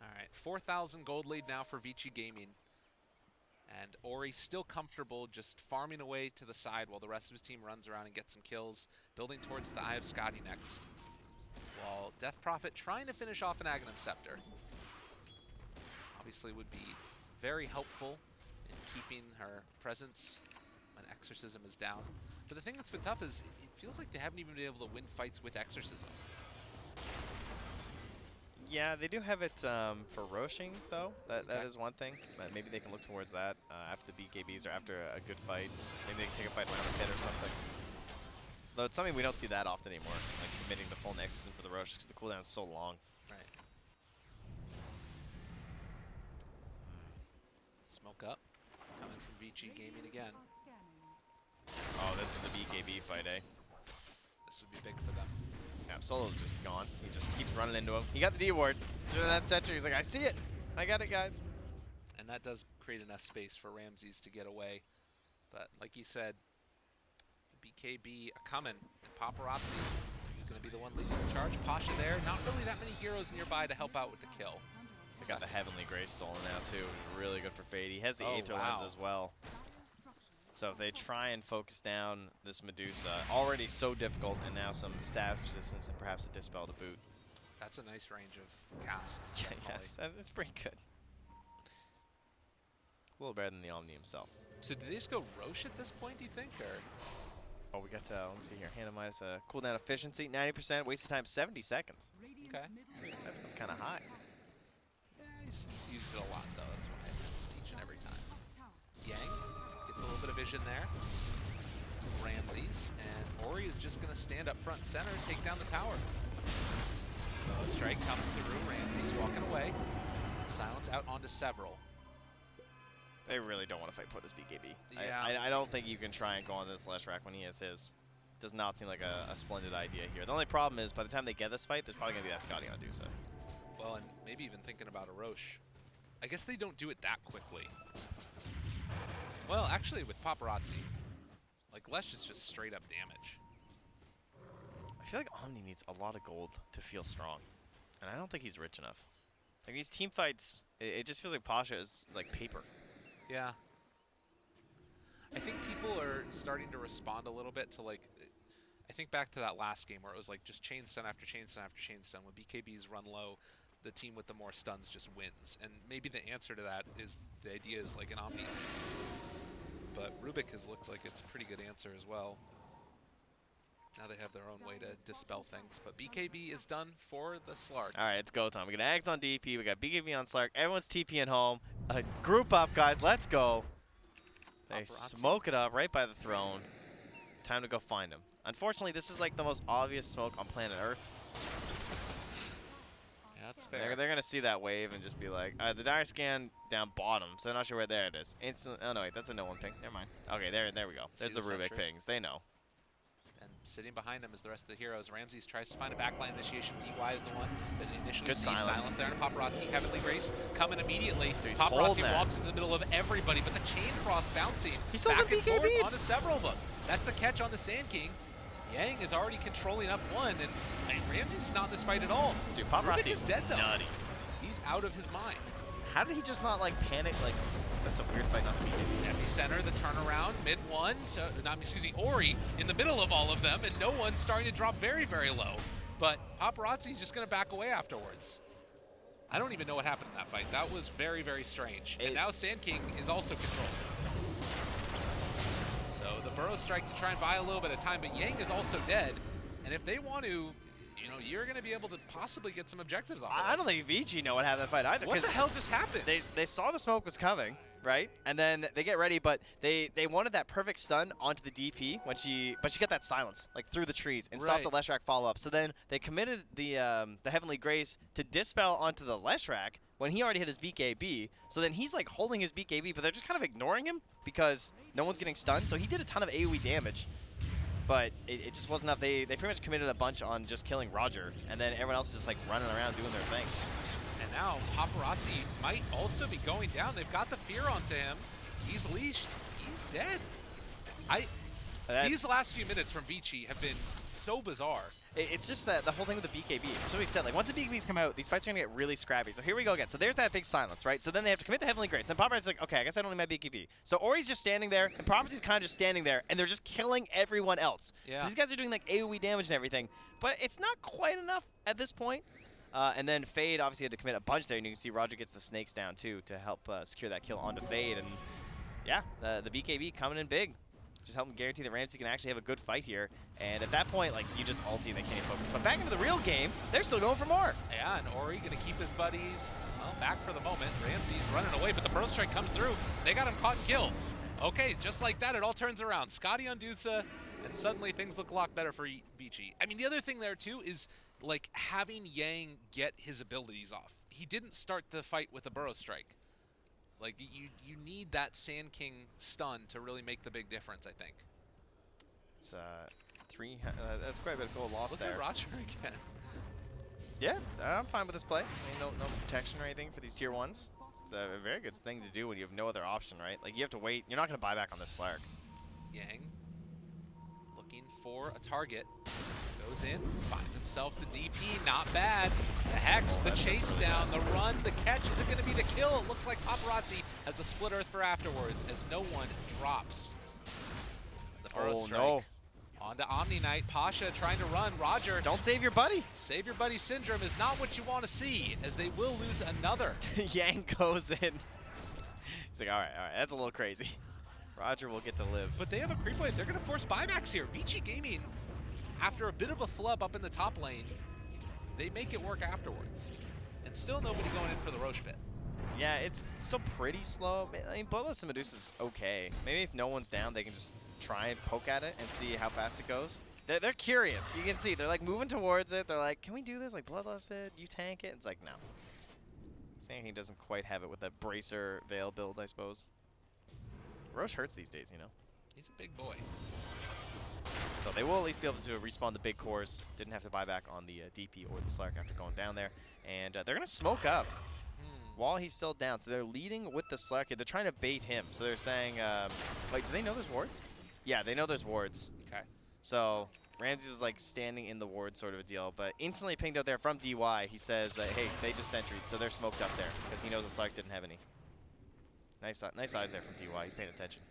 All right, 4,000 gold lead now for Vici Gaming. And Ori still comfortable just farming away to the side while the rest of his team runs around and gets some kills, building towards the Eye of Scotty next. while Death Prophet trying to finish off an Aghanim Scepter. Obviously would be very helpful in keeping her presence when Exorcism is down. But the thing that's been tough is it feels like they haven't even been able to win fights with Exorcism. Yeah, they do have it for Roshing, though. That Okay. is one thing. But maybe they can look towards that after the BKBs or after a good fight. Maybe they can take a fight around a pit or something. Though it's something we don't see that often anymore, like committing the full Nexus for the Rosh, because the cooldown's so long. Right. Smoke up. Coming from VG Gaming again. Oh, this is the BKB fight, eh? This would be big for them. Yeah, Solo's just gone. He just keeps running into him. He got the D ward. That Sentry, he's like, I see it. I got it, guys. And that does create enough space for Ramses to get away. But like you said, the BKB coming. And Paparazzi is going to be the one leading the charge. Pasha there. Not really that many heroes nearby to help out with the kill. He's got the Heavenly Grace stolen now, too. Really good for Fade. He has the Oh, Aether wow. Lens as well. So if they try and focus down this Medusa, already so difficult, and now some stab resistance and perhaps a Dispel to boot. That's a nice range of cast. Yeah, definitely. yes, that's pretty good. A little better than the Omni himself. So do they just go Rosh at this point, do you think? Or Oh, we got, let me see here, Hannah minus cooldown efficiency, 90%, wasted time 70 seconds. Okay. That's kind of high. yeah, he's used it a lot though. That's why it's each and every time. Yang gets a little bit of vision there. Ramses and Ori is just going to stand up front and center and take down the tower. Strike comes through. Ramses walking away. Silence out onto several. They really don't want to fight for this BKB. Yeah. I don't think you can try and go on this Leshrac when he has his. Does not seem like a splendid idea here. The only problem is by the time they get this fight, there's probably going to be that Scotty on Dusa. Well, and maybe even thinking about a Rosh. I guess they don't do it that quickly. Well, actually, with Paparazzi, like Lesh is just straight up damage. I feel like Omni needs a lot of gold to feel strong. And I don't think he's rich enough. Like these team fights, it just feels like Pasha is like paper. Yeah. I think people are starting to respond a little bit to like, I think back to that last game where it was like just chain stun after chain stun after chain stun. When BKBs run low, the team with the more stuns just wins. And maybe the answer to that is the idea is like an Omni. But Rubik has looked like it's a pretty good answer as well. Now they have their own way to dispel things. But BKB is done for the Slark. All right, it's go time. We got Ags on DP. We got BKB on Slark. Everyone's TPing home. Group up, guys. Let's go. They Paparazzi. smoke it up right by the throne. Time to go find him. Unfortunately, this is like the most obvious smoke on planet Earth. Yeah, that's fair. They're gonna see that wave and just be like, the dire scan down bottom, so they're not sure where there it is. Instant. Oh no, wait, that's a no one ping. Never mind. Okay, there we go. See There's the the Rubik sentry? pings. They know. And sitting behind him is the rest of the heroes. Ramses tries to find a backline initiation. DY is the one that initially Good sees silence. silence there. And Paparazzi, Heavenly Grace coming immediately. Dude, he's Paparazzi holding that. walks in the middle of everybody, but the chain cross bouncing He still back has a and forth BKB. onto several of them. That's the catch on the Sand King. Yang is already controlling up one, and Ramses is not in this fight at all. Dude, Rubik Paparazzi is dead though. nutty. He's out of his mind. How did he just not like panic? Like, that's a weird fight not to be in. Epicenter, the turnaround, mid one, so, excuse me, Ori in the middle of all of them, and no one's starting to drop very, very low. But Paparazzi's just going to back away afterwards. I don't even know what happened in that fight. That was very, very strange. And now Sand King is also controlled. So the Burrow Strike to try and buy a little bit of time, but Yang is also dead. And if they want to, you know, you're going to be able to possibly get some objectives off of I don't this. think VG know what happened in that fight either. What the 'cause hell just happened? They saw the smoke was coming, right? And then they get ready, but they wanted that perfect stun onto the DP when she got that silence like through the trees and stopped the Right. Leshrac follow up. So then they committed the Heavenly Grace to dispel onto the Leshrac when he already hit his BKB. So then he's like holding his BKB, but they're just kind of ignoring him because no one's getting stunned. So he did a ton of AoE damage. But it just wasn't enough. They pretty much committed a bunch on just killing Roger, and then everyone else is just like running around doing their thing. And now Paparazzi might also be going down. They've got the fear onto him. He's leashed. He's dead. These last few minutes from Vici have been so bizarre. It's just that the whole thing with the BKB. It's what we said. Like, once the BKBs come out, these fights are going to get really scrappy. So here we go again. So there's that big silence, right? So then they have to commit the Heavenly Grace. Then Paparazzi's like, okay, I guess I don't need my BKB. So Ori's just standing there, and Paparazzi's kind of just standing there, and they're just killing everyone else. Yeah. These guys are doing, like, AoE damage and everything. But it's not quite enough at this point. And then Fade obviously had to commit a bunch there, and you can see Roger gets the snakes down, too, to help secure that kill onto Fade. And, yeah, the BKB coming in big. Just help them guarantee that Ramsey can actually have a good fight here. And at that point, like, you just ulti and they can't even focus. But back into the real game, they're still going for more. Yeah, and Ori going to keep his buddies, well, back for the moment. Ramsey's running away, but the Burrow Strike comes through. They got him caught and killed. Okay, just like that, it all turns around. Scotty on Dusa, and suddenly things look a lot better for Vici. I mean, the other thing there, too, is, like, having Yang get his abilities off. He didn't start the fight with a Burrow Strike. Like, you need that Sand King stun to really make the big difference, I think. It's that's quite a bit of gold lost there. Look at Roger again. Yeah, I'm fine with this play. I mean, no protection or anything for these tier 1s. It's a very good thing to do when you have no other option, right? Like, you have to wait. You're not going to buy back on this Slark. Yang looking for a target. Goes in, finds himself the DP, not bad. The Hex, the chase down, the run, the catch. Is it going to be the kill? It looks like Paparazzi has the split earth for afterwards as no one drops. The Burrow Strike. No. On to Omni Knight. Pasha trying to run. Roger. Don't save your buddy. Save your buddy syndrome is not what you want to see, as they will lose another. Yang goes in. He's like, all right, that's a little crazy. Roger will get to live. But they have a creep wave. They're going to force buybacks here. Vici Gaming, after a bit of a flub up in the top lane, they make it work afterwards. And still nobody going in for the Roche pit. Yeah, it's still pretty slow. I mean, Bloodlust and Medusa's okay. Maybe if no one's down, they can just try and poke at it and see how fast it goes. They're curious. You can see they're like moving towards it. They're like, can we do this like Bloodlust did? You tank it? It's like, no. Sand King doesn't quite have it with that Bracer Veil build, I suppose. Roche hurts these days, you know. He's a big boy. So they will at least be able to respawn the big cores. Didn't have to buy back on the DP or the Slark after going down there. And they're going to smoke up while he's still down. So they're leading with the Slark. They're trying to bait him. So they're saying, like, do they know there's wards? Yeah, they know there's wards. Okay. So Ramsey was like standing in the ward sort of a deal. But instantly pinged out there from DY. He says, hey, they just sentryed. So they're smoked up there because he knows the Slark didn't have any. Nice eyes there from DY. He's paying attention.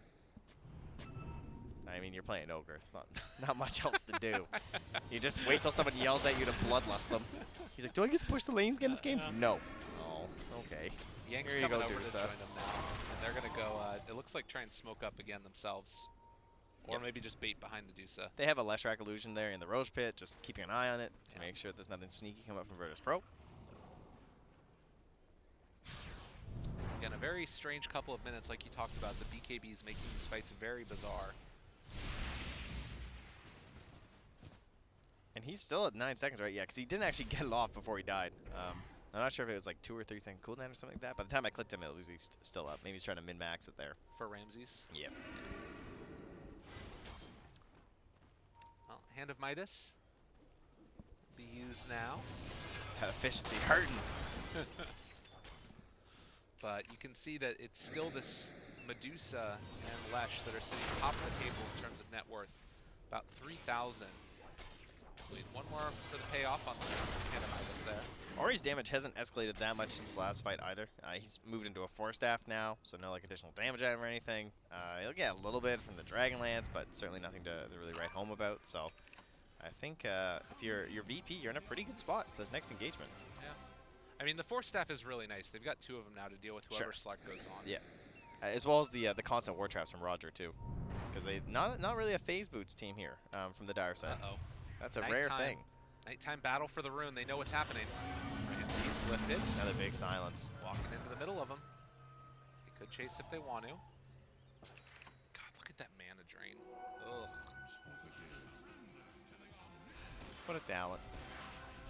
I mean, you're playing Ogre. It's not much else to do. You just wait till someone yells at you to bloodlust them. He's like, do I get to push the lanes again this game? No. Oh, okay. Yang's Here you coming go, over to Dusa. join them now. And they're going to go, it looks like try and smoke up again themselves. Or Yep. maybe just bait behind the Dusa. They have a Leshrac illusion there in the Roche pit. Just keeping an eye on it to Yeah. make sure there's nothing sneaky coming up from Virtus Pro. Again, a very strange couple of minutes like you talked about. The BKBs making these fights very bizarre. And he's still at 9 seconds, right? Yeah, because he didn't actually get it off before he died. I'm not sure if it was like 2 or 3 second cooldown or something like that. By the time I clicked him, it was still up. Maybe he's trying to min-max it there. For Ramses. Yep. Well, Hand of Midas be used now. That efficiency hurting. But you can see that it's still this Medusa and Lesh that are sitting top of the table in terms of net worth. About 3,000. Wait, one more for the payoff on the Hand of Midas there. Ori's damage hasn't escalated that much since the last fight either. He's moved into a 4-staff now, so no like additional damage out of him or anything. He'll get a little bit from the Dragonlance, but certainly nothing to really write home about. So I think if you're VP, you're in a pretty good spot for this next engagement. Yeah. I mean, the 4-staff is really nice. They've got 2 of them now to deal with whoever Sure. Slug goes on. Yeah, as well as the constant war traps from Roger too, because they not really a phase boots team here from the Dire side. Uh-oh. That's a rare thing. Nighttime battle for the rune. They know what's happening. Ramsey's lifted. Another big silence. Walking into the middle of them. They could chase if they want to. God, look at that mana drain. Ugh. What a talent.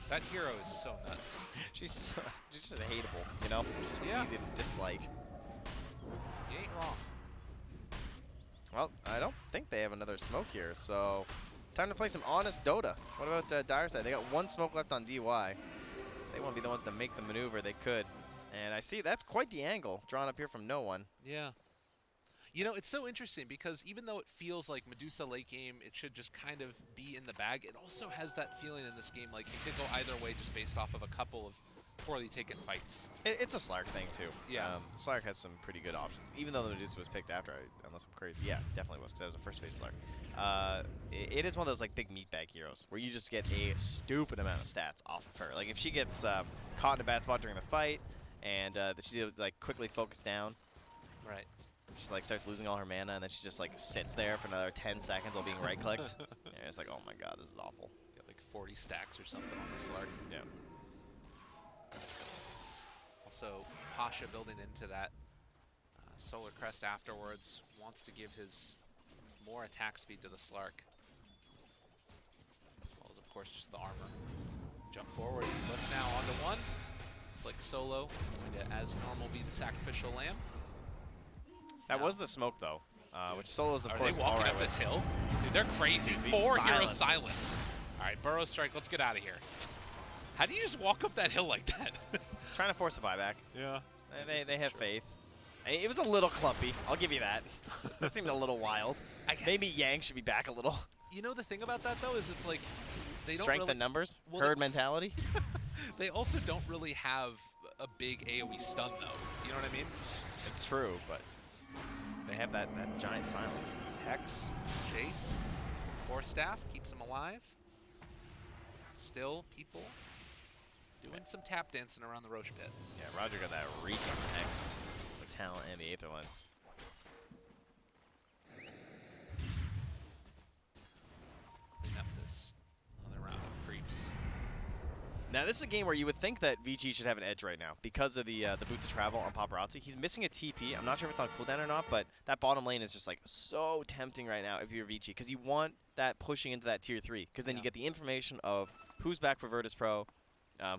That hero is so nuts. She's just hateable, you know? Just Yeah. easy to dislike. You ain't wrong. Well, I don't think they have another smoke here, so time to play some honest Dota. What about Dire side? They got 1 smoke left on DY. They want to be the ones to make the maneuver. They could. And I see that's quite the angle drawn up here from no one. Yeah. You know, it's so interesting because even though it feels like Medusa late game, it should just kind of be in the bag, it also has that feeling in this game like it could go either way just based off of a couple of poorly taken fights. It's a Slark thing, too. Yeah. Slark has some pretty good options. Even though the Medusa was picked after, unless I'm crazy. Yeah, definitely was, because that was a first phase Slark. It is one of those like big meatbag heroes where you just get a stupid amount of stats off of her. Like, if she gets caught in a bad spot during the fight, and she's like quickly focused down. Right. She like starts losing all her mana, and then she just like sits there for another 10 seconds while being right-clicked. And it's like, oh my god, this is awful. Got like 40 stacks or something on the Slark. Yeah. Also, Pasha building into that Solar Crest afterwards, wants to give his more attack speed to the Slark. As well as, of course, just the armor. Jump forward, lift now onto one. It's like Solo going to, as normal, be the sacrificial lamb. That was the smoke, though, which Solo's, of Are course, they walking alright up with. this hill? Dude, they're crazy. Dude, these 4 hero silences. silence. All right, Burrow Strike, let's get out of here. How do you just walk up that hill like that? Trying to force a buyback. Yeah. They have faith. I mean, it was a little clumpy. I'll give you that. That seemed a little wild. I guess Maybe Yang should be back a little. You know the thing about that though is it's like they don't Strength really, in numbers. well, Herd mentality. they also don't really have a big AoE stun though. You know what I mean? It's true, but they have that giant silence. Hex, Chase, Force Staff keeps him alive. Still people doing some tap dancing around the Roche pit. Yeah, Roger got that reach on the Hex, the talent, and the Aether Lens. Clean up this other round of creeps. Now, this is a game where you would think that VG should have an edge right now because of the Boots of Travel on Paparazzi. He's missing a TP. I'm not sure if it's on cooldown or not, but that bottom lane is just like so tempting right now if you're VG because you want that pushing into that tier 3 because then you get the information of who's back for Virtus Pro,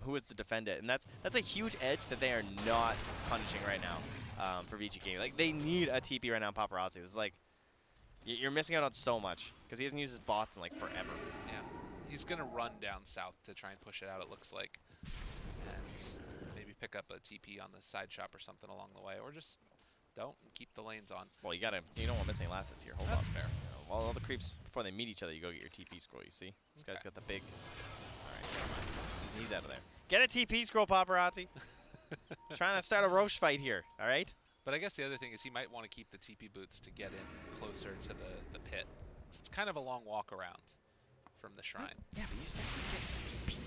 who is to defend it, and that's a huge edge that they are not punishing right now for VG Gaming. Like, they need a TP right now on Paparazzi. It's like, you're missing out on so much because he hasn't used his bots in like forever. Yeah. He's going to run down south to try and push it out, it looks like. And maybe pick up a TP on the side shop or something along the way. Or just don't keep the lanes on. Well, you don't want to miss any last hits here. Hold That's up. fair. Well, all the creeps, before they meet each other, you go get your TP scroll, you see? This guy's got the big... Alright, never mind. He's out of there. Get a TP scroll, Paparazzi! Trying to start a Roche fight here, alright? But I guess the other thing is he might want to keep the TP boots to get in closer to the pit. It's kind of a long walk around from the shrine. Yeah, but you still keep getting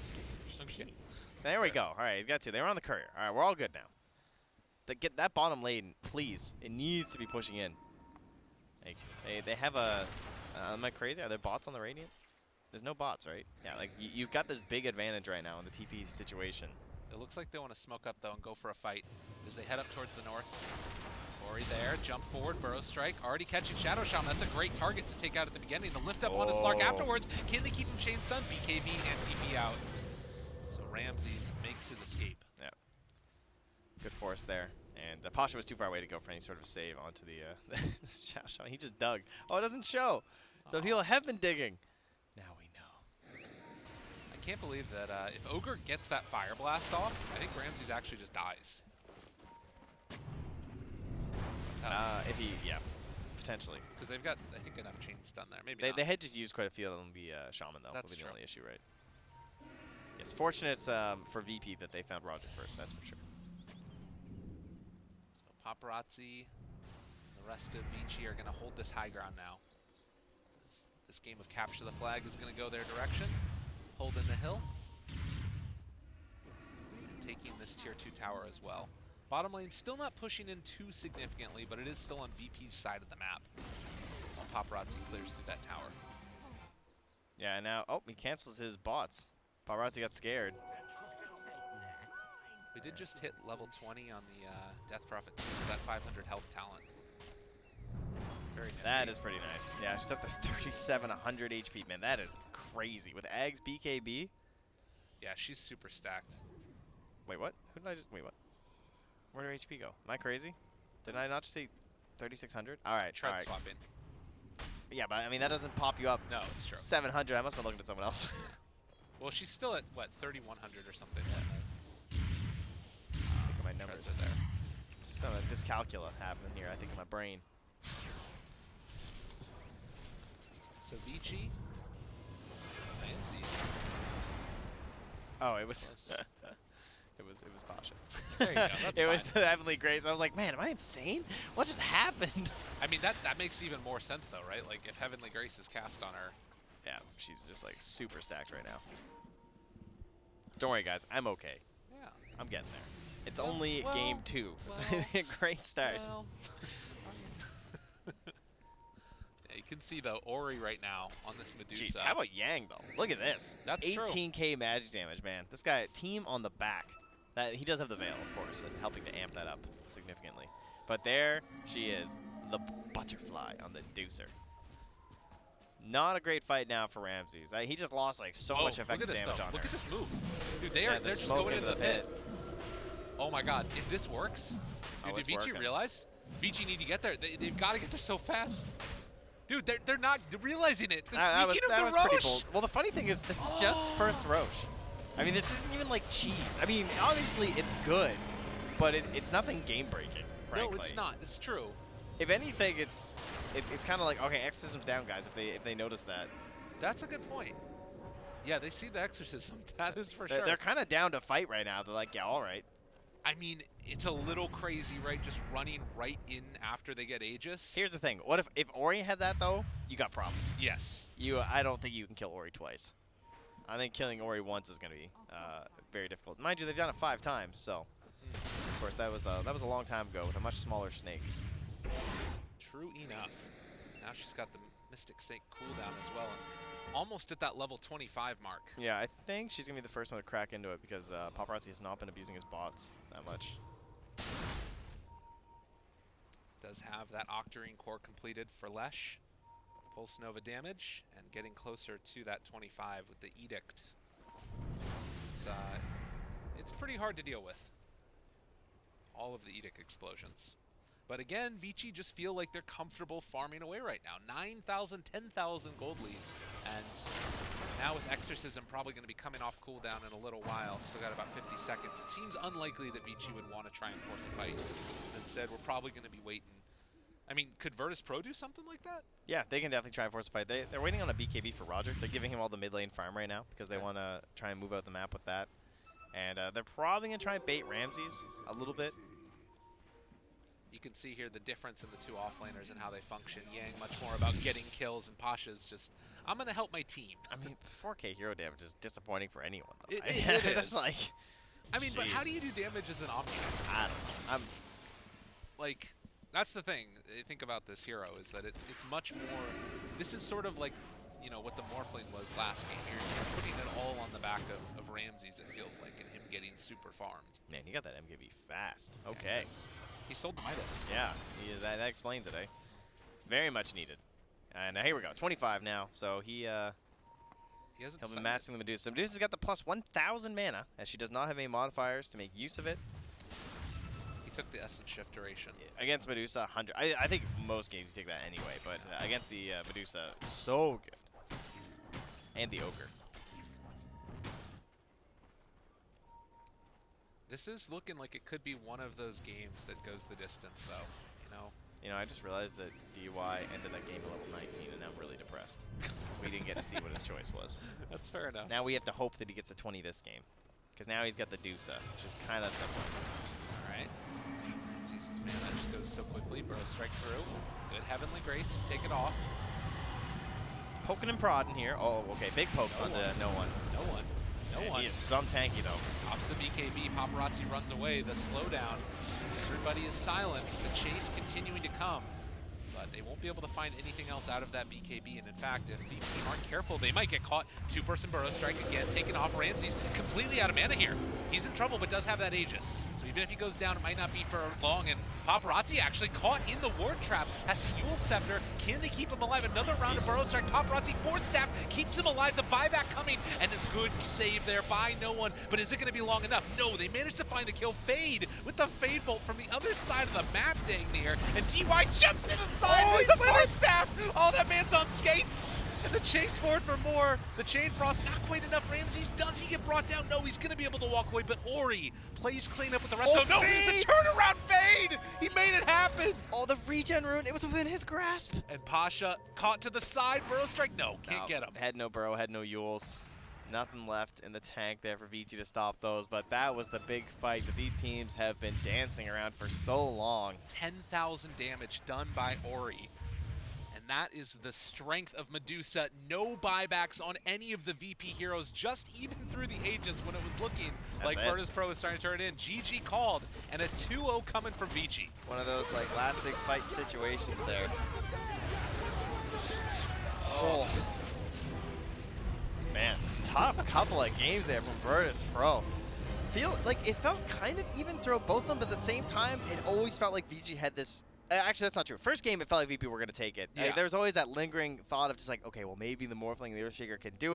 TP. Okay. There we go. Alright, he's got 2. They were on the courier. Alright, we're all good now. Get that bottom lane, please. It needs to be pushing in. Like, they have a... am I crazy? Are there bots on the Radiant? There's no bots, right? Yeah, like, you've got this big advantage right now in the TP situation. It looks like they want to smoke up, though, and go for a fight as they head up towards the north. Ori there, jump forward, Burrow Strike, already catching Shadow Shaman. That's a great target to take out at the beginning. The lift up on his Slark afterwards. Can they keep him chain stun? BKB and TP out. So Ramses makes his escape. Yeah. Good force there. And Pasha was too far away to go for any sort of save onto the Shadow Shaman. He just dug. Oh, it doesn't show. So people have been digging. Now we know. I can't believe that if Ogre gets that Fire Blast off, I think Ramses actually just dies. If he, yeah, potentially. Because they've got, I think, enough chain stun there. Maybe not. They had just used quite a few on the Shaman, though. That's would be true. the only issue, right? It's fortunate for VP that they found Roger first, that's for sure. So Paparazzi, the rest of VG are going to hold this high ground now. This game of capture the flag is going to go their direction. Holding the hill. And taking this tier 2 tower as well. Bottom lane still not pushing in too significantly, but it is still on VP's side of the map. While Paparazzi clears through that tower. Yeah, now, oh, he cancels his bots. Paparazzi got scared. We did just hit level 20 on the Death Prophet 2, so that 500 health talent. Very nifty. That is pretty nice. Yeah, she's up to 3,700 HP. Man, that is crazy. With Ags, BKB. Yeah, she's super stacked. Wait, what? Who did I just... Wait, what? Where did HP go? Am I crazy? Did I not just say 3,600? All right, Tread all right. swapping. Yeah, but I mean, that doesn't pop you up. No, it's true. 700. I must have been looking at someone else. Well, she's still at, what, 3,100 or something. Think of my numbers. Treads are there. Just some dyscalculia happening here, I think, in my brain. So Vici, Ramses. Oh, it was. Close. It was Pasha. There you go, that's it was fine. the Heavenly Grace. I was like, man, am I insane? What just happened? I mean, that makes even more sense though, right? Like if Heavenly Grace is cast on her. Yeah, she's just like super stacked right now. Don't worry, guys. I'm okay. Yeah. I'm getting there. It's Well, only well, game 2. well, Great start. Well, yeah, you can see though Ori right now on this Medusa. Jeez, how about Yang though? Look at this. That's true. 18k magic damage, man. This guy, team on the back. That he does have the veil, of course, and helping to amp that up significantly. But there she is, the butterfly on the Deucer. Not a great fight now for Ramses. He just lost like so much effective damage on her. Look at this move. Dude, they're Yeah, the just smoke going into the pit. pit. Oh my god, if this works, Oh, dude, it's did Vici working. realize? Vici need to get there. They've got to get there so fast. Dude, they're not realizing it. The That was sneaking of the pretty Roche. bold. Well, the funny thing is, this is just first Roche. I mean, this isn't even like cheese. I mean, obviously it's good, but it's nothing game-breaking, frankly. No, it's not. It's true. If anything, it's kind of like, okay, exorcism's down, guys. If they notice that, That's a good point. Yeah, they see the exorcism. That is for sure. they're kind of down to fight right now. They're like, yeah, all right. I mean, it's a little crazy, right? Just running right in after they get Aegis. Here's the thing. What if Ori had that though? You got problems. Yes. I don't think you can kill Ori twice. I think killing Ori once is going to be very difficult. Mind you, they've done it 5 times, so of course that was a long time ago with a much smaller snake. True enough. Now she's got the Mystic Snake cooldown as well, and almost at that level 25 mark. Yeah, I think she's going to be the first one to crack into it because Paparazzi has not been abusing his bots that much. Does have that Octarine core completed for Lesh. Pulse Nova damage, and getting closer to that 25 with the Edict. It's pretty hard to deal with. All of the Edict explosions. But again, Vici just feel like they're comfortable farming away right now. 9,000, 10,000 gold lead. And now with Exorcism probably going to be coming off cooldown in a little while. Still got about 50 seconds. It seems unlikely that Vici would want to try and force a fight. Instead, we're probably going to be waiting. I mean, could Virtus Pro do something like that? Yeah, they can definitely try and force a fight. They're waiting on a BKB for Roger. They're giving him all the mid lane farm right now because they want to try and move out the map with that. And they're probably going to try and bait Ramses a little bit. You can see here the difference in the two offlaners and how they function. Yang much more about getting kills, and Pasha's just, I'm going to help my team. I mean, 4k hero damage is disappointing for anyone, though. It That's is. like, I mean, but how jeez. do you do damage as an Omni? I don't know. Like, that's the thing. I think about this hero is that it's much more. This is sort of like, you know, what the Morphling was last game. You're putting it all on the back of Ramses, it feels like, and him getting super farmed. Man, he got that MKB fast. Okay. He sold the Midas. Yeah, that explains it, eh? Very much needed. And here we go, 25 now. So He hasn't he'll be decided. matching the Medusa. Medusa's got the plus 1,000 mana, as she does not have any modifiers to make use of it. He took the Essence Shift duration. Against Medusa, 100. I think most games you take that anyway, but against the Medusa, so good. And the Ogre. This is looking like it could be one of those games that goes the distance, though. You know, I just realized that DUI ended that game at level 19, and I'm really depressed. We didn't get to see what his choice was. That's fair enough. Now we have to hope that he gets a 20 this game. Because now he's got the Dusa, which is kind of simple. All right. Sees his mana just goes so quickly. Burrow strike through. Good Heavenly Grace. Take it off. Poking and prodding here. Oh, okay. Big pokes No onto one. no one. No one. No And one. He is some tanky, though. Pops the BKB. Paparazzi runs away. The slowdown. Everybody is silenced. The chase continuing to come. But they won't be able to find anything else out of that BKB. And in fact, if the team aren't careful, they might get caught. Two-person Burrow strike again, taking off Ramses. Completely out of mana here. He's in trouble, but does have that Aegis. So even if he goes down, it might not be for long. And Paparazzi actually caught in the ward trap. Has to Yule Scepter. Can they keep him alive? Another round of Burrow strike. Paparazzi, Force Staff, keeps him alive. The buyback coming. And a good save there by no one. But is it going to be long enough? No, they managed to find the kill. Fade with the Fade Bolt from the other side of the map, dang near. And DY jumps to the side. Oh, with the Force Staff. Oh, that man's on skates. And the chase forward for more. The chain frost, not quite enough. Ramses, does he get brought down? No, he's going to be able to walk away, but Ori plays clean up with the rest. Oh, So no, fade! the turnaround fade! He made it happen! Oh, the regen rune, it was within his grasp. And Pasha caught to the side. Burrow strike, no, can't get him. Had no burrow, had no Yules. Nothing left in the tank there for Vici to stop those, but that was the big fight that these teams have been dancing around for so long. 10,000 damage done by Ori. And that is the strength of Medusa. No buybacks on any of the VP heroes, just even through the Aegis when it was looking like Virtus Pro was starting to turn it in. GG called, and a 2-0 coming from Vici. One of those like last big fight situations there. Oh. Man, tough couple of games there from Virtus Pro. Feel like it felt kind of even through both of them, but at the same time, it always felt like VG had this. Actually, that's not true. First game, it felt like VP were going to take it. Yeah. There was always that lingering thought of just like, okay, well, maybe the Morphling and the Earthshaker can do